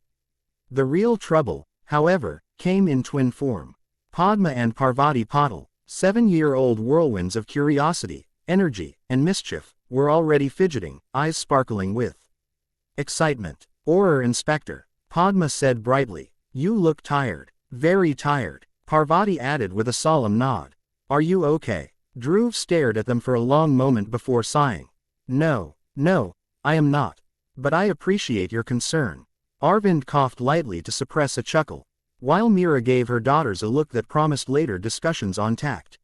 B: The real trouble, however, came in twin form. Padma and Parvati Pottle, 7-year-old whirlwinds of curiosity, energy, and mischief, were already fidgeting, eyes sparkling with excitement. Auror Inspector, Padma said brightly, you look tired. Very tired. Parvati added with a solemn nod. Are you okay? Drew stared at them for a long moment before sighing. No, I am not. But I appreciate your concern. Arvind coughed lightly to suppress a chuckle, while Meera gave her daughters a look that promised later discussions on tact.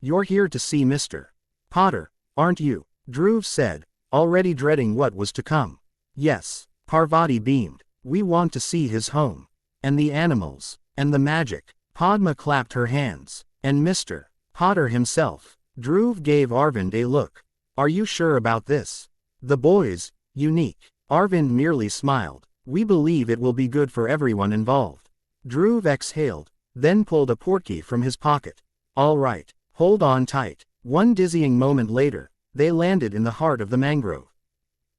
B: You're here to see Mr. Potter, aren't you? Drew said, already dreading what was to come. Yes, Parvati beamed. We want to see his home. And the animals. And the magic. Padma clapped her hands. And Mr. Potter himself. Drew gave Arvind a look. Are you sure about this? The boy's unique. Arvind merely smiled. We believe it will be good for everyone involved. Drew exhaled, then pulled a portkey from his pocket. All right, hold on tight. One dizzying moment later, they landed in the heart of the mangrove.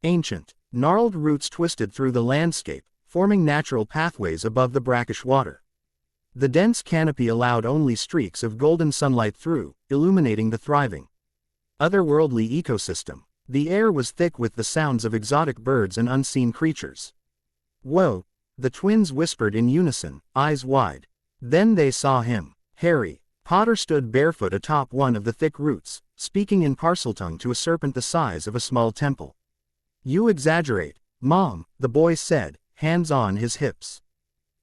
B: Ancient, gnarled roots twisted through the landscape, forming natural pathways above the brackish water. The dense canopy allowed only streaks of golden sunlight through, illuminating the thriving, otherworldly ecosystem. The air was thick with the sounds of exotic birds and unseen creatures. Whoa, the twins whispered in unison, eyes wide. Then they saw him. Harry Potter stood barefoot atop one of the thick roots, speaking in Parseltongue to a serpent the size of a small temple. You exaggerate, Mom, the boy said, hands on his hips.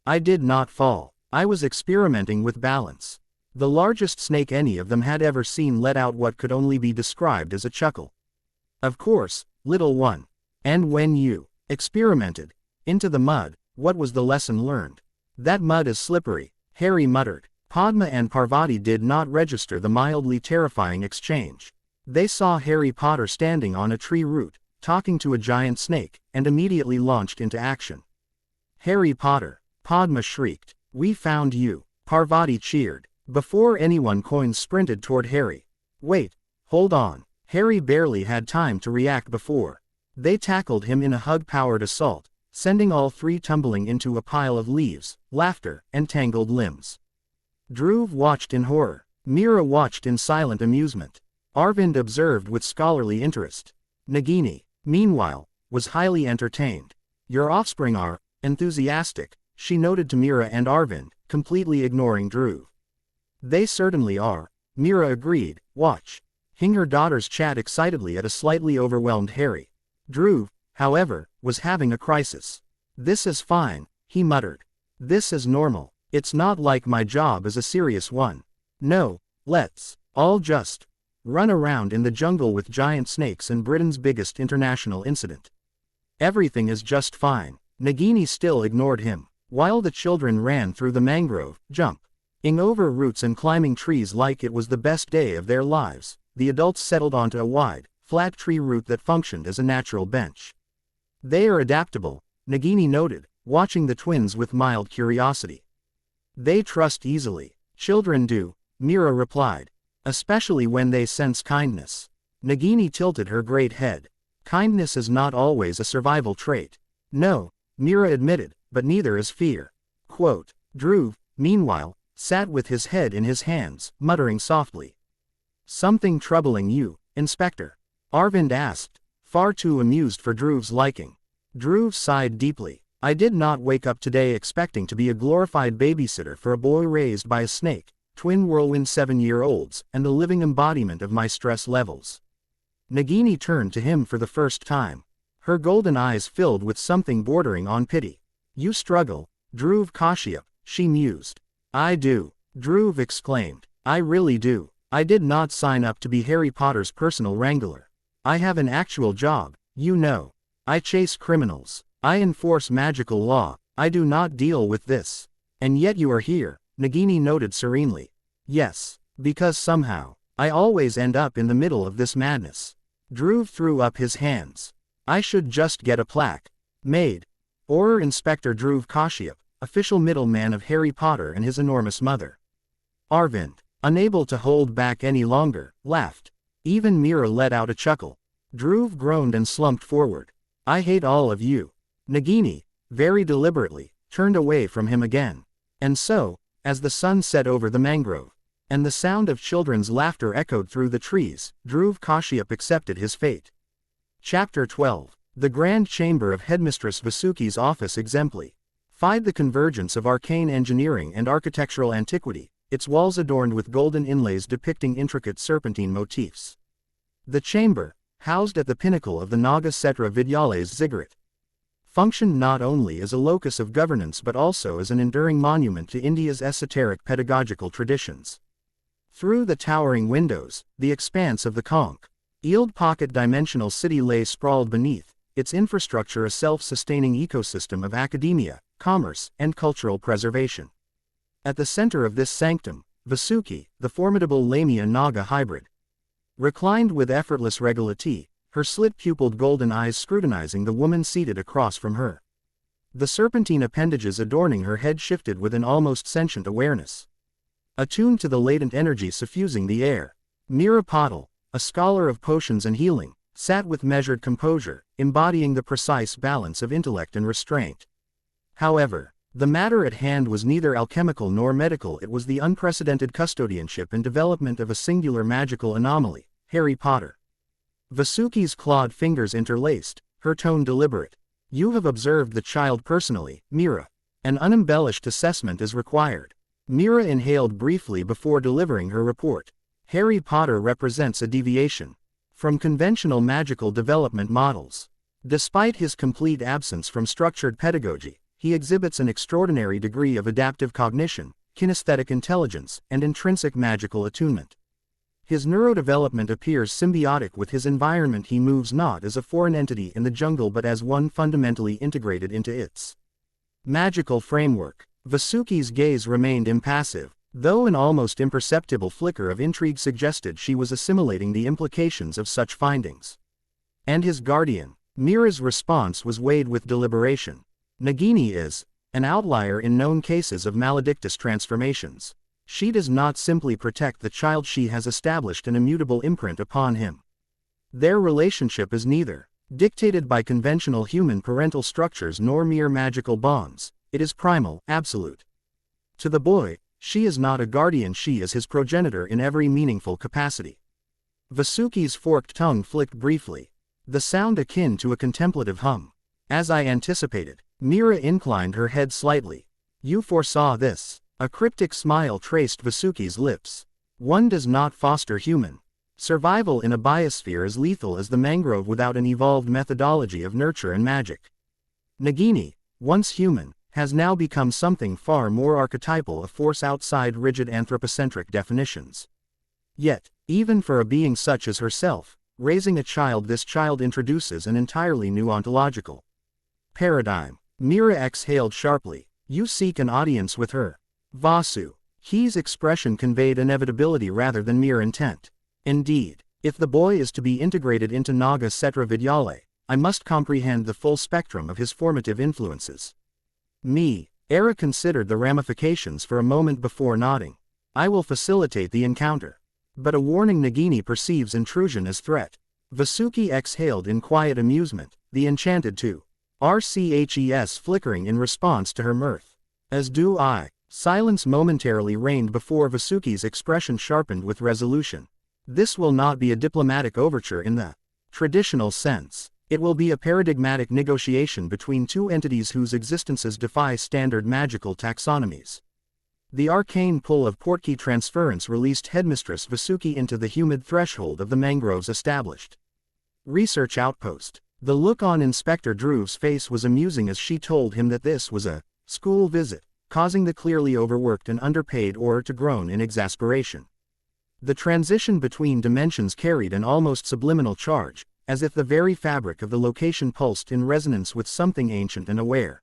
B: I did not fall. I was experimenting with balance. The largest snake any of them had ever seen let out what could only be described as a chuckle. Of course, little one. And when you experimented into the mud, what was the lesson learned? That mud is slippery, Harry muttered. Padma and Parvati did not register the mildly terrifying exchange. They saw Harry Potter standing on a tree root, talking to a giant snake, and immediately launched into action. "Harry Potter!" Padma shrieked. "We found you!" Parvati cheered. Before anyone coins sprinted toward Harry. "Wait, hold on." Harry barely had time to react before they tackled him in a hug-powered assault, sending all three tumbling into a pile of leaves, laughter, and tangled limbs. Dhruv watched in horror. Mira watched in silent amusement. Arvind observed with scholarly interest. Nagini, meanwhile, was highly entertained. "Your offspring are enthusiastic," she noted to Mira and Arvind, completely ignoring Dhruv. "They certainly are," Mira agreed, watching her daughters chat excitedly at a slightly overwhelmed Harry. Dhruv, however, was having a crisis. "This is fine," he muttered. "This is normal. It's not like my job is a serious one. No, let's all just run around in the jungle with giant snakes and Britain's biggest international incident. Everything is just fine." Nagini still ignored him, while the children ran through the mangrove, jumping over roots and climbing trees like it was the best day of their lives. The adults settled onto a wide, flat tree root that functioned as a natural bench. "They are adaptable," Nagini noted, watching the twins with mild curiosity. "They trust easily." "Children do," Mira replied. "Especially when they sense kindness." Nagini tilted her great head. "Kindness is not always a survival trait." "No," Mira admitted, "but neither is fear." Quote. Dhruv, meanwhile, sat with his head in his hands, muttering softly. "Something troubling you, Inspector?" Arvind asked, far too amused for Dhruv's liking. Dhruv sighed deeply. "I did not wake up today expecting to be a glorified babysitter for a boy raised by a snake, twin whirlwind 7-year-olds, and the living embodiment of my stress levels." Nagini turned to him for the first time. Her golden eyes filled with something bordering on pity. "You struggle, Dhruv Kashyap," she mused. "I do," Dhruv exclaimed. "I really do. I did not sign up to be Harry Potter's personal wrangler. I have an actual job, you know. I chase criminals. I enforce magical law. I do not deal with this. And yet you are here," Nagini noted serenely. "Yes, because somehow, I always end up in the middle of this madness." Dhruv threw up his hands. "I should just get a plaque made. Auror Inspector Dhruv Kashyap, official middleman of Harry Potter and his enormous mother." Arvind, unable to hold back any longer, laughed. Even Mira let out a chuckle. Dhruv groaned and slumped forward. "I hate all of you." Nagini, very deliberately, turned away from him again. And so, as the sun set over the mangrove, and the sound of children's laughter echoed through the trees, Dhruv Kashyap accepted his fate. Chapter 12. The Grand Chamber of Headmistress Vasuki's office exemplified the convergence of arcane engineering and architectural antiquity, its walls adorned with golden inlays depicting intricate serpentine motifs. The chamber, housed at the pinnacle of the Naga Cetra Vidyalay's ziggurat, functioned not only as a locus of governance but also as an enduring monument to India's esoteric pedagogical traditions. Through the towering windows, the expanse of the conch-eeled pocket-dimensional city lay sprawled beneath, its infrastructure a self-sustaining ecosystem of academia, commerce, and cultural preservation. At the center of this sanctum, Vasuki, the formidable Lamia Naga hybrid, reclined with effortless regality, her slit-pupiled golden eyes scrutinizing the woman seated across from her. The serpentine appendages adorning her head shifted with an almost sentient awareness. Attuned to the latent energy suffusing the air, Mira Patil, a scholar of potions and healing, sat with measured composure, embodying the precise balance of intellect and restraint. However, the matter at hand was neither alchemical nor medical. It was the unprecedented custodianship and development of a singular magical anomaly, Harry Potter. Vasuki's clawed fingers interlaced, her tone deliberate. "You have observed the child personally, Mira. An unembellished assessment is required." Mira inhaled briefly before delivering her report. "Harry Potter represents a deviation from conventional magical development models. Despite his complete absence from structured pedagogy, he exhibits an extraordinary degree of adaptive cognition, kinesthetic intelligence, and intrinsic magical attunement. His neurodevelopment appears symbiotic with his environment. He moves not as a foreign entity in the jungle but as one fundamentally integrated into its magical framework." Vasuki's gaze remained impassive, though an almost imperceptible flicker of intrigue suggested she was assimilating the implications of such findings. And his guardian? Mira's response was weighed with deliberation. Nagini is an outlier in known cases of maledictus transformations. She does not simply protect the child, she has established an immutable imprint upon him. Their relationship is neither dictated by conventional human parental structures nor mere magical bonds. It is primal, absolute. To the boy, she is not a guardian, she is his progenitor in every meaningful capacity. Vasuki's forked tongue flicked briefly, the sound akin to a contemplative hum. As I anticipated, Mira inclined her head slightly. You foresaw this. A cryptic smile traced Vasuki's lips. One does not foster human survival in a biosphere as lethal as the mangrove without an evolved methodology of nurture and magic. Nagini, once human, has now become something far more archetypal, a force outside rigid anthropocentric definitions. Yet, even for a being such as herself, raising a child, this child introduces an entirely new ontological paradigm. Mira exhaled sharply. You seek an audience with her. Vasu. He's expression conveyed inevitability rather than mere intent. Indeed, if the boy is to be integrated into Naga Cetra Vidyalaya, I must comprehend the full spectrum of his formative influences. Era considered the ramifications for a moment before nodding. I will facilitate the encounter. But a warning, Nagini perceives intrusion as threat. Vasuki exhaled in quiet amusement, the enchanted too. RCHES flickering in response to her mirth. As do I. Silence momentarily reigned before Vasuki's expression sharpened with resolution. This will not be a diplomatic overture in the traditional sense. It will be a paradigmatic negotiation between two entities whose existences defy standard magical taxonomies. The arcane pull of portkey transference released Headmistress Vasuki into the humid threshold of the mangroves established research outpost. The look on Inspector Drew's face was amusing as she told him that this was a school visit, causing the clearly overworked and underpaid Auror to groan in exasperation. The transition between dimensions carried an almost subliminal charge, as if the very fabric of the location pulsed in resonance with something ancient and aware.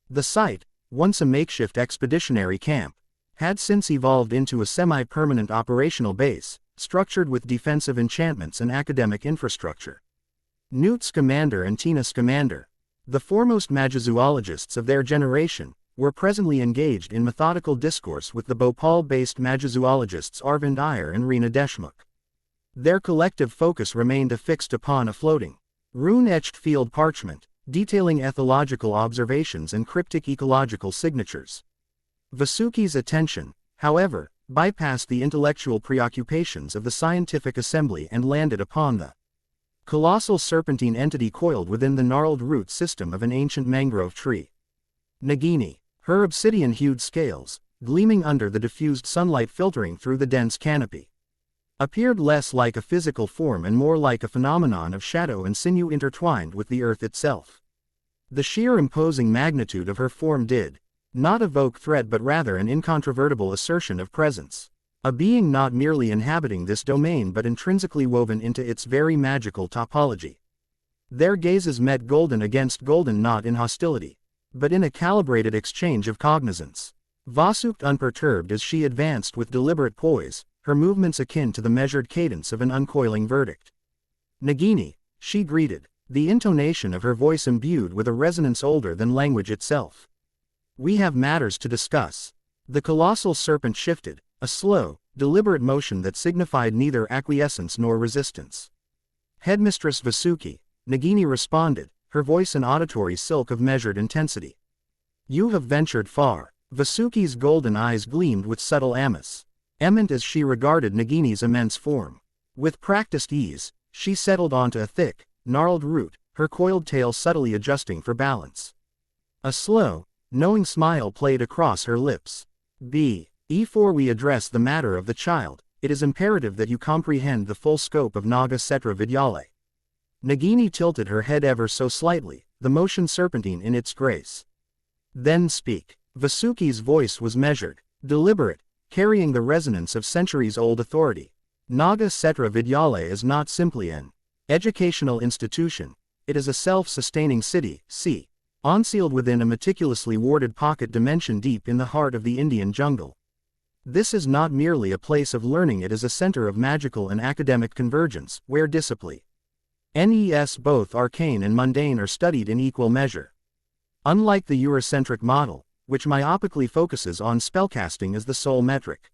B: The site, once a makeshift expeditionary camp, had since evolved into a semi-permanent operational base, structured with defensive enchantments and academic infrastructure. Newt Scamander and Tina Scamander, the foremost magizoologists of their generation, were presently engaged in methodical discourse with the Bhopal-based magizoologists Arvind Iyer and Reena Deshmukh. Their collective focus remained affixed upon a floating, rune-etched field parchment, detailing ethological observations and cryptic ecological signatures. Vasuki's attention, however, bypassed the intellectual preoccupations of the scientific assembly and landed upon the colossal serpentine entity coiled within the gnarled root system of an ancient mangrove tree. Nagini, her obsidian-hued scales, gleaming under the diffused sunlight filtering through the dense canopy, appeared less like a physical form and more like a phenomenon of shadow and sinew intertwined with the earth itself. The sheer imposing magnitude of her form did not evoke threat but rather an incontrovertible assertion of presence. A being not merely inhabiting this domain but intrinsically woven into its very magical topology. Their gazes met golden against golden, not in hostility, but in a calibrated exchange of cognizance. Vasu unperturbed as she advanced with deliberate poise, her movements akin to the measured cadence of an uncoiling verdict. Nagini, she greeted, the intonation of her voice imbued with a resonance older than language itself. We have matters to discuss. The colossal serpent shifted, a slow, deliberate motion that signified neither acquiescence nor resistance. Headmistress Vasuki, Nagini responded, her voice an auditory silk of measured intensity. You have ventured far. Vasuki's golden eyes gleamed with subtle ament as she regarded Nagini's immense form. With practiced ease, she settled onto a thick, gnarled root, her coiled tail subtly adjusting for balance. A slow, knowing smile played across her lips. Before we address the matter of the child, it is imperative that you comprehend the full scope of Naga Cetra Vidyalaya. Nagini tilted her head ever so slightly, the motion serpentine in its grace. Then speak. Vasuki's voice was measured, deliberate, carrying the resonance of centuries-old authority. Naga Cetra Vidyalaya is not simply an educational institution, it is a self-sustaining city, unsealed within a meticulously warded pocket dimension deep in the heart of the Indian jungle. This is not merely a place of learning, it is a center of magical and academic convergence, where discipline, nes both arcane and mundane are studied in equal measure. Unlike the Eurocentric model, which myopically focuses on spellcasting as the sole metric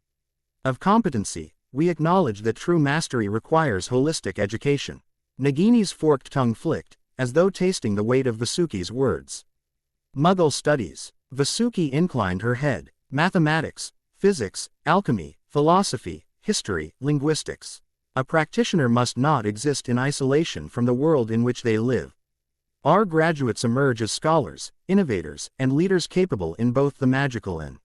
B: of competency, we acknowledge that true mastery requires holistic education. Nagini's forked tongue flicked, as though tasting the weight of Vasuki's words. Muggle studies. Vasuki inclined her head. Mathematics, physics, alchemy, philosophy, history, linguistics. A practitioner must not exist in isolation from the world in which they live. Our graduates emerge as scholars, innovators, and leaders capable in both the magical and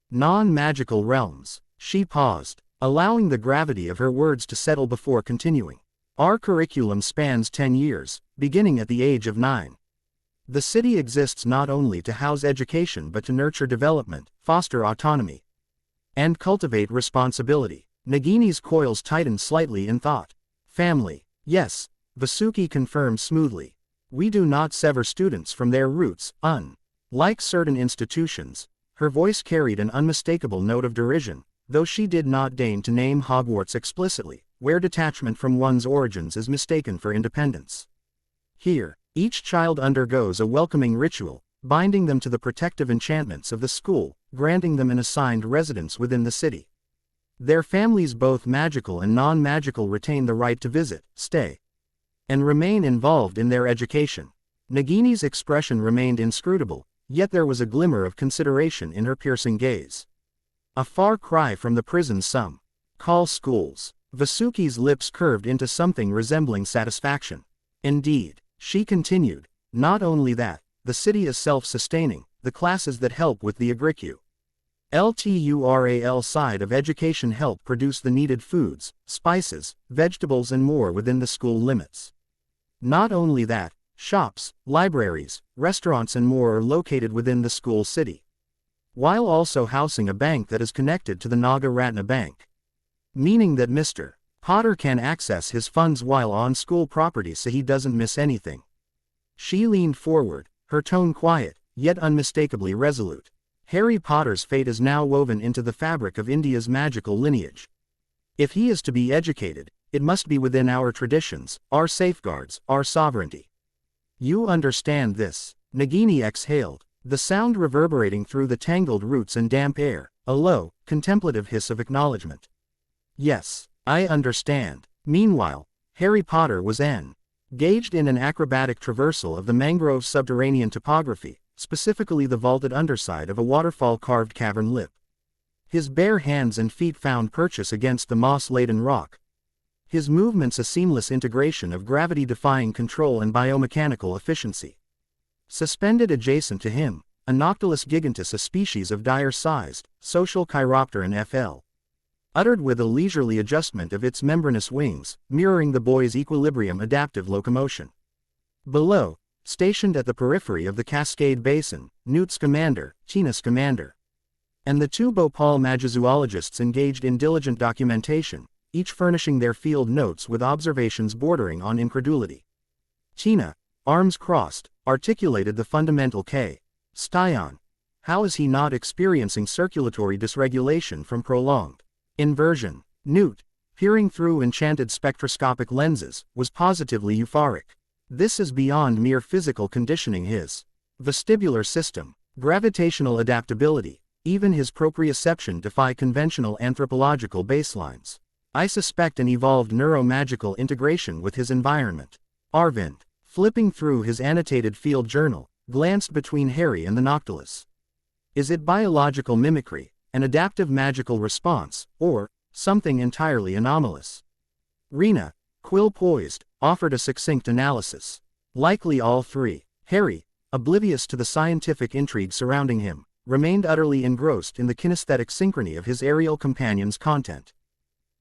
B: non-magical realms. She paused, allowing the gravity of her words to settle before continuing. Our curriculum spans 10 years, beginning at the age of 9. The city exists not only to house education but to nurture development, foster autonomy, and cultivate responsibility. Nagini's coils tightened slightly in thought. Family. Yes, Vasuki confirmed smoothly. We do not sever students from their roots, Like certain institutions, her voice carried an unmistakable note of derision, though she did not deign to name Hogwarts explicitly, where detachment from one's origins is mistaken for independence. Here, each child undergoes a welcoming ritual, binding them to the protective enchantments of the school, granting them an assigned residence within the city. Their families, both magical and non-magical, retain the right to visit, stay, and remain involved in their education. Nagini's expression remained inscrutable, yet there was a glimmer of consideration in her piercing gaze. A far cry from the prison some call schools. Vasuki's lips curved into something resembling satisfaction. Indeed, she continued, not only that, the city is self-sustaining, the classes that help with the LTURAL side of education help produce the needed foods, spices, vegetables and more within the school limits. Not only that, shops, libraries, restaurants and more are located within the school city, while also housing a bank that is connected to the Naga Ratna Bank. Meaning that Mr. Potter can access his funds while on school property so he doesn't miss anything. She leaned forward, her tone quiet, yet unmistakably resolute. Harry Potter's fate is now woven into the fabric of India's magical lineage. If he is to be educated, it must be within our traditions, our safeguards, our sovereignty. You understand this? Nagini exhaled, the sound reverberating through the tangled roots and damp air, a low, contemplative hiss of acknowledgement. Yes, I understand. Meanwhile, Harry Potter was engaged in an acrobatic traversal of the mangrove subterranean topography, specifically the vaulted underside of a waterfall-carved cavern lip. His bare hands and feet found purchase against the moss-laden rock. His movements a seamless integration of gravity-defying control and biomechanical efficiency. Suspended adjacent to him, a Noctilus gigantus, a species of dire-sized, social chiropteran FL. Uttered with a leisurely adjustment of its membranous wings, mirroring the boy's equilibrium adaptive locomotion. Below, stationed at the periphery of the Cascade Basin, Newt's commander, Tina's commander, and the two Bhopal magizoologists engaged in diligent documentation, each furnishing their field notes with observations bordering on incredulity. Tina, arms crossed, articulated the fundamental K. Styon. How is he not experiencing circulatory dysregulation from prolonged inversion? Newt, peering through enchanted spectroscopic lenses, was positively euphoric. This is beyond mere physical conditioning. His vestibular system, gravitational adaptability, even his proprioception defy conventional anthropological baselines. I suspect an evolved neuromagical integration with his environment. Arvind, flipping through his annotated field journal, glanced between Harry and the Noctilus. Is it biological mimicry, an adaptive magical response, or something entirely anomalous? Rena, quill poised, offered a succinct analysis. Likely all three. Harry, oblivious to the scientific intrigue surrounding him, remained utterly engrossed in the kinesthetic synchrony of his aerial companion's content.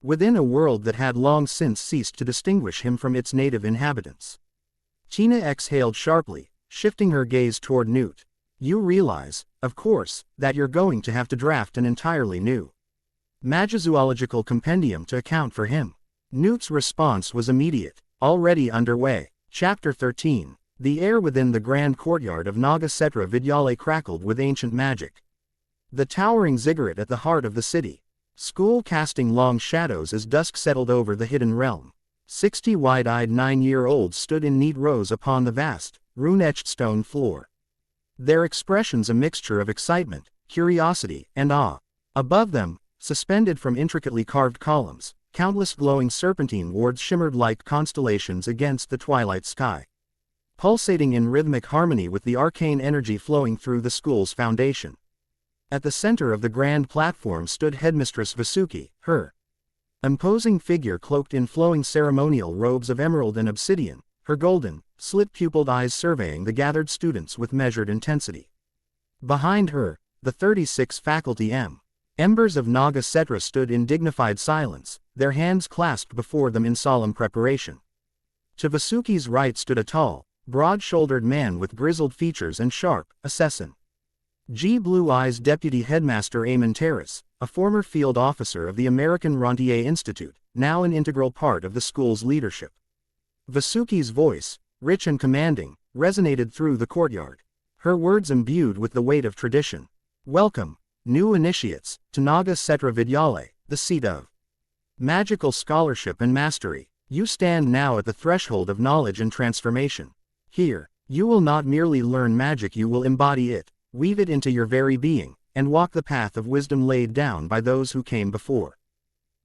B: Within a world that had long since ceased to distinguish him from its native inhabitants. Tina exhaled sharply, shifting her gaze toward Newt. You realize, of course, that you're going to have to draft an entirely new magizoological compendium to account for him. Newt's response was immediate, already underway. Chapter 13. The air within the grand courtyard of Naga Cetra Vidyalaya crackled with ancient magic. The towering ziggurat at the heart of the city. School casting long shadows as dusk settled over the hidden realm. 60 wide-eyed 9-year-olds stood in neat rows upon the vast, rune-etched stone floor. Their expressions a mixture of excitement, curiosity, and awe. Above them, suspended from intricately carved columns, countless glowing serpentine wards shimmered like constellations against the twilight sky, pulsating in rhythmic harmony with the arcane energy flowing through the school's foundation. At the center of the grand platform stood Headmistress Vasu, her imposing figure cloaked in flowing ceremonial robes of emerald and obsidian, her golden, slit-pupiled eyes surveying the gathered students with measured intensity. Behind her, the 36 faculty members of Naga Cetra stood in dignified silence, their hands clasped before them in solemn preparation. To Vasuki's right stood a tall, broad-shouldered man with grizzled features and sharp, assassin blue eyes Deputy Headmaster Aman, a former field officer of the American Ronier Institute, now an integral part of the school's leadership. Vasuki's voice, rich and commanding, resonated through the courtyard, her words imbued with the weight of tradition. Welcome, new initiates, to Naga Cetra Vidyalaya, the seat of magical scholarship and mastery. You stand now at the threshold of knowledge and transformation. Here, you will not merely learn magic, you will embody it, weave it into your very being, and walk the path of wisdom laid down by those who came before.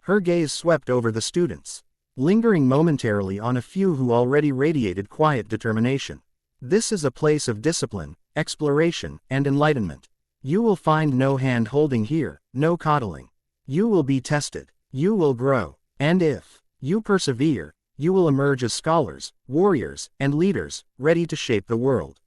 B: Her gaze swept over the students, lingering momentarily on a few who already radiated quiet determination. This is a place of discipline, exploration, and enlightenment. You will find no hand-holding here, no coddling. You will be tested, you will grow, and if you persevere, you will emerge as scholars, warriors, and leaders, ready to shape the world.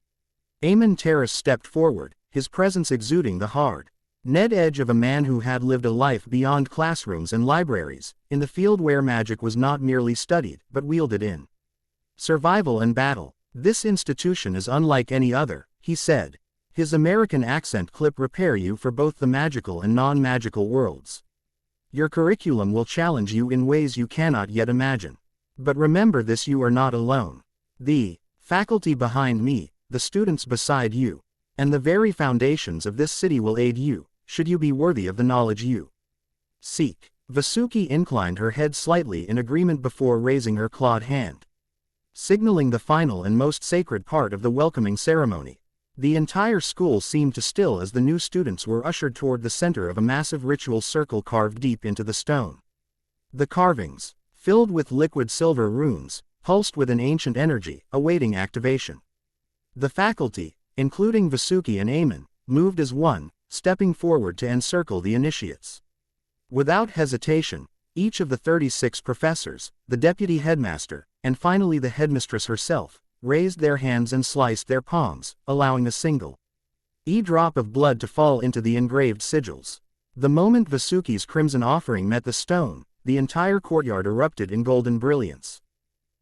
B: Aman stepped forward, his presence exuding the hard-edged edge of a man who had lived a life beyond classrooms and libraries, in the field where magic was not merely studied, but wielded in survival and battle. This institution is unlike any other, he said. His American accent clip prepare you for both the magical and non-magical worlds. Your curriculum will challenge you in ways you cannot yet imagine. But remember this, you are not alone. The faculty behind me, the students beside you, and the very foundations of this city will aid you, should you be worthy of the knowledge you seek. Vasuki inclined her head slightly in agreement before raising her clawed hand, signaling the final and most sacred part of the welcoming ceremony. The entire school seemed to still as the new students were ushered toward the center of a massive ritual circle carved deep into the stone. The carvings, filled with liquid silver runes, pulsed with an ancient energy, awaiting activation. The faculty, including Vasuki and Aman, moved as one, stepping forward to encircle the initiates. Without hesitation, each of the 36 professors, the deputy headmaster, and finally the headmistress herself, raised their hands and sliced their palms, allowing a single drop of blood to fall into the engraved sigils. The moment Vasuki's crimson offering met the stone, the entire courtyard erupted in golden brilliance.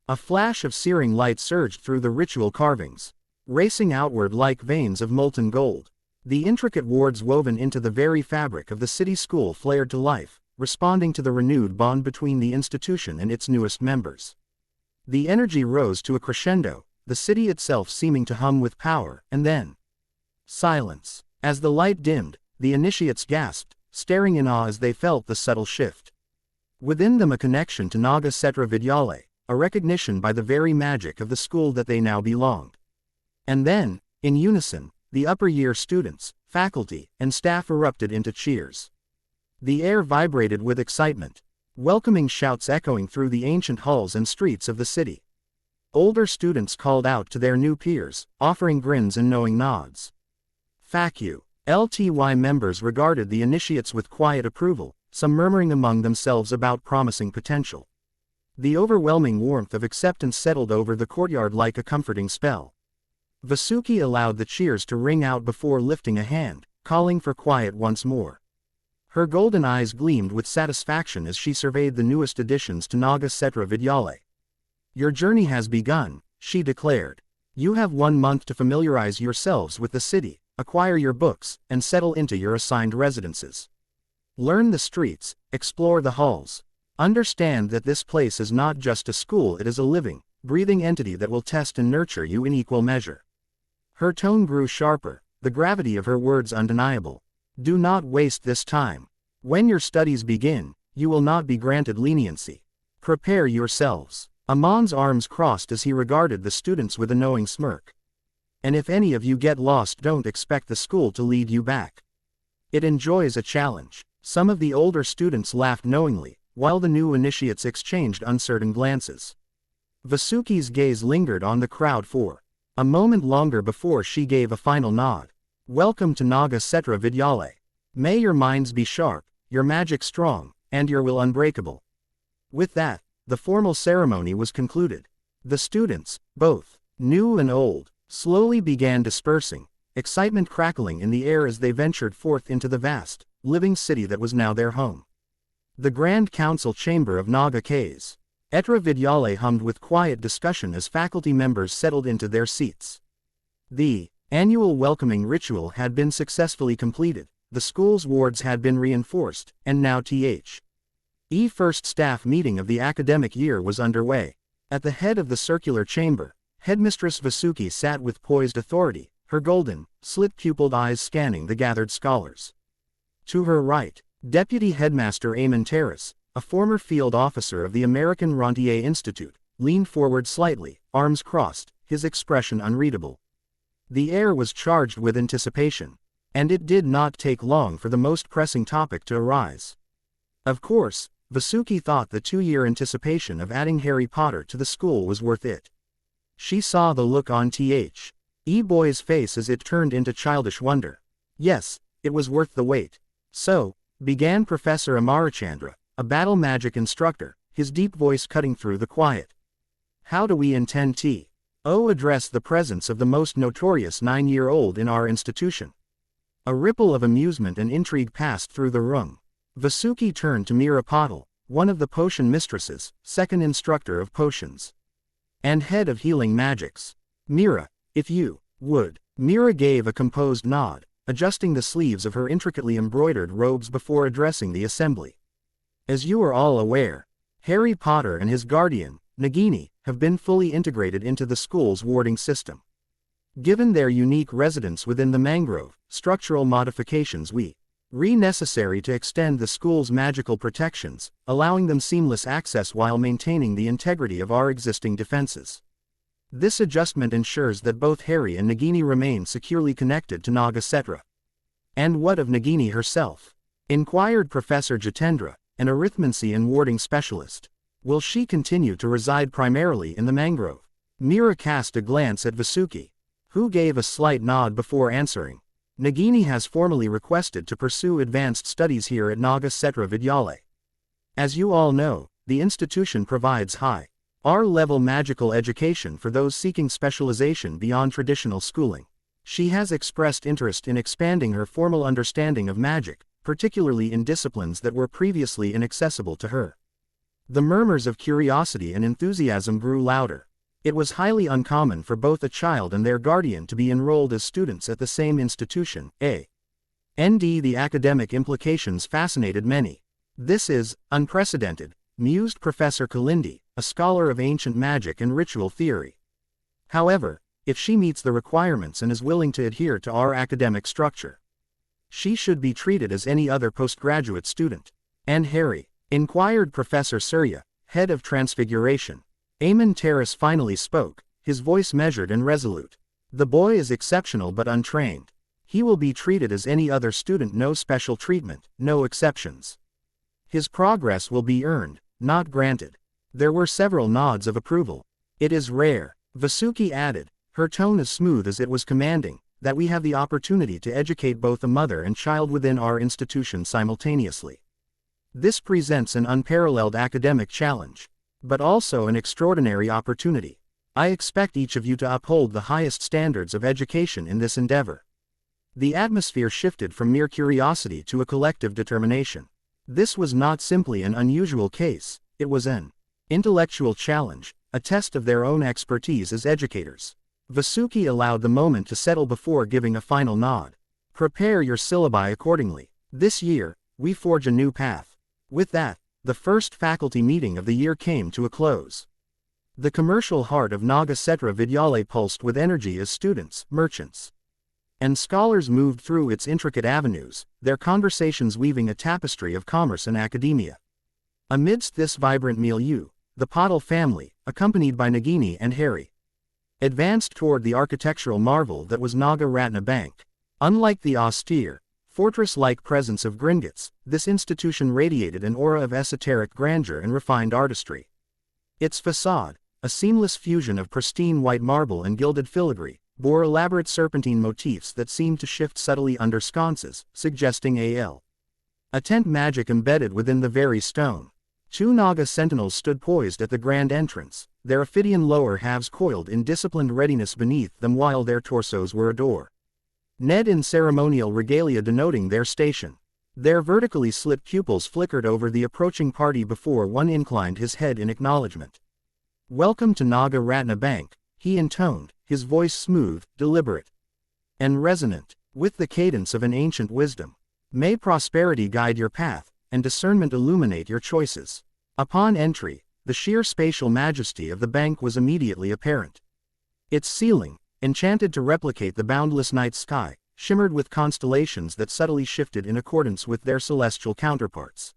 B: A flash of searing light surged through the ritual carvings, racing outward like veins of molten gold. The intricate wards woven into the very fabric of the city school flared to life, responding to the renewed bond between the institution and its newest members. The energy rose to a crescendo, the city itself seeming to hum with power, and then silence. As the light dimmed, the initiates gasped, staring in awe as they felt the subtle shift within them, a connection to Naga Cetra Vidyalaya, a recognition by the very magic of the school that they now belonged. And then, in unison, the upper-year students, faculty, and staff erupted into cheers. The air vibrated with excitement, welcoming shouts echoing through the ancient halls and streets of the city. Older students called out to their new peers, offering grins and knowing nods. Facu. LTY members regarded the initiates with quiet approval, some murmuring among themselves about promising potential. The overwhelming warmth of acceptance settled over the courtyard like a comforting spell. Vasuki allowed the cheers to ring out before lifting a hand, calling for quiet once more. Her golden eyes gleamed with satisfaction as she surveyed the newest additions to Naga Cetra Vidyalaya. Your journey has begun, she declared. You have 1 month to familiarize yourselves with the city, acquire your books, and settle into your assigned residences. Learn the streets, explore the halls. Understand that this place is not just a school, it is a living, breathing entity that will test and nurture you in equal measure. Her tone grew sharper, the gravity of her words undeniable. Do not waste this time. When your studies begin, you will not be granted leniency. Prepare yourselves. Aman's arms crossed as he regarded the students with a knowing smirk. And if any of you get lost, don't expect the school to lead you back. It enjoys a challenge. Some of the older students laughed knowingly, while the new initiates exchanged uncertain glances. Vasuki's gaze lingered on the crowd for a moment longer before she gave a final nod. Welcome to Naga Cetra Vidyalaya. May your minds be sharp, your magic strong, and your will unbreakable. With that, the formal ceremony was concluded. The students, both new and old, slowly began dispersing, excitement crackling in the air as they ventured forth into the vast, living city that was now their home. The Grand Council Chamber of Naga K's Cetra Vidyalaya hummed with quiet discussion as faculty members settled into their seats. The annual welcoming ritual had been successfully completed, the school's wards had been reinforced, and now the first staff meeting of the academic year was underway. At the head of the circular chamber, Headmistress Vasuki sat with poised authority, her golden, slit-pupilled eyes scanning the gathered scholars. To her right, Deputy Headmaster Aman, a former field officer of the American Ronier Institute, leaned forward slightly, arms crossed, his expression unreadable. The air was charged with anticipation, and it did not take long for the most pressing topic to arise. Of course, Vasuki thought the 2-year anticipation of adding Harry Potter to the school was worth it. She saw the look on boy's face as it turned into childish wonder. Yes, it was worth the wait. So, began Professor Amarachandra, a battle magic instructor, his deep voice cutting through the quiet. How do we intend to address the presence of the most notorious 9-year-old in our institution? A ripple of amusement and intrigue passed through the room. Vasuki turned to Mira Patil, one of the potion mistresses, second instructor of potions, and head of healing magics. Mira, if you would. Mira gave a composed nod, adjusting the sleeves of her intricately embroidered robes before addressing the assembly. As you are all aware, Harry Potter and his guardian, Nagini, have been fully integrated into the school's warding system. Given their unique residence within the mangrove, structural modifications necessary to extend the school's magical protections, allowing them seamless access while maintaining the integrity of our existing defenses. This adjustment ensures that both Harry and Nagini remain securely connected to Naga Cetra. And what of Nagini herself? Inquired Professor Jitendra, an arithmancy and warding specialist. Will she continue to reside primarily in the mangrove? Mira cast a glance at Vasuki, who gave a slight nod before answering. Nagini has formally requested to pursue advanced studies here at Naga Cetra Vidyalaya. As you all know, the institution provides high-level magical education for those seeking specialization beyond traditional schooling. She has expressed interest in expanding her formal understanding of magic, particularly in disciplines that were previously inaccessible to her. The murmurs of curiosity and enthusiasm grew louder. It was highly uncommon for both a child and their guardian to be enrolled as students at the same institution. The academic implications fascinated many. This is unprecedented, mused Professor Kalindi, a scholar of ancient magic and ritual theory. However, if she meets the requirements and is willing to adhere to our academic structure, she should be treated as any other postgraduate student. And Harry? Inquired Professor Surya, head of Transfiguration. Aman finally spoke, his voice measured and resolute. The boy is exceptional but untrained. He will be treated as any other student, no special treatment, no exceptions. His progress will be earned, not granted. There were several nods of approval. It is rare, Vasuki added, her tone as smooth as it was commanding, that we have the opportunity to educate both a mother and child within our institution simultaneously. This presents an unparalleled academic challenge, but also an extraordinary opportunity. I expect each of you to uphold the highest standards of education in this endeavor. The atmosphere shifted from mere curiosity to a collective determination. This was not simply an unusual case, it was an intellectual challenge, a test of their own expertise as educators. Vasuki allowed the moment to settle before giving a final nod. Prepare your syllabi accordingly. This year, we forge a new path. With that, the first faculty meeting of the year came to a close. The commercial heart of Naga Cetra Vidyalaya pulsed with energy as students, merchants, and scholars moved through its intricate avenues, their conversations weaving a tapestry of commerce and academia. Amidst this vibrant milieu, the Pottle family, accompanied by Nagini and Harry, advanced toward the architectural marvel that was Naga Ratna Bank. Unlike the austere, fortress-like presence of Gringotts, this institution radiated an aura of esoteric grandeur and refined artistry. Its facade, a seamless fusion of pristine white marble and gilded filigree, bore elaborate serpentine motifs that seemed to shift subtly under sconces, suggesting a tent magic embedded within the very stone. 2 Naga sentinels stood poised at the grand entrance, their Ophidian lower halves coiled in disciplined readiness beneath them while their torsos were adore. Ned in ceremonial regalia denoting their station. Their vertically slit pupils flickered over the approaching party before one inclined his head in acknowledgement. "Welcome to Naga Ratna Bank," he intoned, his voice smooth, deliberate, and resonant with the cadence of an ancient wisdom. "May prosperity guide your path, and discernment illuminate your choices." Upon entry, the sheer spatial majesty of the bank was immediately apparent. Its ceiling, enchanted to replicate the boundless night sky, shimmered with constellations that subtly shifted in accordance with their celestial counterparts.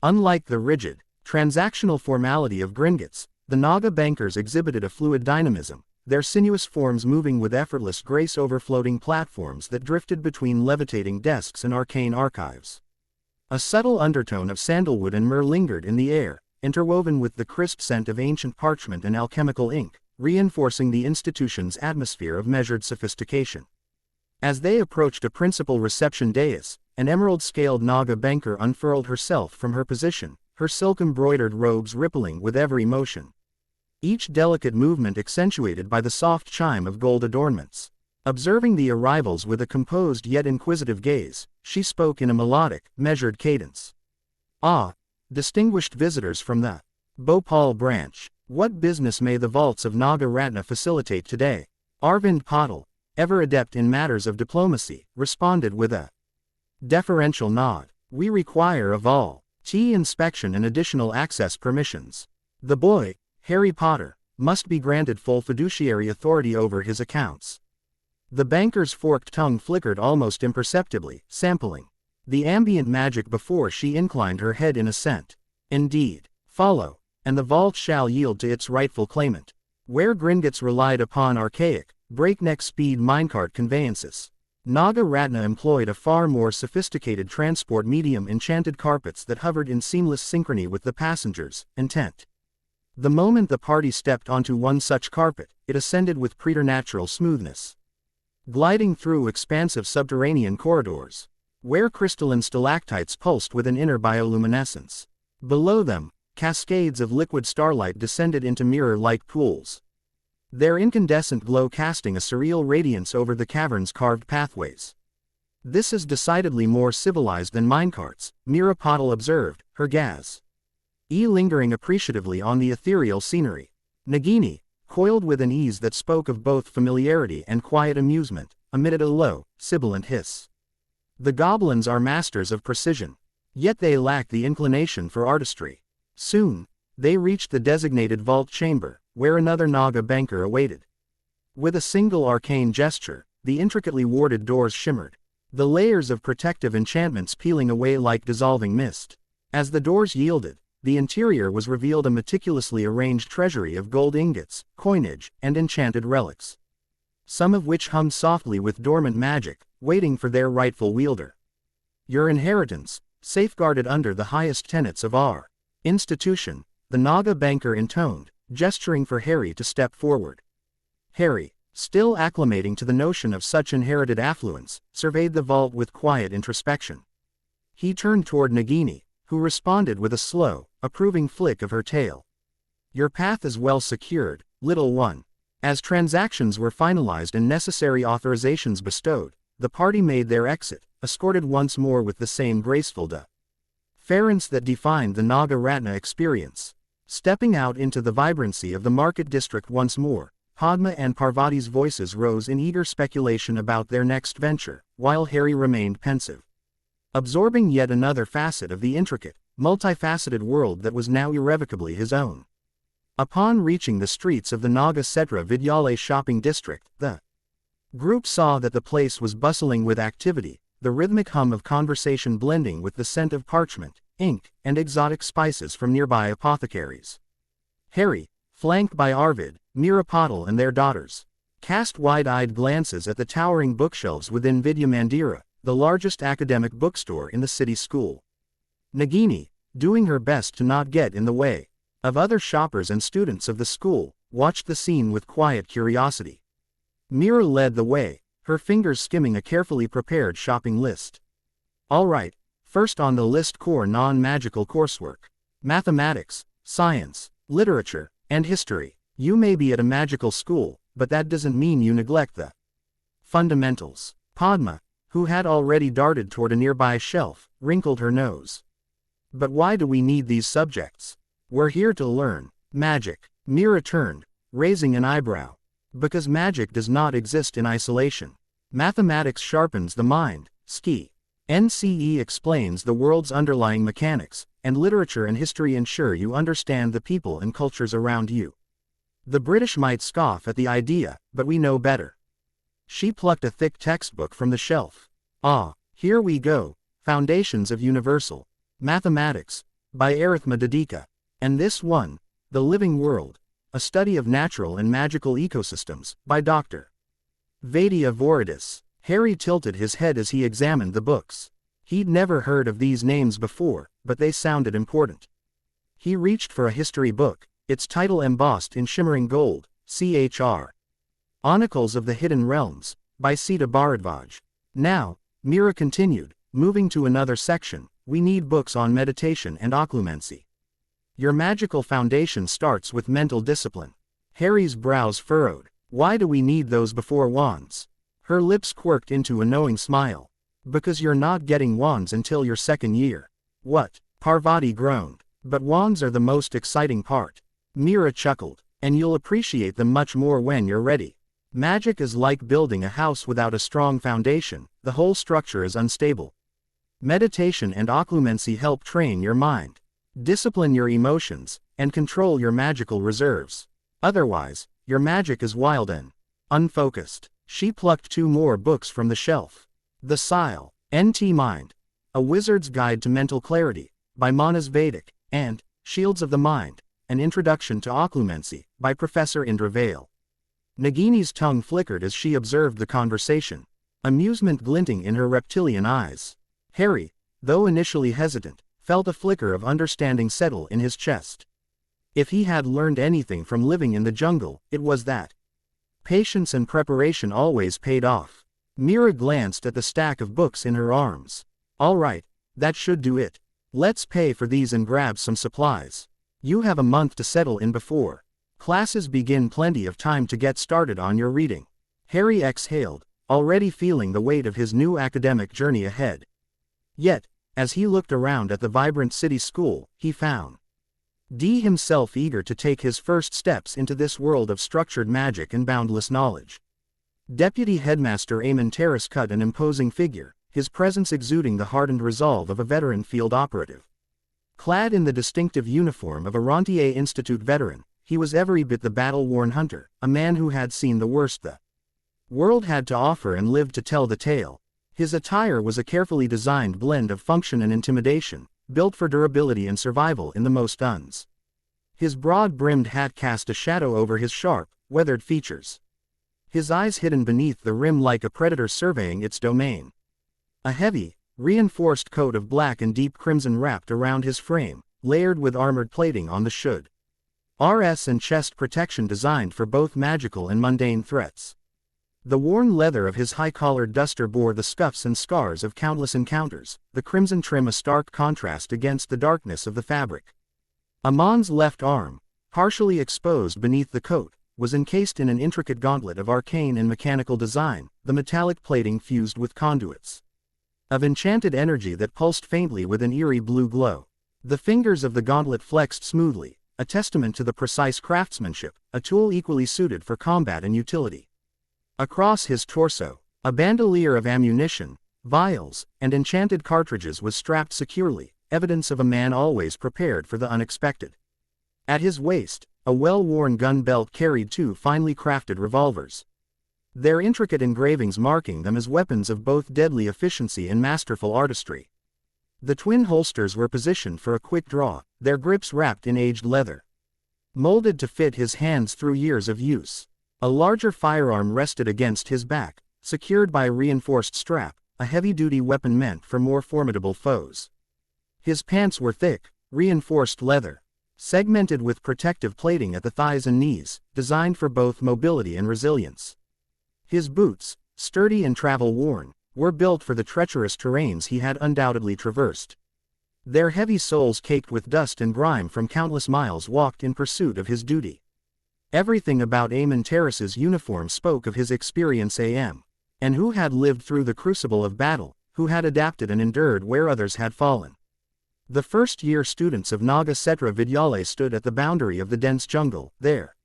B: Unlike the rigid, transactional formality of Gringotts, the Naga bankers exhibited a fluid dynamism, their sinuous forms moving with effortless grace over floating platforms that drifted between levitating desks and arcane archives. A subtle undertone of sandalwood and myrrh lingered in the air, interwoven with the crisp scent of ancient parchment and alchemical ink, reinforcing the institution's atmosphere of measured sophistication. As they approached a principal reception dais, an emerald-scaled Naga banker unfurled herself from her position, her silk-embroidered robes rippling with every motion, each delicate movement accentuated by the soft chime of gold adornments. Observing the arrivals with a composed yet inquisitive gaze, she spoke in a melodic, measured cadence. "Ah, distinguished visitors from the Beautyfull branch, what business may the vaults of Naga Ratna facilitate today?" Arvind Pottle, ever adept in matters of diplomacy, responded with a deferential nod. "We require a vault inspection and additional access permissions. The boy, Harry Potter, must be granted full fiduciary authority over his accounts." The banker's forked tongue flickered almost imperceptibly, sampling the ambient magic before she inclined her head in assent. "Indeed. Follow, and the vault shall yield to its rightful claimant." Where Gringotts relied upon archaic, breakneck-speed minecart conveyances, Naga Ratna employed a far more sophisticated transport medium, enchanted carpets that hovered in seamless synchrony with the passengers' intent. The moment the party stepped onto one such carpet, it ascended with preternatural smoothness, gliding through expansive subterranean corridors, where crystalline stalactites pulsed with an inner bioluminescence. Below them, cascades of liquid starlight descended into mirror-like pools, their incandescent glow casting a surreal radiance over the cavern's carved pathways. "This is decidedly more civilized than minecarts," Mira Pottle observed, her gaze lingering appreciatively on the ethereal scenery. Nagini, coiled with an ease that spoke of both familiarity and quiet amusement, emitted a low, sibilant hiss. "The goblins are masters of precision, yet they lack the inclination for artistry." Soon, they reached the designated vault chamber, where another Naga banker awaited. With a single arcane gesture, the intricately warded doors shimmered, the layers of protective enchantments peeling away like dissolving mist. As the doors yielded, the interior was revealed a meticulously arranged treasury of gold ingots, coinage, and enchanted relics, some of which hummed softly with dormant magic, waiting for their rightful wielder. "Your inheritance, safeguarded under the highest tenets of our institution," the Naga banker intoned, gesturing for Harry to step forward. Harry, still acclimating to the notion of such inherited affluence, surveyed the vault with quiet introspection. He turned toward Nagini, who responded with a slow, approving flick of her tail. "Your path is well secured, little one." As transactions were finalized and necessary authorizations bestowed, the party made their exit, escorted once more with the same graceful deference that defined the Naga Ratna experience. Stepping out into the vibrancy of the market district once more, Padma and Parvati's voices rose in eager speculation about their next venture, while Harry remained pensive, absorbing yet another facet of the intricate, multifaceted world that was now irrevocably his own. Upon reaching the streets of the Naga Cetra Vidyalaya shopping district, the Group saw that the place was bustling with activity, the rhythmic hum of conversation blending with the scent of parchment, ink, and exotic spices from nearby apothecaries. Harry, flanked by Arvid, Mirapotle and their daughters, cast wide-eyed glances at the towering bookshelves within Vidya Mandira, the largest academic bookstore in the city school. Nagini, doing her best to not get in the way of other shoppers and students of the school, watched the scene with quiet curiosity. Mira led the way, her fingers skimming a carefully prepared shopping list. All right, first on the list core non-magical coursework. Mathematics, science, literature, and history. You may be at a magical school, but that doesn't mean you neglect the fundamentals. Padma, who had already darted toward a nearby shelf, wrinkled her nose. But why do we need these subjects? We're here to learn magic. Mira turned, raising an eyebrow. Because magic does not exist in isolation. Mathematics sharpens the mind, NCE explains the world's underlying mechanics, and literature and history ensure you understand the people and cultures around you. The British might scoff at the idea, but we know better. She plucked a thick textbook from the shelf. Ah, here we go, Foundations of Universal Mathematics, by Arithma Dedica. And this one, The Living World, a study of natural and magical ecosystems, by Dr. Vaidya Voridis. Harry tilted his head as he examined the books. He'd never heard of these names before, but they sounded important. He reached for a history book, its title embossed in shimmering gold, Chr. Onicles of the Hidden Realms, by Sita Bharadvaj. Now, Mira continued, moving to another section, we need books on meditation and occlumency. Your magical foundation starts with mental discipline. Harry's brows furrowed. Why do we need those before wands? Her lips quirked into a knowing smile. Because you're not getting wands until your second year. What? Parvati groaned. But wands are the most exciting part. Mira chuckled. And you'll appreciate them much more when you're ready. Magic is like building a house without a strong foundation, the whole structure is unstable. Meditation and occlumency help train your mind, discipline your emotions, and control your magical reserves. Otherwise, your magic is wild and unfocused. She plucked 2 more books from the shelf. The Sile, N.T. Mind, A Wizard's Guide to Mental Clarity, by Manas Vedic, and Shields of the Mind, An Introduction to Occlumency, by Professor Indra Vale. Nagini's tongue flickered as she observed the conversation, amusement glinting in her reptilian eyes. Harry, though initially hesitant, felt a flicker of understanding settle in his chest. If he had learned anything from living in the jungle, it was that patience and preparation always paid off. Mira glanced at the stack of books in her arms. All right, that should do it. Let's pay for these and grab some supplies. You have a month to settle in before classes begin, plenty of time to get started on your reading. Harry exhaled, already feeling the weight of his new academic journey ahead. Yet, as he looked around at the vibrant city school, he found D himself eager to take his first steps into this world of structured magic and boundless knowledge. Deputy Headmaster Aman Terrace cut an imposing figure, his presence exuding the hardened resolve of a veteran field operative. Clad in the distinctive uniform of a Ronier Institute veteran, he was every bit the battle-worn hunter, a man who had seen the worst the world had to offer and lived to tell the tale. His attire was a carefully designed blend of function and intimidation, built for durability and survival in the most uns. His broad-brimmed hat cast a shadow over his sharp, weathered features. His eyes hidden beneath the rim like a predator surveying its domain. A heavy, reinforced coat of black and deep crimson wrapped around his frame, layered with armored plating on the should. RS and chest protection designed for both magical and mundane threats. The worn leather of his high-collared duster bore the scuffs and scars of countless encounters, the crimson trim a stark contrast against the darkness of the fabric. Aman's left arm, partially exposed beneath the coat, was encased in an intricate gauntlet of arcane and mechanical design, the metallic plating fused with conduits of enchanted energy that pulsed faintly with an eerie blue glow. The fingers of the gauntlet flexed smoothly, a testament to the precise craftsmanship, a tool equally suited for combat and utility. Across his torso, a bandolier of ammunition, vials, and enchanted cartridges was strapped securely, evidence of a man always prepared for the unexpected. At his waist, a well-worn gun belt carried 2 finely crafted revolvers. their intricate engravings marking them as weapons of both deadly efficiency and masterful artistry. The twin holsters were positioned for a quick draw, their grips wrapped in aged leather, molded to fit his hands through years of use. A larger firearm rested against his back, secured by a reinforced strap, a heavy-duty weapon meant for more formidable foes. His pants were thick, reinforced leather, segmented with protective plating at the thighs and knees, designed for both mobility and resilience. His boots, sturdy and travel-worn, were built for the treacherous terrains he had undoubtedly traversed. Their heavy soles caked with dust and grime from countless miles walked in pursuit of his duty. Everything about Aman Terrace's uniform spoke of his experience and who had lived through the crucible of battle, who had adapted and endured where others had fallen. The first-year students of Naga Cetra Vidyalaya stood at the boundary of the dense jungle, their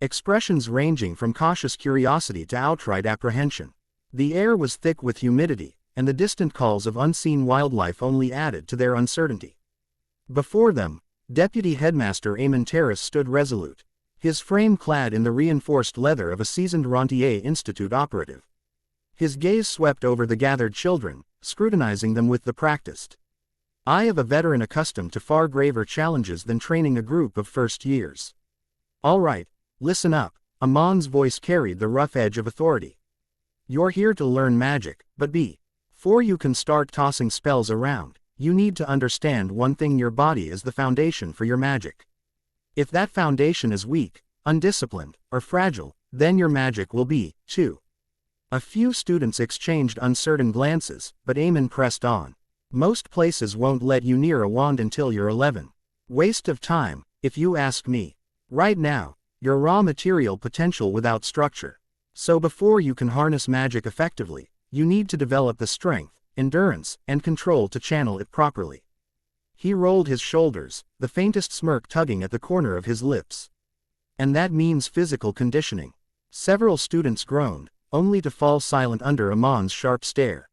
B: expressions ranging from cautious curiosity to outright apprehension. The air was thick with humidity, and the distant calls of unseen wildlife only added to their uncertainty. Before them, Deputy Headmaster Aman Terrace stood resolute, his frame clad in the reinforced leather of a seasoned Ronier Institute operative. His gaze swept over the gathered children, scrutinizing them with the practiced eye of a veteran accustomed to far graver challenges than training a group of first years. "All right, listen up," Aman's voice carried the rough edge of authority. "You're here to learn magic, but before you can start tossing spells around, you need to understand one thing: your body is the foundation for your magic. If that foundation is weak, undisciplined, or fragile, then your magic will be, too." A few students exchanged uncertain glances, but Aman pressed on. "Most places won't let you near a wand until you're 11. Waste of time, if you ask me. Right now, you're raw material potential without structure. So before you can harness magic effectively, you need to develop the strength, endurance, and control to channel it properly." He rolled his shoulders, the faintest smirk tugging at the corner of his lips. "And that means physical conditioning." Several students groaned, only to fall silent under Aman's sharp stare.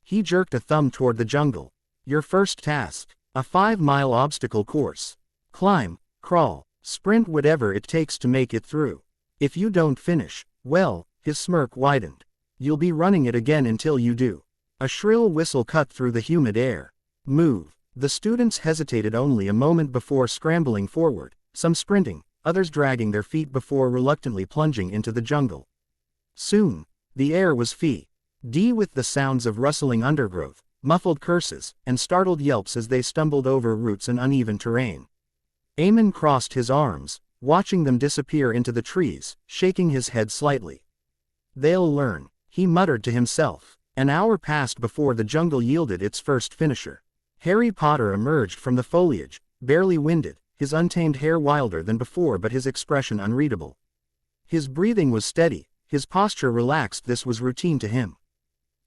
B: He jerked a thumb toward the jungle. "Your first task, a 5-mile obstacle course. Climb, crawl, sprint, whatever it takes to make it through. If you don't finish, well," his smirk widened, "you'll be running it again until you do." A shrill whistle cut through the humid air. "Move." The students hesitated only a moment before scrambling forward, some sprinting, others dragging their feet before reluctantly plunging into the jungle. Soon, the air was filled with the sounds of rustling undergrowth, muffled curses, and startled yelps as they stumbled over roots and uneven terrain. Aman crossed his arms, watching them disappear into the trees, shaking his head slightly. "They'll learn," he muttered to himself. An hour passed before the jungle yielded its first finisher. Harry Potter emerged from the foliage, barely winded, his untamed hair wilder than before but his expression unreadable. His breathing was steady, his posture relaxed. This was routine to him.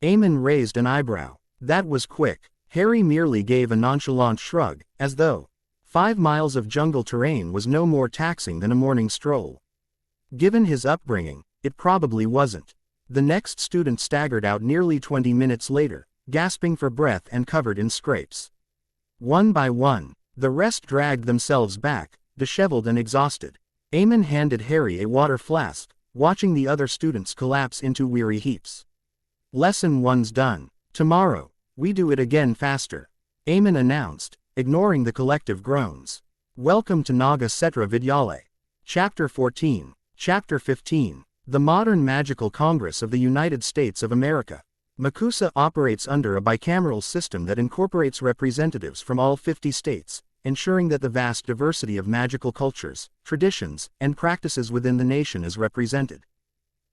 B: Aman raised an eyebrow. "That was quick." Harry merely gave a nonchalant shrug, as though 5 miles of jungle terrain was no more taxing than a morning stroll. Given his upbringing, it probably wasn't. The next student staggered out nearly 20 minutes later, gasping for breath and covered in scrapes. One by one, the rest dragged themselves back, disheveled and exhausted. Aman handed Harry a water flask, watching the other students collapse into weary heaps. "Lesson 1's done. Tomorrow, we do it again faster," Aman announced, ignoring the collective groans. "Welcome to Naga Cetra Vidyalaya." Chapter 14. Chapter 15. The Modern Magical Congress of the United States of America. MACUSA operates under a bicameral system that incorporates representatives from all 50 states, ensuring that the vast diversity of magical cultures, traditions, and practices within the nation is represented.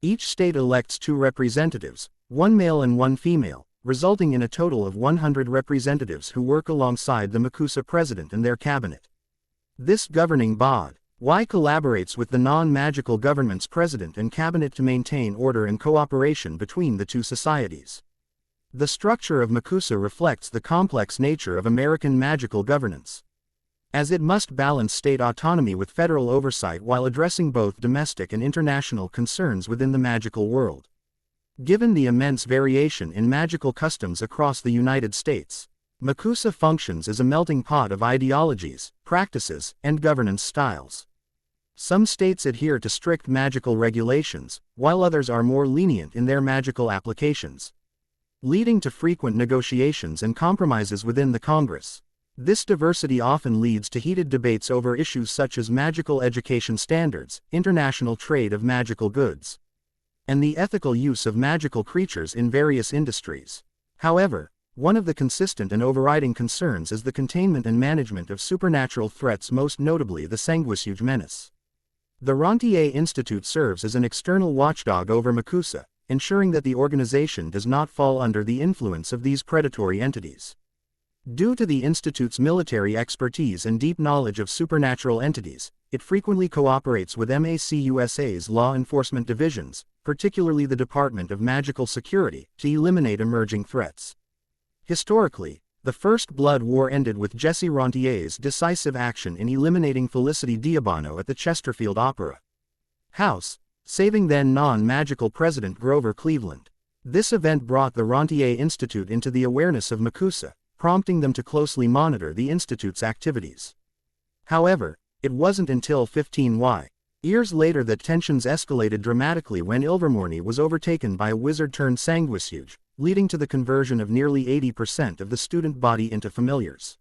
B: Each state elects 2 representatives, 1 male and 1 female, resulting in a total of 100 representatives who work alongside the MACUSA president and their cabinet. This governing body collaborates with the non-magical government's president and cabinet to maintain order and cooperation between the 2 societies. The structure of MACUSA reflects the complex nature of American magical governance, as it must balance state autonomy with federal oversight while addressing both domestic and international concerns within the magical world. Given the immense variation in magical customs across the United States, MACUSA functions as a melting pot of ideologies, practices, and governance styles. Some states adhere to strict magical regulations, while others are more lenient in their magical applications, leading to frequent negotiations and compromises within the Congress. This diversity often leads to heated debates over issues such as magical education standards, international trade of magical goods, and the ethical use of magical creatures in various industries. However, one of the consistent and overriding concerns is the containment and management of supernatural threats, most notably the Sanguisuge menace. The Ronier Institute serves as an external watchdog over MACUSA, ensuring that the organization does not fall under the influence of these predatory entities. Due to the Institute's military expertise and deep knowledge of supernatural entities, it frequently cooperates with MACUSA's law enforcement divisions, particularly the Department of Magical Security, to eliminate emerging threats. Historically, the First Blood War ended with Jesse Ronier's decisive action in eliminating Felicity Diabano at the Chesterfield Opera House, saving then non-magical President Grover Cleveland. This event brought the Ronier Institute into the awareness of MACUSA, prompting them to closely monitor the Institute's activities. However, it wasn't until 15 years later that tensions escalated dramatically when Ilvermorny was overtaken by a wizard-turned-Sanguisuge, leading to the conversion of nearly 80% of the student body into familiars.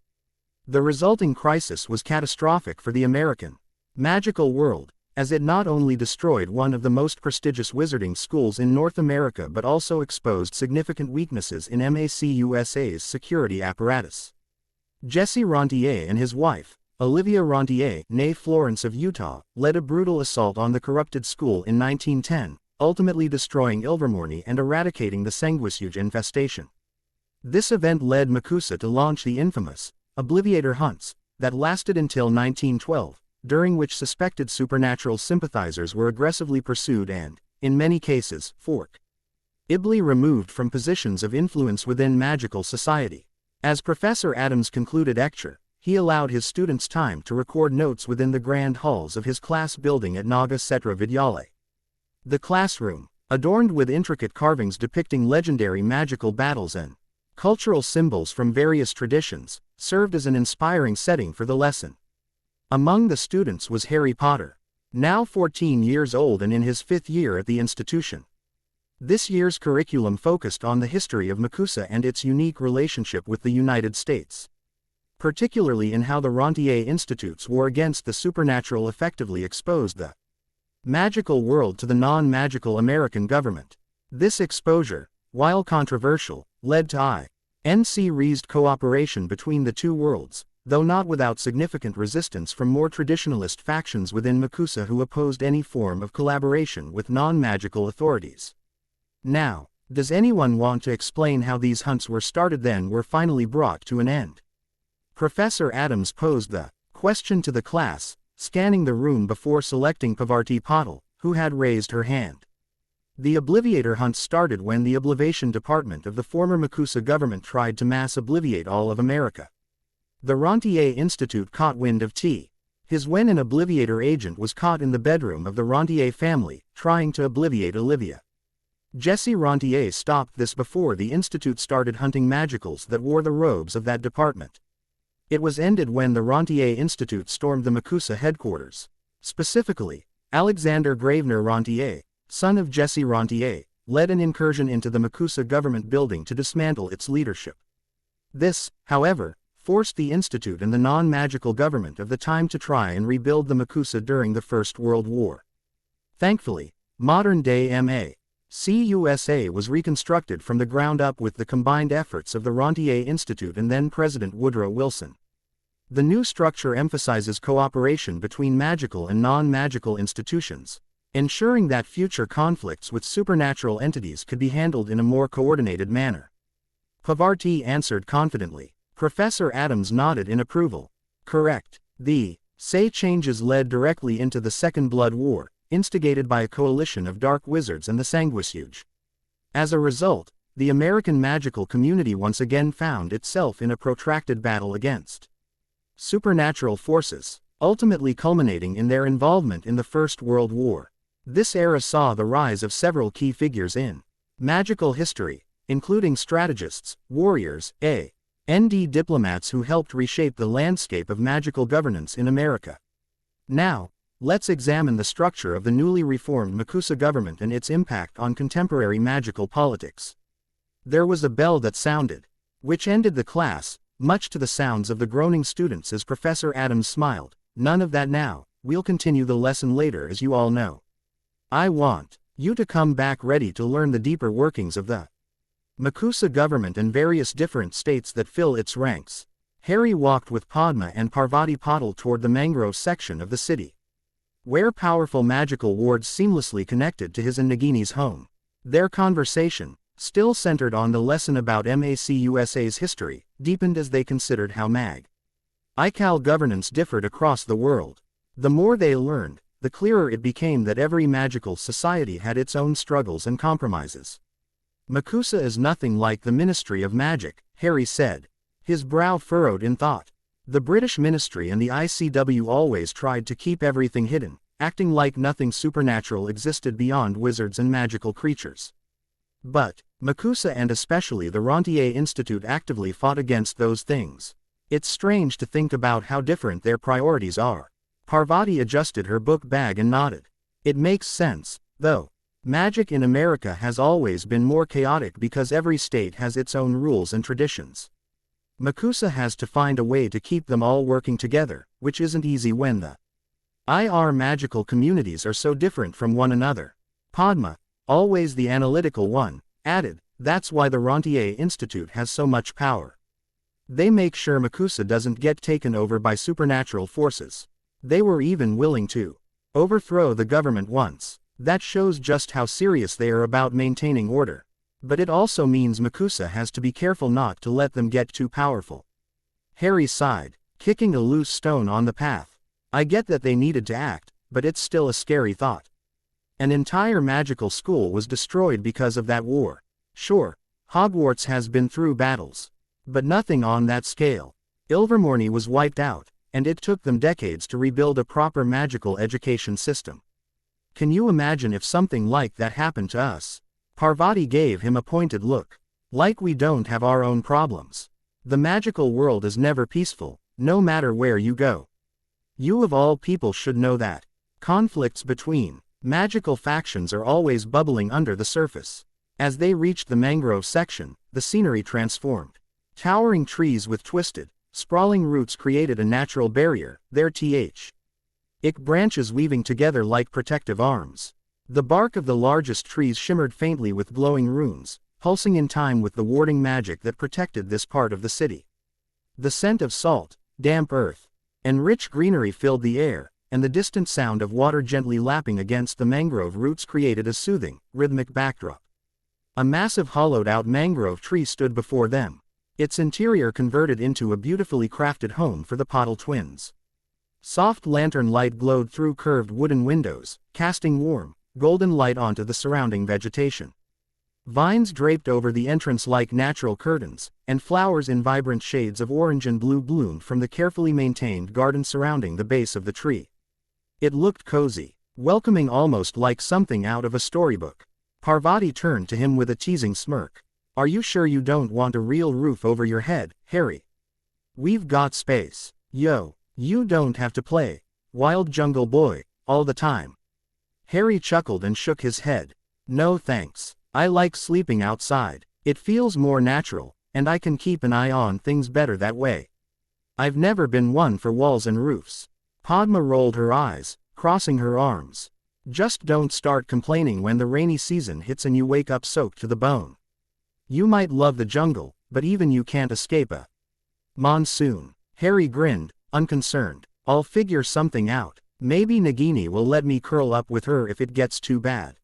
B: The resulting crisis was catastrophic for the American magical world, as it not only destroyed one of the most prestigious wizarding schools in North America but also exposed significant weaknesses in MACUSA's security apparatus. Jesse Ronier and his wife, Olivia Ronier, née Florence of Utah, led a brutal assault on the corrupted school in 1910, ultimately destroying Ilvermorny and eradicating the Sanguisuge infestation. This event led MACUSA to launch the infamous Obliviator hunts that lasted until 1912, during which suspected supernatural sympathizers were aggressively pursued and, in many cases, forcibly removed from positions of influence within magical society. As Professor Adams concluded lecture, he allowed his students time to record notes within the grand halls of his class building at Naga Cetra Vidyalaya. The classroom, adorned with intricate carvings depicting legendary magical battles and cultural symbols from various traditions, served as an inspiring setting for the lesson. Among the students was Harry Potter, now 14 years old and in his 5th year at the institution. This year's curriculum focused on the history of MACUSA and its unique relationship with the United States, particularly in how the Ronier Institute's war against the supernatural effectively exposed the magical world to the non-magical American government. This exposure, while controversial, led to INC-raised cooperation between the two worlds, though not without significant resistance from more traditionalist factions within MACUSA who opposed any form of collaboration with non-magical authorities. Now, does anyone want to explain how these hunts were started then were finally brought to an end? Professor Adams posed the question to the class, scanning the room before selecting Pavarti Patil, who had raised her hand. The Obliviator hunts started when the Oblivation Department of the former MACUSA government tried to mass obliviate all of America. The Ronier Institute caught wind of his when an Obliviator agent was caught in the bedroom of the Ronier family, trying to obliviate Olivia. Jesse Ronier stopped this before the Institute started hunting magicals that wore the robes of that department. It was ended when the Ronier Institute stormed the MACUSA headquarters. Specifically, Alexander Gravener Ronier, son of Jesse Ronier, led an incursion into the MACUSA government building to dismantle its leadership. This, however, forced the Institute and the non-magical government of the time to try and rebuild the MACUSA during the First World War. Thankfully, modern-day MACUSA was reconstructed from the ground up with the combined efforts of the Ronier Institute and then-President Woodrow Wilson. The new structure emphasizes cooperation between magical and non-magical institutions, ensuring that future conflicts with supernatural entities could be handled in a more coordinated manner. Pavarti answered confidently. Professor Adams nodded in approval. Correct. The changes led directly into the Second Blood War, instigated by a coalition of dark wizards and the Sanguisuge. As a result, the American magical community once again found itself in a protracted battle against supernatural forces, ultimately culminating in their involvement in the First World War. This era saw the rise of several key figures in magical history, including strategists, warriors, and diplomats who helped reshape the landscape of magical governance in America. Now, let's examine the structure of the newly reformed Makusa government and its impact on contemporary magical politics. There was a bell that sounded, which ended the class, much to the sounds of the groaning students as Professor Adams smiled. None of that now, we'll continue the lesson later as you all know. I want you to come back ready to learn the deeper workings of the Makusa government and various different states that fill its ranks. Harry walked with Padma and Parvati Patil toward the mangrove section of the city, where powerful magical wards seamlessly connected to his and Nagini's home. Their conversation, still centered on the lesson about MACUSA's history, deepened as they considered how ICAL governance differed across the world. The more they learned, the clearer it became that every magical society had its own struggles and compromises. Makusa is nothing like the Ministry of Magic, Harry said, his brow furrowed in thought. The British Ministry and the ICW always tried to keep everything hidden, acting like nothing supernatural existed beyond wizards and magical creatures. But Makusa and especially the Ronier Institute actively fought against those things. It's strange to think about how different their priorities are. Parvati adjusted her book bag and nodded. It makes sense, though. Magic in America has always been more chaotic because every state has its own rules and traditions. Makusa has to find a way to keep them all working together, which isn't easy when the IR magical communities are so different from one another. Padma, always the analytical one, added, that's why the Ronier Institute has so much power. They make sure Makusa doesn't get taken over by supernatural forces. They were even willing to overthrow the government once. That shows just how serious they are about maintaining order. But it also means Makusa has to be careful not to let them get too powerful. Harry sighed, kicking a loose stone on the path. I get that they needed to act, but it's still a scary thought. An entire magical school was destroyed because of that war. Sure, Hogwarts has been through battles, but nothing on that scale. Ilvermorny was wiped out, and it took them decades to rebuild a proper magical education system. Can you imagine if something like that happened to us? Parvati gave him a pointed look. Like we don't have our own problems. The magical world is never peaceful, no matter where you go. You of all people should know that. Conflicts between magical factions are always bubbling under the surface. As they reached the mangrove section, the scenery transformed. Towering trees with twisted, sprawling roots created a natural barrier, their branches weaving together like protective arms. The bark of the largest trees shimmered faintly with glowing runes, pulsing in time with the warding magic that protected this part of the city. The scent of salt, damp earth, and rich greenery filled the air, and the distant sound of water gently lapping against the mangrove roots created a soothing, rhythmic backdrop. A massive hollowed-out mangrove tree stood before them, its interior converted into a beautifully crafted home for the Patil twins. Soft lantern light glowed through curved wooden windows, casting warm, golden light onto the surrounding vegetation. Vines draped over the entrance like natural curtains, and flowers in vibrant shades of orange and blue bloomed from the carefully maintained garden surrounding the base of the tree. It looked cozy, welcoming, almost like something out of a storybook. Parvati turned to him with a teasing smirk. Are you sure you don't want a real roof over your head, Harry? We've got space. Yo, you don't have to play wild jungle boy all the time. Harry chuckled and shook his head. No thanks. I like sleeping outside. It feels more natural, and I can keep an eye on things better that way. I've never been one for walls and roofs. Padma rolled her eyes, crossing her arms. Just don't start complaining when the rainy season hits and you wake up soaked to the bone. You might love the jungle, but even you can't escape a monsoon. Harry grinned, unconcerned. I'll figure something out. Maybe Nagini will let me curl up with her if it gets too bad.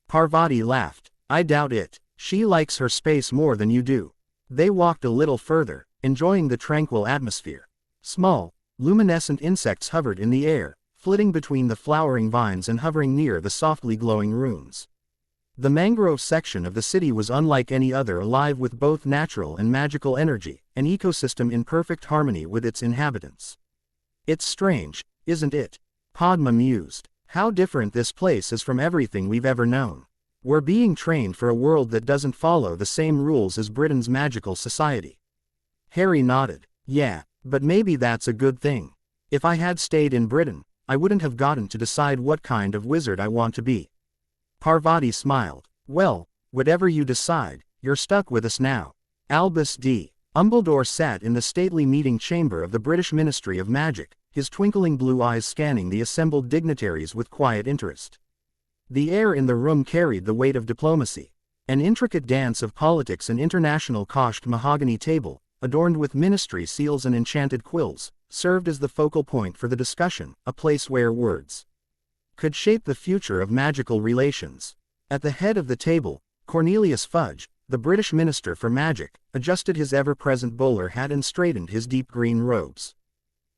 B: Parvati laughed. I doubt it. She likes her space more than you do. They walked a little further, enjoying the tranquil atmosphere. Small, luminescent insects hovered in the air, flitting between the flowering vines and hovering near the softly glowing runes. The mangrove section of the city was unlike any other, alive with both natural and magical energy, an ecosystem in perfect harmony with its inhabitants. It's strange, isn't it? Padma mused. How different this place is from everything we've ever known. We're being trained for a world that doesn't follow the same rules as Britain's magical society. Harry nodded. Yeah, but maybe that's a good thing. If I had stayed in Britain, I wouldn't have gotten to decide what kind of wizard I want to be." Parvati smiled. "Well, whatever you decide, you're stuck with us now." Albus D. Dumbledore sat in the stately meeting chamber of the British Ministry of Magic, his twinkling blue eyes scanning the assembled dignitaries with quiet interest. The air in the room carried the weight of diplomacy. An intricate dance of politics and international cached mahogany table, adorned with ministry seals and enchanted quills, served as the focal point for the discussion, a place where words could shape the future of magical relations. At the head of the table, Cornelius Fudge, the British Minister for Magic, adjusted his ever-present bowler hat and straightened his deep green robes.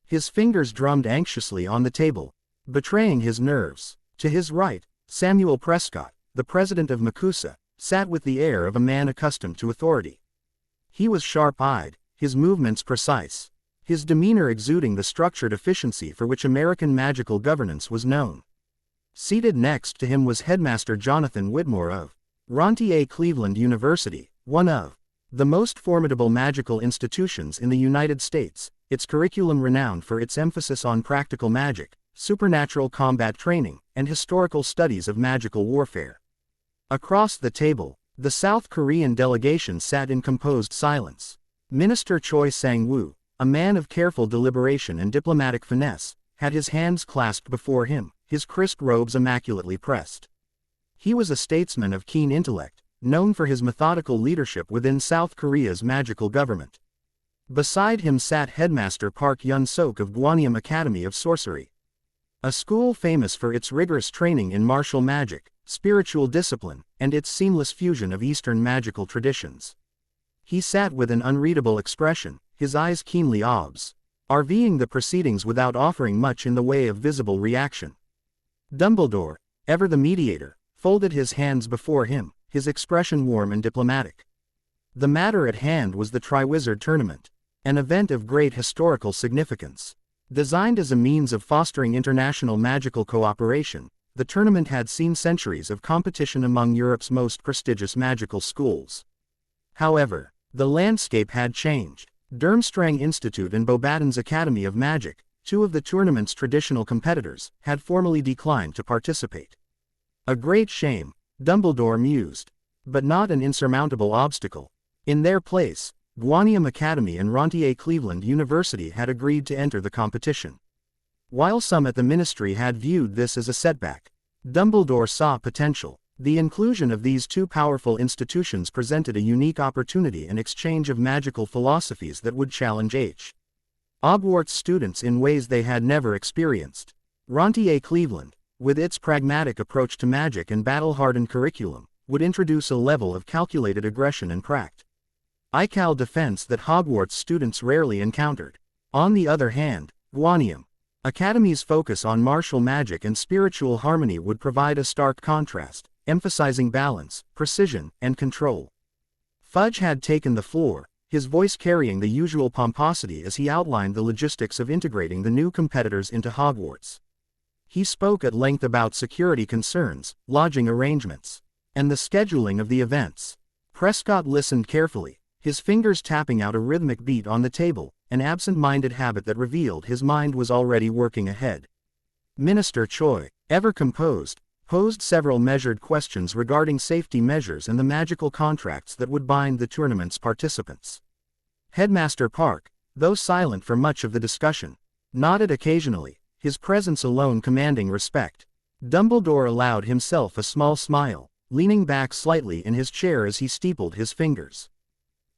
B: His fingers drummed anxiously on the table, betraying his nerves. To his right, Samuel Prescott, the president of MACUSA, sat with the air of a man accustomed to authority. He was sharp-eyed, his movements precise, his demeanor exuding the structured efficiency for which American magical governance was known. Seated next to him was Headmaster Jonathan Whitmore of Ronier Cleveland University, one of the most formidable magical institutions in the United States, its curriculum renowned for its emphasis on practical magic, supernatural combat training, and historical studies of magical warfare. Across the table, the South Korean delegation sat in composed silence. Minister Choi Sang-woo, a man of careful deliberation and diplomatic finesse, had his hands clasped before him, his crisp robes immaculately pressed. He was a statesman of keen intellect, known for his methodical leadership within South Korea's magical government. Beside him sat Headmaster Park Yun-sok of Gwanyeom Academy of Sorcery, a school famous for its rigorous training in martial magic, spiritual discipline, and its seamless fusion of Eastern magical traditions. He sat with an unreadable expression, his eyes keenly observing the proceedings without offering much in the way of visible reaction. Dumbledore, ever the mediator, folded his hands before him, his expression warm and diplomatic. The matter at hand was the Triwizard Tournament, an event of great historical significance. Designed as a means of fostering international magical cooperation, the tournament had seen centuries of competition among Europe's most prestigious magical schools. However, the landscape had changed. Ronier Institute and Beauxbatons Academy of Magic, two of the tournament's traditional competitors, had formally declined to participate. A great shame, Dumbledore mused, but not an insurmountable obstacle. In their place, Gwanyeom Academy and Ronier Cleveland University had agreed to enter the competition. While some at the ministry had viewed this as a setback, Dumbledore saw potential. The inclusion of these two powerful institutions presented a unique opportunity and exchange of magical philosophies that would challenge Hogwarts students in ways they had never experienced. Ronier Cleveland, with its pragmatic approach to magic and battle-hardened curriculum, would introduce a level of calculated aggression and practical defense that Hogwarts students rarely encountered. On the other hand, Gwanyeom Academy's focus on martial magic and spiritual harmony would provide a stark contrast, emphasizing balance, precision, and control. Fudge had taken the floor, his voice carrying the usual pomposity as he outlined the logistics of integrating the new competitors into Hogwarts. He spoke at length about security concerns, lodging arrangements, and the scheduling of the events. Prescott listened carefully, his fingers tapping out a rhythmic beat on the table, an absent-minded habit that revealed his mind was already working ahead. Minister Choi, ever composed, posed several measured questions regarding safety measures and the magical contracts that would bind the tournament's participants. Headmaster Park, though silent for much of the discussion, nodded occasionally, his presence alone commanding respect. Dumbledore allowed himself a small smile, leaning back slightly in his chair as he steepled his fingers.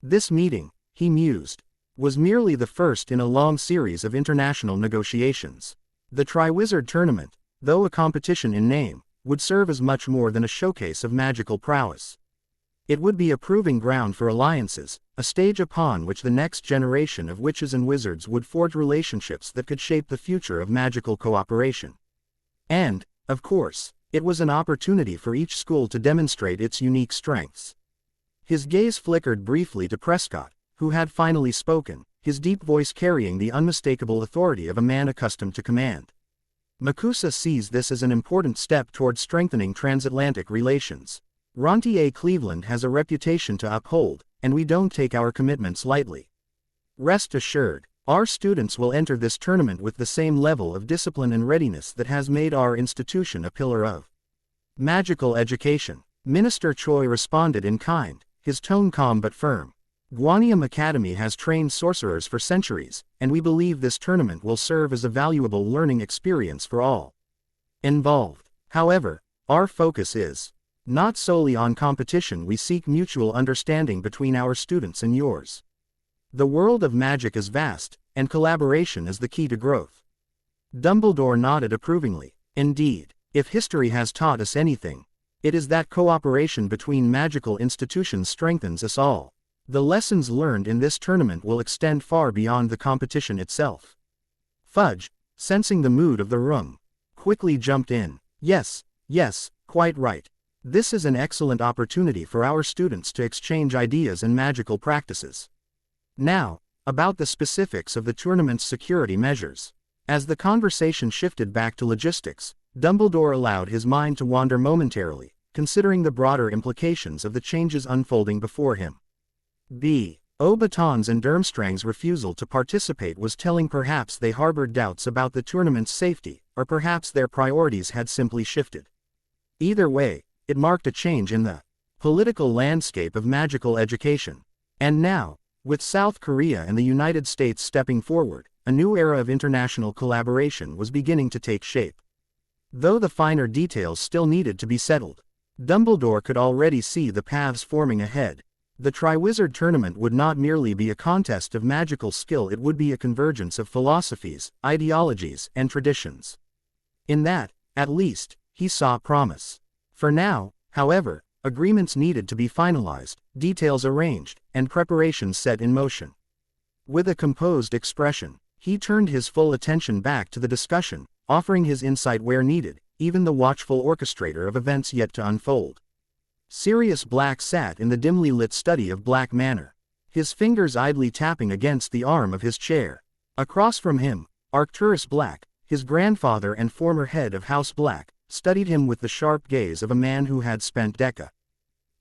B: This meeting, he mused, was merely the first in a long series of international negotiations. The Triwizard Tournament, though a competition in name, would serve as much more than a showcase of magical prowess. It would be a proving ground for alliances, a stage upon which the next generation of witches and wizards would forge relationships that could shape the future of magical cooperation. And, of course, it was an opportunity for each school to demonstrate its unique strengths. His gaze flickered briefly to Prescott, who had finally spoken, his deep voice carrying the unmistakable authority of a man accustomed to command. MACUSA sees this as an important step toward strengthening transatlantic relations. Ronier Cleveland has a reputation to uphold, and we don't take our commitments lightly. Rest assured, Our students will enter this tournament with the same level of discipline and readiness that has made our institution a pillar of magical education. Minister Choi responded in kind, his tone calm but firm. Guanium Academy has trained sorcerers for centuries, and we believe this tournament will serve as a valuable learning experience for all involved. However, our focus is not solely on competition. We seek mutual understanding between our students and yours. The world of magic is vast, and collaboration is the key to growth. Dumbledore nodded approvingly. Indeed, if history has taught us anything, it is that cooperation between magical institutions strengthens us all. The lessons learned in this tournament will extend far beyond the competition itself. Fudge, sensing the mood of the room, quickly jumped in. Yes, quite right. This is an excellent opportunity for our students to exchange ideas and magical practices. Now, about the specifics of the tournament's security measures. As the conversation shifted back to logistics, Dumbledore allowed his mind to wander momentarily, considering the broader implications of the changes unfolding before him. Beaubaton's and Durmstrang's refusal to participate was telling. Perhaps they harbored doubts about the tournament's safety, or perhaps their priorities had simply shifted. Either way, it marked a change in the political landscape of magical education. And now, with South Korea and the United States stepping forward, a new era of international collaboration was beginning to take shape. Though the finer details still needed to be settled, Dumbledore could already see the paths forming ahead. The Triwizard Tournament would not merely be a contest of magical skill, it would be a convergence of philosophies, ideologies, and traditions. In that, at least, he saw promise. For now, however, agreements needed to be finalized, details arranged, and preparations set in motion. With a composed expression, he turned his full attention back to the discussion, offering his insight where needed, even the watchful orchestrator of events yet to unfold. Sirius Black sat in the dimly lit study of Black Manor, his fingers idly tapping against the arm of his chair. Across from him, Arcturus Black, his grandfather and former head of House Black, studied him with the sharp gaze of a man who had spent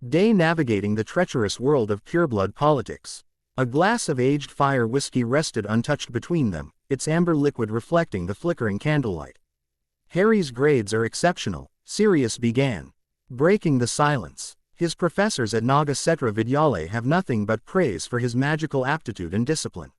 B: day navigating the treacherous world of pureblood politics. A glass of aged fire whiskey rested untouched between them, its amber liquid reflecting the flickering candlelight. Harry's grades are exceptional, Sirius began, breaking the silence. His professors at Naga Cetra Vidyalaya have nothing but praise for his magical aptitude and discipline.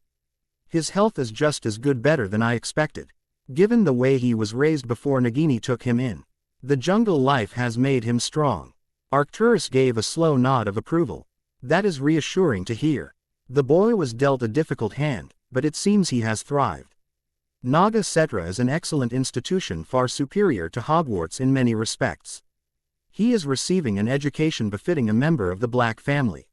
B: His health is just as good, better than I expected. Given the way he was raised before Nagini took him in, the jungle life has made him strong. Arcturus gave a slow nod of approval. That is reassuring to hear. The boy was dealt a difficult hand, but it seems he has thrived. Naga Cetra is an excellent institution, far superior to Hogwarts in many respects. He is receiving an education befitting a member of the Black family.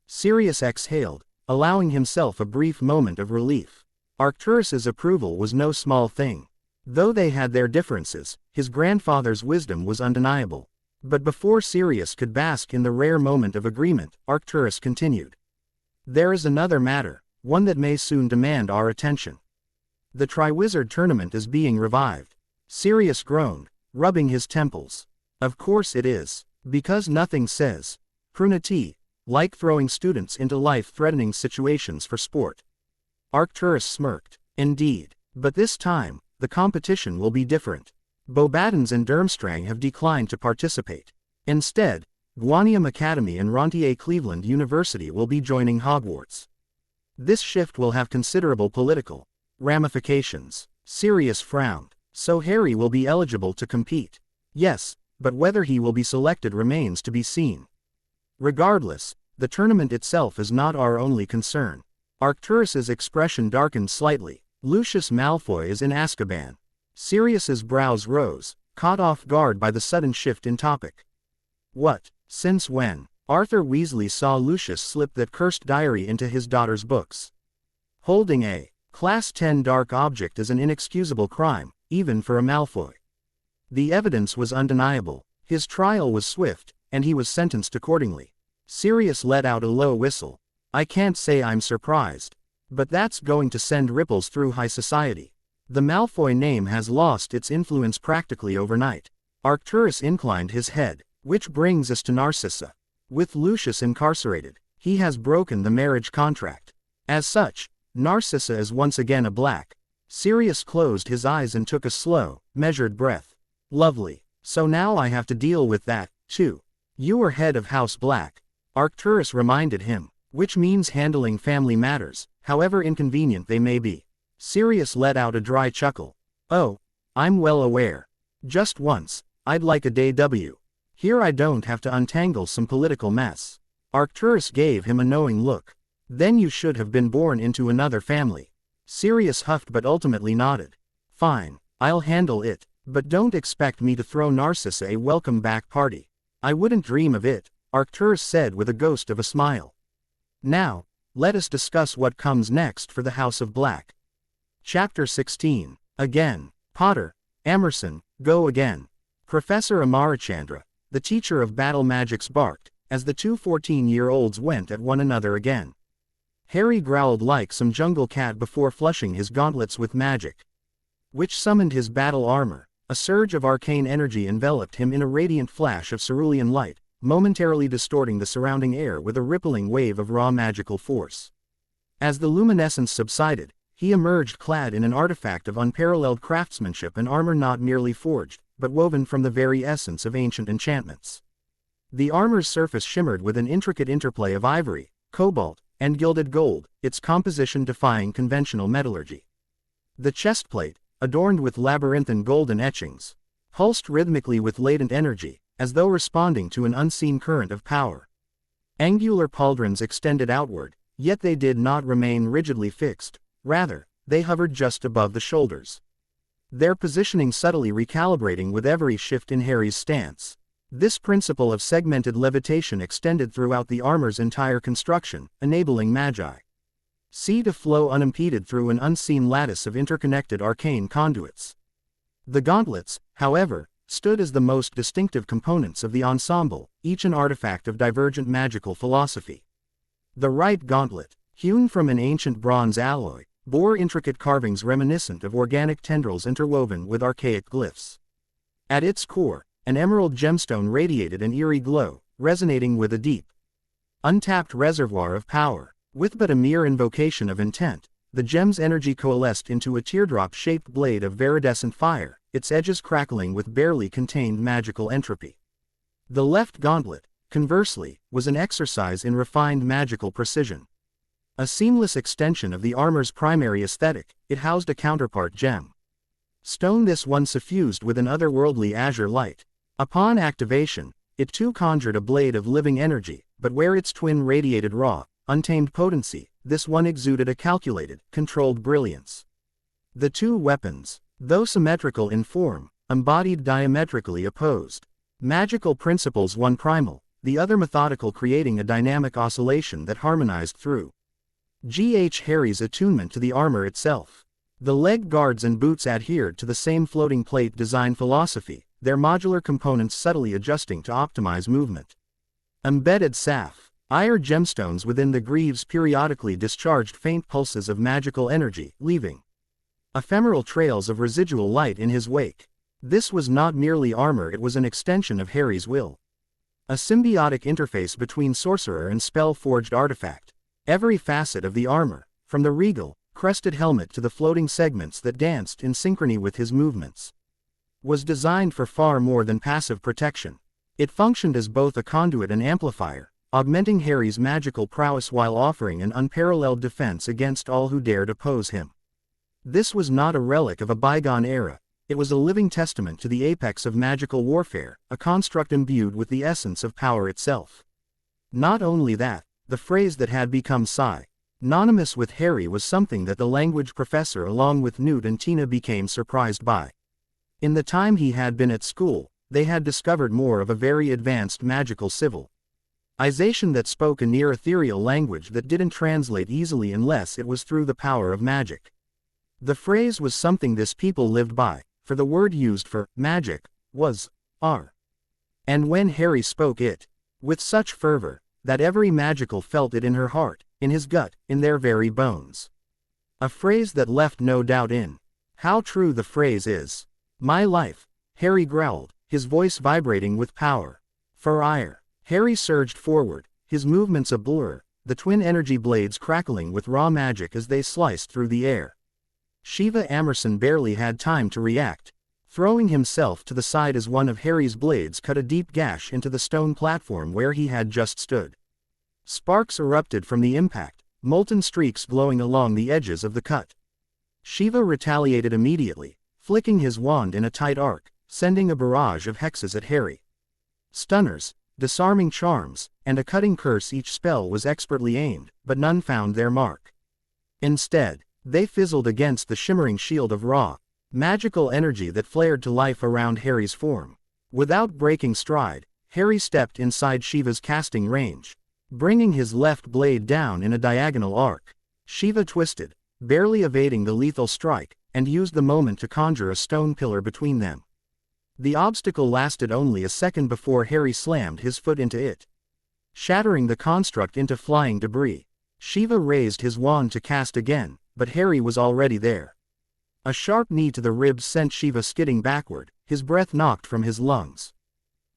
B: Sirius exhaled, allowing himself a brief moment of relief. Arcturus's approval was no small thing. Though they had their differences, his grandfather's wisdom was undeniable. But before Sirius could bask in the rare moment of agreement, Arcturus continued. There is another matter, one that may soon demand our attention. The Triwizard Tournament is being revived. Sirius groaned, rubbing his temples. Of course it is, because nothing says prunity like throwing students into life-threatening situations for sport. Arcturus smirked. Indeed, but this time, the competition will be different. Beaubaton's and Durmstrang have declined to participate. Instead, Guanium Academy and Ronier Cleveland University will be joining Hogwarts. This shift will have considerable political ramifications. Sirius frowned. So Harry will be eligible to compete. Yes, but whether he will be selected remains to be seen. Regardless, the tournament itself is not our only concern. Arcturus's expression darkened slightly. Lucius Malfoy is in Azkaban. Sirius's brows rose, caught off guard by the sudden shift in topic. What? Since when? Arthur Weasley saw Lucius slip that cursed diary into his daughter's books. Holding a Class 10 dark object is an inexcusable crime, even for a Malfoy. The evidence was undeniable. His trial was swift, and he was sentenced accordingly. Sirius let out a low whistle. I can't say I'm surprised. But that's going to send ripples through high society. The Malfoy name has lost its influence practically overnight. Arcturus inclined his head, which brings us to Narcissa. With Lucius incarcerated, he has broken the marriage contract. As such, Narcissa is once again a black. Sirius closed his eyes and took a slow, measured breath. Lovely. So now I have to deal with that, too. You are head of House Black, Arcturus reminded him, which means handling family matters, however inconvenient they may be. Sirius let out a dry chuckle. Oh, I'm well aware. Just once, I'd like a day W. Here I don't have to untangle some political mess. Arcturus gave him a knowing look. Then you should have been born into another family. Sirius huffed but ultimately nodded. Fine, I'll handle it, but don't expect me to throw Narcissa a welcome back party. I wouldn't dream of it, Arcturus said with a ghost of a smile. Now, let us discuss what comes next for the House of Black. Chapter 16. Again. Potter, Emerson, go again. Professor Amarachandra, the teacher of battle magics, barked, as the two 14-year-olds went at one another again. Harry growled like some jungle cat before flushing his gauntlets with magic, which summoned his battle armor. A surge of arcane energy enveloped him in a radiant flash of cerulean light, momentarily distorting the surrounding air with a rippling wave of raw magical force. As the luminescence subsided, he emerged clad in an artifact of unparalleled craftsmanship and armor not merely forged, but woven from the very essence of ancient enchantments. The armor's surface shimmered with an intricate interplay of ivory, cobalt, and gilded gold, its composition defying conventional metallurgy. The chestplate, adorned with labyrinthine golden etchings, pulsed rhythmically with latent energy, as though responding to an unseen current of power. Angular pauldrons extended outward, yet they did not remain rigidly fixed, rather, they hovered just above the shoulders, their positioning subtly recalibrating with every shift in Harry's stance. This principle of segmented levitation extended throughout the armor's entire construction, enabling Magi-C to flow unimpeded through an unseen lattice of interconnected arcane conduits. The gauntlets, however, stood as the most distinctive components of the ensemble, each an artifact of divergent magical philosophy. The right gauntlet, hewn from an ancient bronze alloy, bore intricate carvings reminiscent of organic tendrils interwoven with archaic glyphs. At its core, an emerald gemstone radiated an eerie glow, resonating with a deep, untapped reservoir of power. With but a mere invocation of intent, the gem's energy coalesced into a teardrop-shaped blade of viridescent fire, its edges crackling with barely contained magical entropy. The left gauntlet, conversely, was an exercise in refined magical precision. A seamless extension of the armor's primary aesthetic, it housed a counterpart gem stone, this one suffused with an otherworldly azure light. Upon activation, it too conjured a blade of living energy, but where its twin radiated raw, untamed potency, this one exuded a calculated, controlled brilliance. The two weapons, though symmetrical in form, embodied diametrically opposed magical principles, one primal, the other methodical, creating a dynamic oscillation that harmonized through Harry's attunement to the armor itself. The leg guards and boots adhered to the same floating plate design philosophy, their modular components subtly adjusting to optimize movement. Embedded sapphire gemstones within the greaves periodically discharged faint pulses of magical energy, leaving ephemeral trails of residual light in his wake. This was not merely armor, it was an extension of Harry's will. A symbiotic interface between sorcerer and spell-forged artifact. Every facet of the armor, from the regal, crested helmet to the floating segments that danced in synchrony with his movements, was designed for far more than passive protection. It functioned as both a conduit and amplifier, augmenting Harry's magical prowess while offering an unparalleled defense against all who dared oppose him. This was not a relic of a bygone era, it was a living testament to the apex of magical warfare, a construct imbued with the essence of power itself. Not only that, the phrase that had become synonymous with Harry was something that the language professor along with Newt and Tina became surprised by. In the time he had been at school, they had discovered more of a very advanced magical civilization that spoke a near ethereal language that didn't translate easily unless it was through the power of magic. The phrase was something this people lived by, for the word used for magic was ar. And when Harry spoke it, with such fervor, that every magical felt it in her heart, in his gut, in their very bones. A phrase that left no doubt in how true the phrase is. My life, Harry growled, his voice vibrating with power. For ire, Harry surged forward, his movements a blur, the twin energy blades crackling with raw magic as they sliced through the air. Shiva Amerson barely had time to react, throwing himself to the side as one of Harry's blades cut a deep gash into the stone platform where he had just stood. Sparks erupted from the impact, molten streaks glowing along the edges of the cut. Shiva retaliated immediately, flicking his wand in a tight arc, sending a barrage of hexes at Harry. Stunners, disarming charms, and a cutting curse. Each spell was expertly aimed, but none found their mark. Instead, they fizzled against the shimmering shield of raw, magical energy that flared to life around Harry's form. Without breaking stride, Harry stepped inside Shiva's casting range, bringing his left blade down in a diagonal arc. Shiva twisted, barely evading the lethal strike, and used the moment to conjure a stone pillar between them. The obstacle lasted only a second before Harry slammed his foot into it, shattering the construct into flying debris. Shiva raised his wand to cast again, but Harry was already there. A sharp knee to the ribs sent Shiva skidding backward, his breath knocked from his lungs.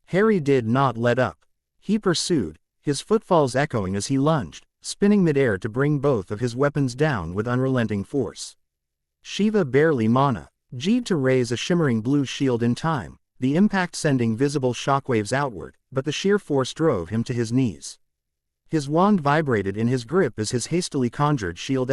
B: Harry did not let up. He pursued, his footfalls echoing as he lunged, spinning midair to bring both of his weapons down with unrelenting force. Shiva barely managed to raise a shimmering blue shield in time, the impact sending visible shockwaves outward, but the sheer force drove him to his knees. His wand vibrated in his grip as his hastily conjured shield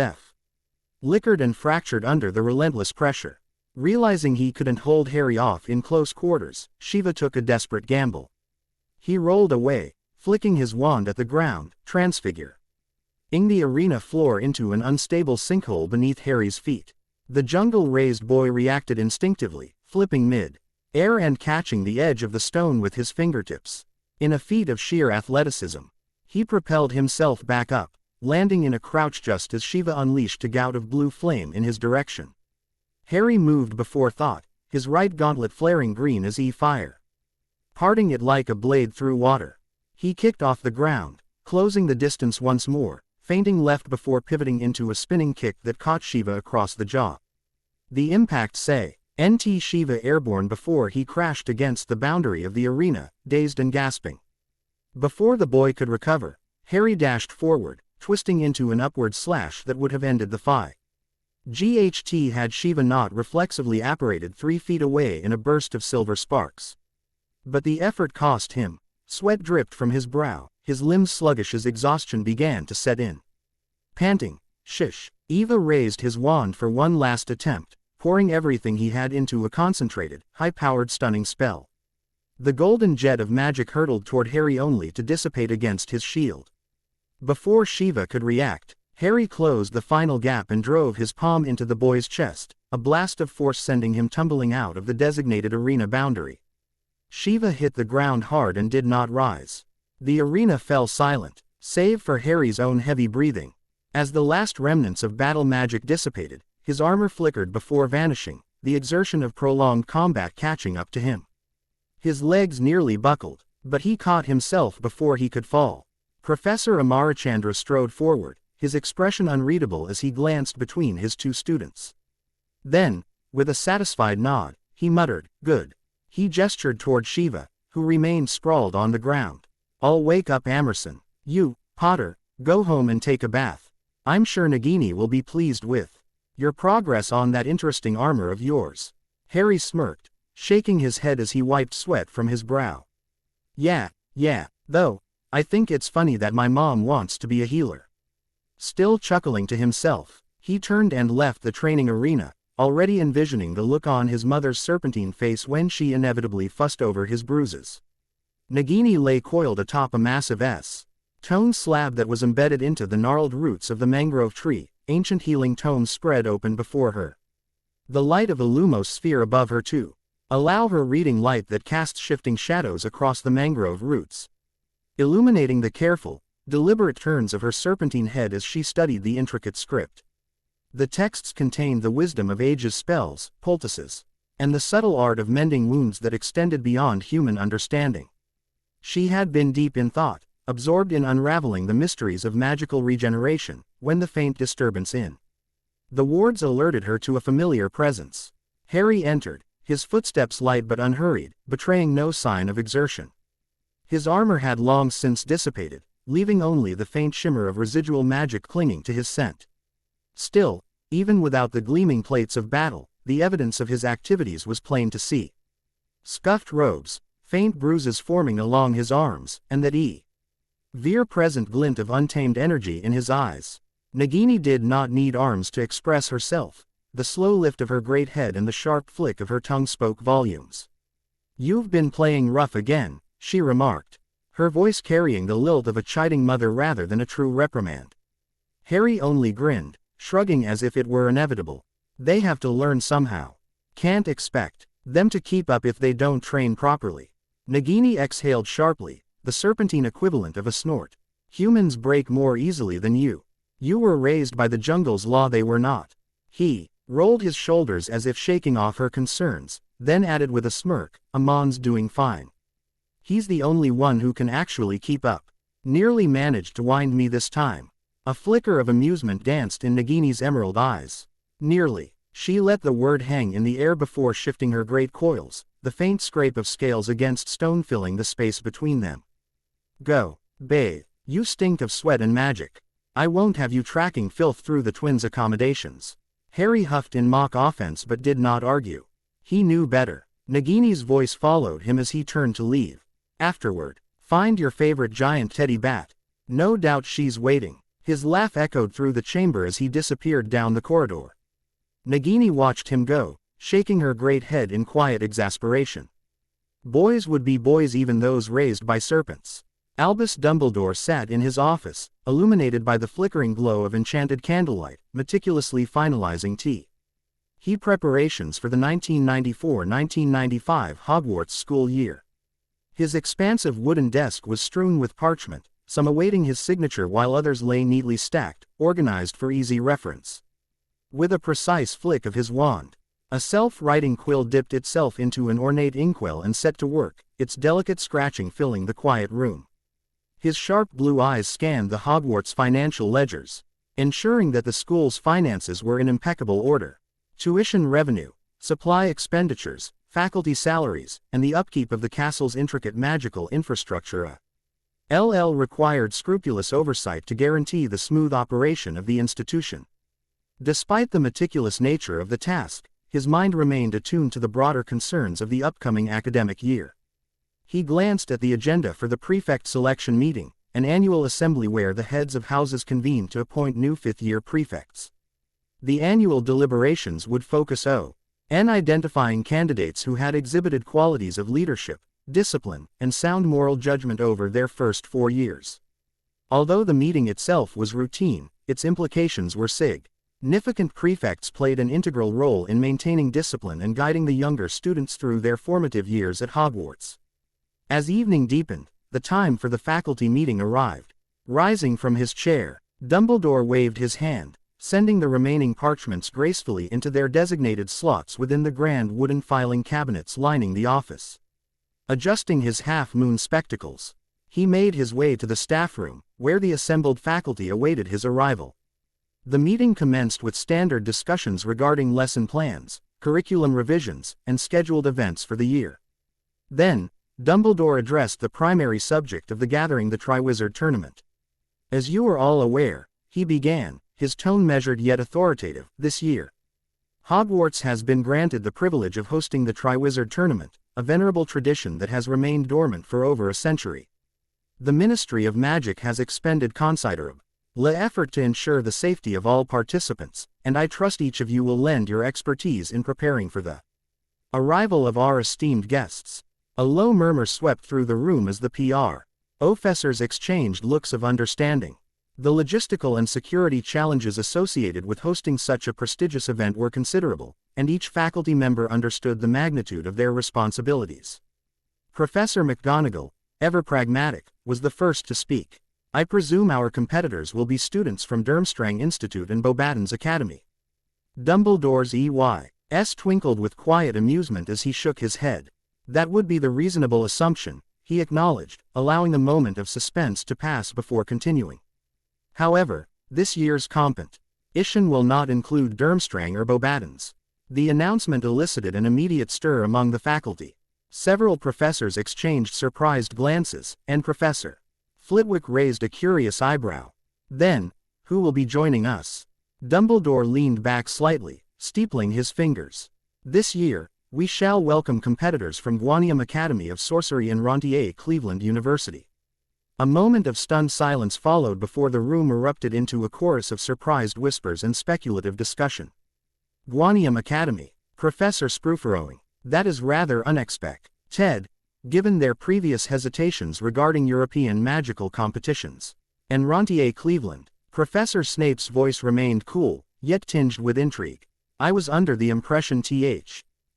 B: flickered and fractured under the relentless pressure. Realizing he couldn't hold Harry off in close quarters, Shiva took a desperate gamble. He rolled away, flicking his wand at the ground, transfiguring the arena floor into an unstable sinkhole beneath Harry's feet. The jungle-raised boy reacted instinctively, flipping mid-air and catching the edge of the stone with his fingertips. In a feat of sheer athleticism, he propelled himself back up, landing in a crouch just as Shiva unleashed a gout of blue flame in his direction. Harry moved before thought, his right gauntlet flaring green as fire, parting it like a blade through water. He kicked off the ground, closing the distance once more, feinting left before pivoting into a spinning kick that caught Shiva across the jaw. The impact sent Shiva airborne before he crashed against the boundary of the arena, dazed and gasping. Before the boy could recover, Harry dashed forward, twisting into an upward slash that would have ended the fight. Had Shiva not reflexively apparated 3 feet away in a burst of silver sparks. But the effort cost him. Sweat dripped from his brow, his limbs sluggish as exhaustion began to set in. Panting, Eva raised his wand for one last attempt, pouring everything he had into a concentrated, high-powered stunning spell. The golden jet of magic hurtled toward Harry only to dissipate against his shield. Before Shiva could react, Harry closed the final gap and drove his palm into the boy's chest, a blast of force sending him tumbling out of the designated arena boundary. Shiva hit the ground hard and did not rise. The arena fell silent, save for Harry's own heavy breathing. As the last remnants of battle magic dissipated, his armor flickered before vanishing, the exertion of prolonged combat catching up to him. His legs nearly buckled, but he caught himself before he could fall. Professor Amarachandra strode forward, his expression unreadable as he glanced between his 2 students. Then, with a satisfied nod, he muttered, "Good." He gestured toward Shiva, who remained sprawled on the ground. "I'll wake up Amerson. You, Potter, go home and take a bath. I'm sure Nagini will be pleased with your progress on that interesting armor of yours." Harry smirked, shaking his head as he wiped sweat from his brow. Yeah, though, I think it's funny that my mom wants to be a healer." Still chuckling to himself, he turned and left the training arena, already envisioning the look on his mother's serpentine face when she inevitably fussed over his bruises. Nagini lay coiled atop a massive S-tone slab that was embedded into the gnarled roots of the mangrove tree, ancient healing tomes spread open before her. The light of a lumos sphere above her too. Allow her reading light that casts shifting shadows across the mangrove roots, illuminating the careful, deliberate turns of her serpentine head as she studied the intricate script. The texts contained the wisdom of ages spells, poultices, and the subtle art of mending wounds that extended beyond human understanding. She had been deep in thought, absorbed in unraveling the mysteries of magical regeneration, when the faint disturbance in the wards alerted her to a familiar presence. Harry entered, his footsteps light but unhurried, betraying no sign of exertion. His armor had long since dissipated, leaving only the faint shimmer of residual magic clinging to his scent. Still, even without the gleaming plates of battle, the evidence of his activities was plain to see. Scuffed robes, faint bruises forming along his arms, and that ever-present glint of untamed energy in his eyes. Nagini did not need arms to express herself. The slow lift of her great head and the sharp flick of her tongue spoke volumes. "You've been playing rough again," she remarked, her voice carrying the lilt of a chiding mother rather than a true reprimand. Harry only grinned, shrugging as if it were inevitable. "They have to learn somehow. Can't expect them to keep up if they don't train properly." Nagini exhaled sharply, the serpentine equivalent of a snort. "Humans break more easily than you. You were raised by the jungle's law, they were not." He rolled his shoulders as if shaking off her concerns, then added with a smirk, "Aman's doing fine. He's the only one who can actually keep up. Nearly managed to wind me this time." A flicker of amusement danced in Nagini's emerald eyes. Nearly. She let the word hang in the air before shifting her great coils, the faint scrape of scales against stone filling the space between them. "Go, bathe. You stink of sweat and magic. I won't have you tracking filth through the twins' accommodations." Harry huffed in mock offense but did not argue. He knew better. Nagini's voice followed him as he turned to leave. "Afterward, find your favorite giant teddy bat. No doubt she's waiting." His laugh echoed through the chamber as he disappeared down the corridor. Nagini watched him go, shaking her great head in quiet exasperation. Boys would be boys, even those raised by serpents. Albus Dumbledore sat in his office, illuminated by the flickering glow of enchanted candlelight, meticulously finalizing preparations for the 1994-1995 Hogwarts school year. His expansive wooden desk was strewn with parchment, some awaiting his signature while others lay neatly stacked, organized for easy reference. With a precise flick of his wand, a self-writing quill dipped itself into an ornate inkwell and set to work, its delicate scratching filling the quiet room. His sharp blue eyes scanned the Hogwarts financial ledgers, ensuring that the school's finances were in impeccable order. Tuition revenue, supply expenditures, faculty salaries, and the upkeep of the castle's intricate magical infrastructure required scrupulous oversight to guarantee the smooth operation of the institution. Despite the meticulous nature of the task, his mind remained attuned to the broader concerns of the upcoming academic year. He glanced at the agenda for the prefect selection meeting, an annual assembly where the heads of houses convened to appoint new fifth-year prefects. The annual deliberations would focus on identifying candidates who had exhibited qualities of leadership, discipline, and sound moral judgment over their first 4 years. Although the meeting itself was routine, its implications were significant. Prefects played an integral role in maintaining discipline and guiding the younger students through their formative years at Hogwarts. As evening deepened, the time for the faculty meeting arrived. Rising from his chair, Dumbledore waved his hand, sending the remaining parchments gracefully into their designated slots within the grand wooden filing cabinets lining the office. Adjusting his half-moon spectacles, he made his way to the staff room, where the assembled faculty awaited his arrival. The meeting commenced with standard discussions regarding lesson plans, curriculum revisions, and scheduled events for the year. Then, Dumbledore addressed the primary subject of the gathering, the Triwizard Tournament. "As you are all aware," he began, his tone measured yet authoritative, "this year, Hogwarts has been granted the privilege of hosting the Triwizard Tournament, a venerable tradition that has remained dormant for over a century. The Ministry of Magic has expended considerable effort to ensure the safety of all participants, and I trust each of you will lend your expertise in preparing for the arrival of our esteemed guests." A low murmur swept through the room as the professors exchanged looks of understanding. The logistical and security challenges associated with hosting such a prestigious event were considerable, and each faculty member understood the magnitude of their responsibilities. Professor McGonagall, ever pragmatic, was the first to speak. "I presume our competitors will be students from Ronier Institute and Beauxbatons Academy." Dumbledore's EYs twinkled with quiet amusement as he shook his head. "That would be the reasonable assumption," he acknowledged, allowing a moment of suspense to pass before continuing. "However, this year's competition will not include Durmstrang or Beauxbatons." The announcement elicited an immediate stir among the faculty. Several professors exchanged surprised glances, and Professor Flitwick raised a curious eyebrow. Then, who will be joining us? Dumbledore leaned back slightly, steepling his fingers. This year, we shall welcome competitors from Guanium Academy of Sorcery and Ronier Cleveland University. A moment of stunned silence followed before the room erupted into a chorus of surprised whispers and speculative discussion. Guanium Academy, Professor Sprooferowing. That is rather unexpected, given their previous hesitations regarding European magical competitions. And Ronier Cleveland. Professor Snape's voice remained cool, yet tinged with intrigue. I was under the impression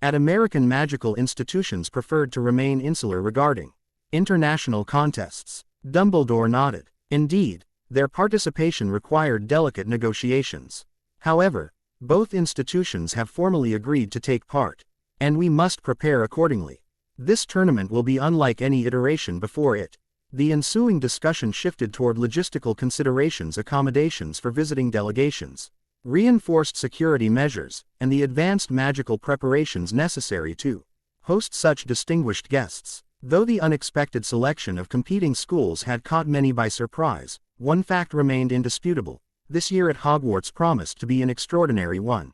B: at American magical institutions preferred to remain insular regarding international contests. Dumbledore nodded. Indeed, their participation required delicate negotiations. However, both institutions have formally agreed to take part, and we must prepare accordingly. This tournament will be unlike any iteration before it. The ensuing discussion shifted toward logistical considerations, accommodations for visiting delegations, reinforced security measures, and the advanced magical preparations necessary to host such distinguished guests. Though the unexpected selection of competing schools had caught many by surprise, one fact remained indisputable: this year at Hogwarts promised to be an extraordinary one.